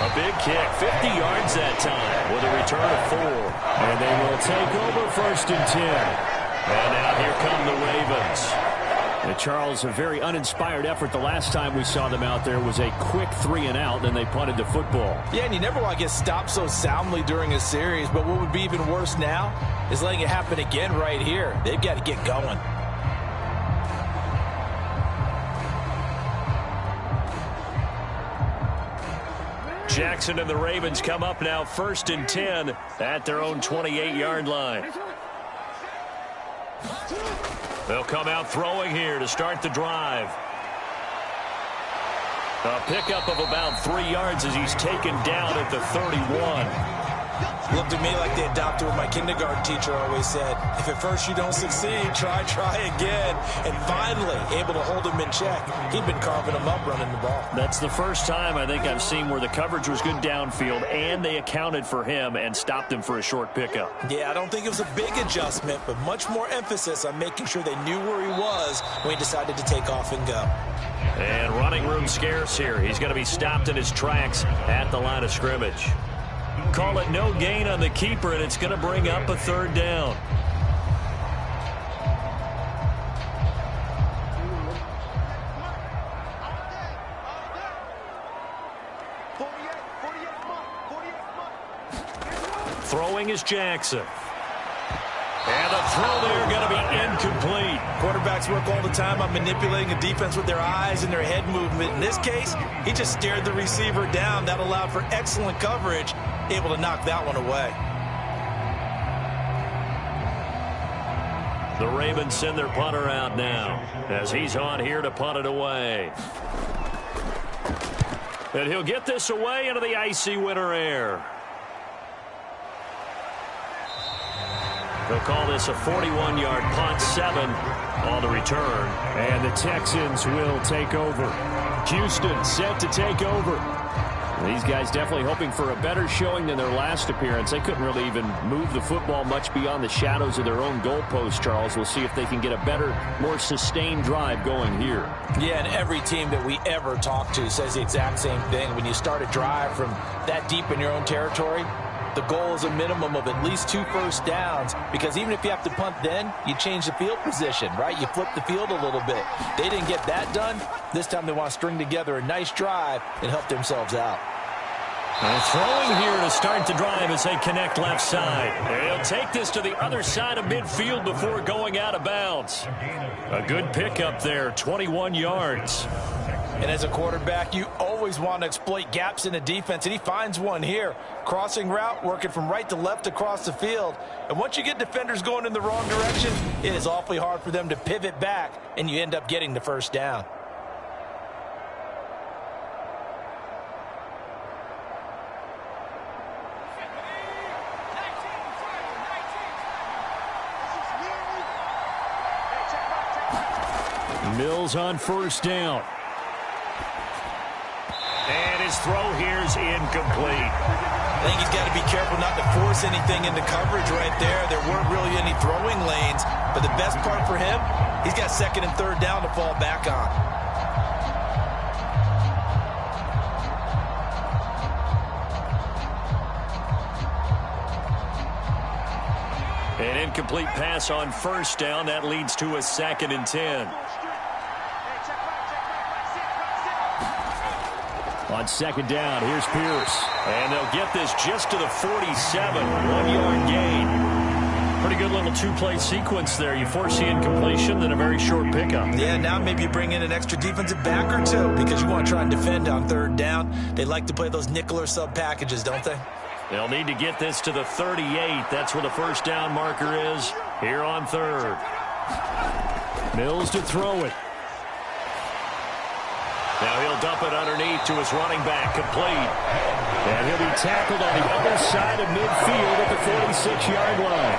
A big kick, 50 yards that time with a return of 4. And they will take over 1st and 10. And now here come the Ravens. And Charles, a very uninspired effort the last time we saw them out there was a quick 3 and out, then they punted the football. Yeah, and you never want to get stopped so soundly during a series, but what would be even worse now is letting it happen again right here. They've got to get going. Jackson and the Ravens come up now 1st and 10 at their own 28-yard line. They'll come out throwing here to start the drive. A pickup of about 3 yards as he's taken down at the 31. Looked to me like they adopted what my kindergarten teacher always said. If at first you don't succeed, try again. And finally, able to hold him in check. He'd been carving him up running the ball. That's the first time I think I've seen where the coverage was good downfield and they accounted for him and stopped him for a short pickup. Yeah, I don't think it was a big adjustment, but much more emphasis on making sure they knew where he was when he decided to take off and go. And running room scarce here. He's going to be stopped in his tracks at the line of scrimmage. Call it no gain on the keeper, and it's going to bring up a 3rd down. Throwing is Jackson. And the throw there going to be incomplete. Quarterbacks work all the time on manipulating a defense with their eyes and their head movement. In this case, he just stared the receiver down. That allowed for excellent coverage, able to knock that one away. The Ravens send their punter out now as he's on here to punt it away. And he'll get this away into the icy winter air. They'll call this a 41-yard punt, 7 on the return. And the Texans will take over. Houston set to take over. These guys definitely hoping for a better showing than their last appearance. They couldn't really even move the football much beyond the shadows of their own goalpost, Charles. We'll see if they can get a better, more sustained drive going here. Yeah, and every team that we ever talk to says the exact same thing. When you start a drive from that deep in your own territory, the goal is a minimum of at least 2 first downs, because even if you have to punt then, you change the field position, right? You flip the field a little bit. They didn't get that done. This time they want to string together a nice drive and help themselves out. Throwing here to start the drive as they connect left side. They'll take this to the other side of midfield before going out of bounds. A good pickup there, 21 yards. And as a quarterback, you always want to exploit gaps in the defense, and he finds one here. Crossing route, working from right to left across the field. And once you get defenders going in the wrong direction, it is awfully hard for them to pivot back, and you end up getting the first down. Mills on first down. And his throw here is incomplete. I think he's got to be careful not to force anything into coverage right there. There weren't really any throwing lanes, but the best part for him, he's got 2nd and 3rd down to fall back on. An incomplete pass on first down. That leads to a 2nd and 10. On 2nd down, here's Pierce. And they'll get this just to the 47. 1-yard gain. Pretty good little 2-play sequence there. You force the incompletion, then a very short pickup. Yeah, now maybe you bring in an extra defensive back or 2 because you want to try and defend on 3rd down. They like to play those nickel or sub packages, don't they? They'll need to get this to the 38. That's where the first down marker is here on 3rd. Mills to throw it. Now he'll dump it underneath to his running back, complete. And he'll be tackled on the other side of midfield at the 46-yard line.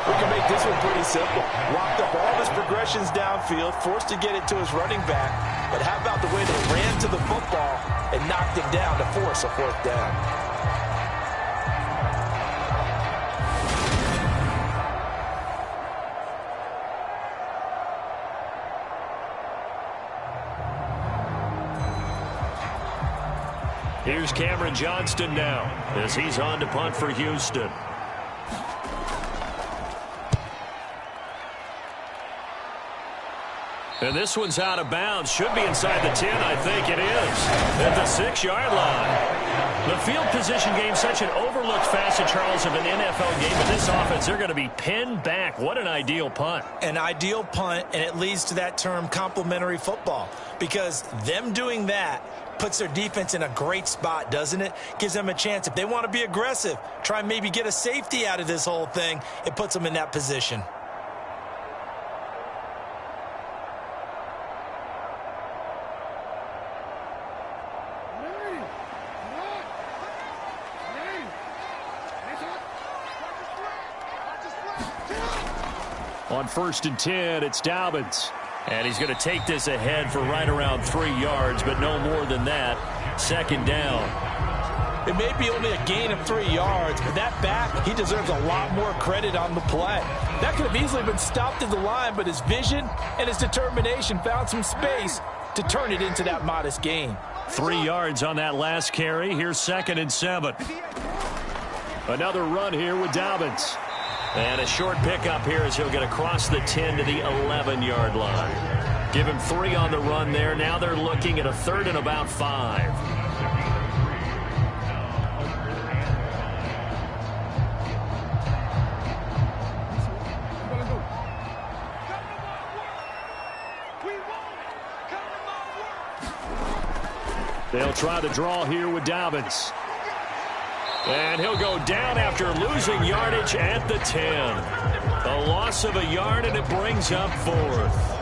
We can make this one pretty simple. Locked up all his progressions downfield, forced to get it to his running back. But how about the way they ran to the football and knocked him down to force a 4th down? Here's Cameron Johnston now as he's on to punt for Houston. And this one's out of bounds. Should be inside the 10, I think it is. At the 6-yard line. The field position game, such an overlooked facet, Charles, of an NFL game. But this offense, they're going to be pinned back. What an ideal punt. An ideal punt, and it leads to that term complementary football. Because them doing that puts their defense in a great spot, doesn't it? Gives them a chance. If they want to be aggressive, try and maybe get a safety out of this whole thing, it puts them in that position. On 1st and 10, it's Dobbins. And he's going to take this ahead for right around 3 yards, but no more than that. 2nd down. It may be only a gain of 3 yards, but that back, he deserves a lot more credit on the play. That could have easily been stopped at the line, but his vision and his determination found some space to turn it into that modest gain. 3 yards on that last carry. Here's 2nd and 7. Another run here with Dobbins. And a short pickup here as he'll get across the 10 to the 11-yard line. Give him 3 on the run there. Now they're looking at a 3rd and about 5. They'll try the draw here with Dobbins. And he'll go down after losing yardage at the 10. A loss of a yard, and it brings up 4th.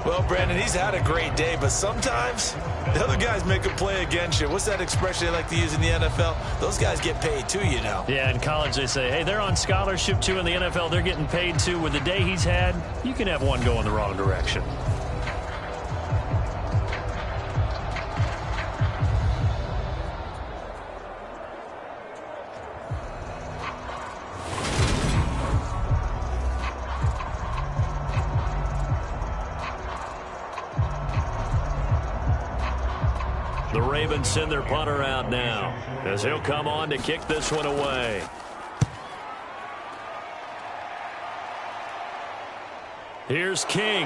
Well, Brandon, he's had a great day, but sometimes the other guys make a play against you. What's that expression they like to use in the NFL? Those guys get paid too, you know. Yeah, in college they say, hey, they're on scholarship too. In the NFL, they're getting paid too. With the day he's had, you can have one go in the wrong direction. The Ravens send their punter out now as he'll come on to kick this one away. Here's King.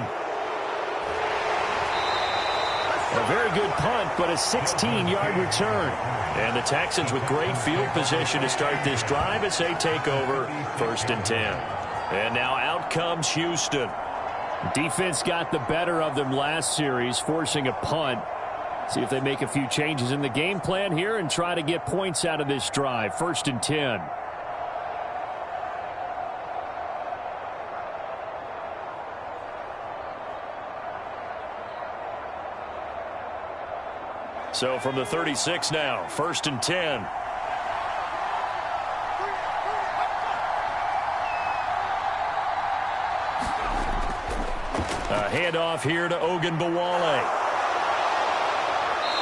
A very good punt, but a 16-yard return. And the Texans with great field position to start this drive as they take over 1st and 10. And now out comes Houston. Defense got the better of them last series, forcing a punt. See if they make a few changes in the game plan here and try to get points out of this drive. 1st and 10. So from the 36 now, 1st and 10. A handoff here to Ogunbowale.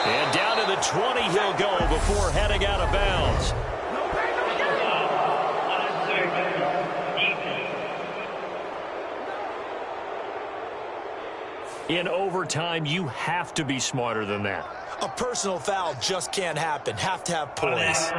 And down to the 20 he'll go before heading out of bounds. In overtime, you have to be smarter than that. A personal foul just can't happen. Have to have poise.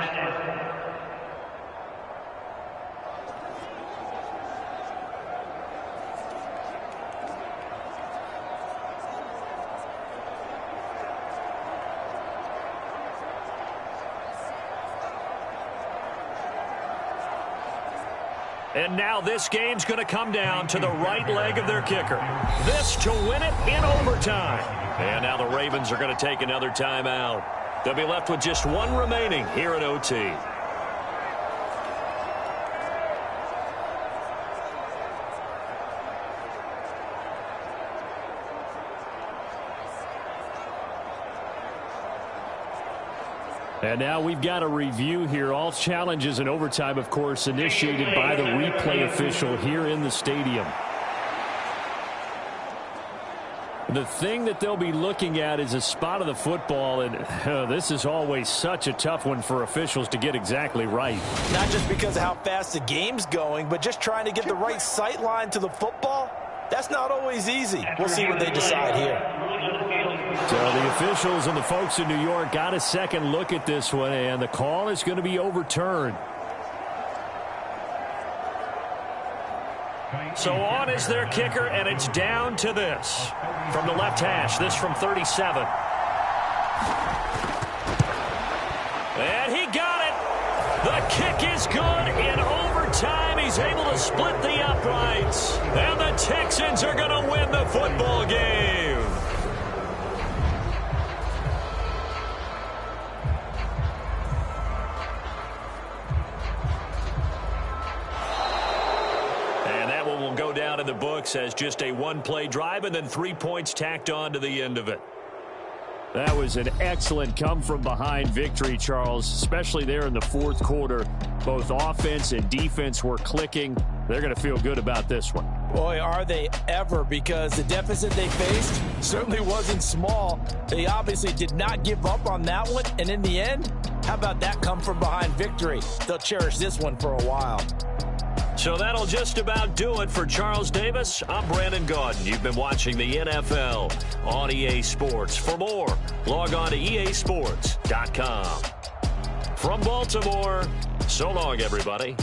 And now this game's going to come down to the right leg of their kicker. This to win it in overtime. And now the Ravens are going to take another timeout. They'll be left with just one remaining here in OT. And now we've got a review here. All challenges in overtime, of course, initiated by the replay official here in the stadium. The thing that they'll be looking at is a spot of the football, and this is always such a tough one for officials to get exactly right. Not just because of how fast the game's going, but just trying to get the right sight line to the football. That's not always easy. We'll see what they decide here. So the officials and the folks in New York got a second look at this one, and the call is going to be overturned. So on is their kicker, and it's down to this. From the left hash, this from 37. And he got it. The kick is good in overtime. He's able to split the uprights. And the Texans are going to win the football game. Go down in the books as just a one-play drive and then 3 points tacked on to the end of it. That was an excellent come-from-behind victory, Charles, especially there in the fourth quarter. Both offense and defense were clicking. They're going to feel good about this one. Boy, are they ever, because the deficit they faced certainly wasn't small. They obviously did not give up on that one, and in the end, how about that come-from-behind victory? They'll cherish this one for a while. So that'll just about do it for Charles Davis. I'm Brandon Gaudin. You've been watching the NFL on EA Sports. For more, log on to easports.com. From Baltimore, so long, everybody.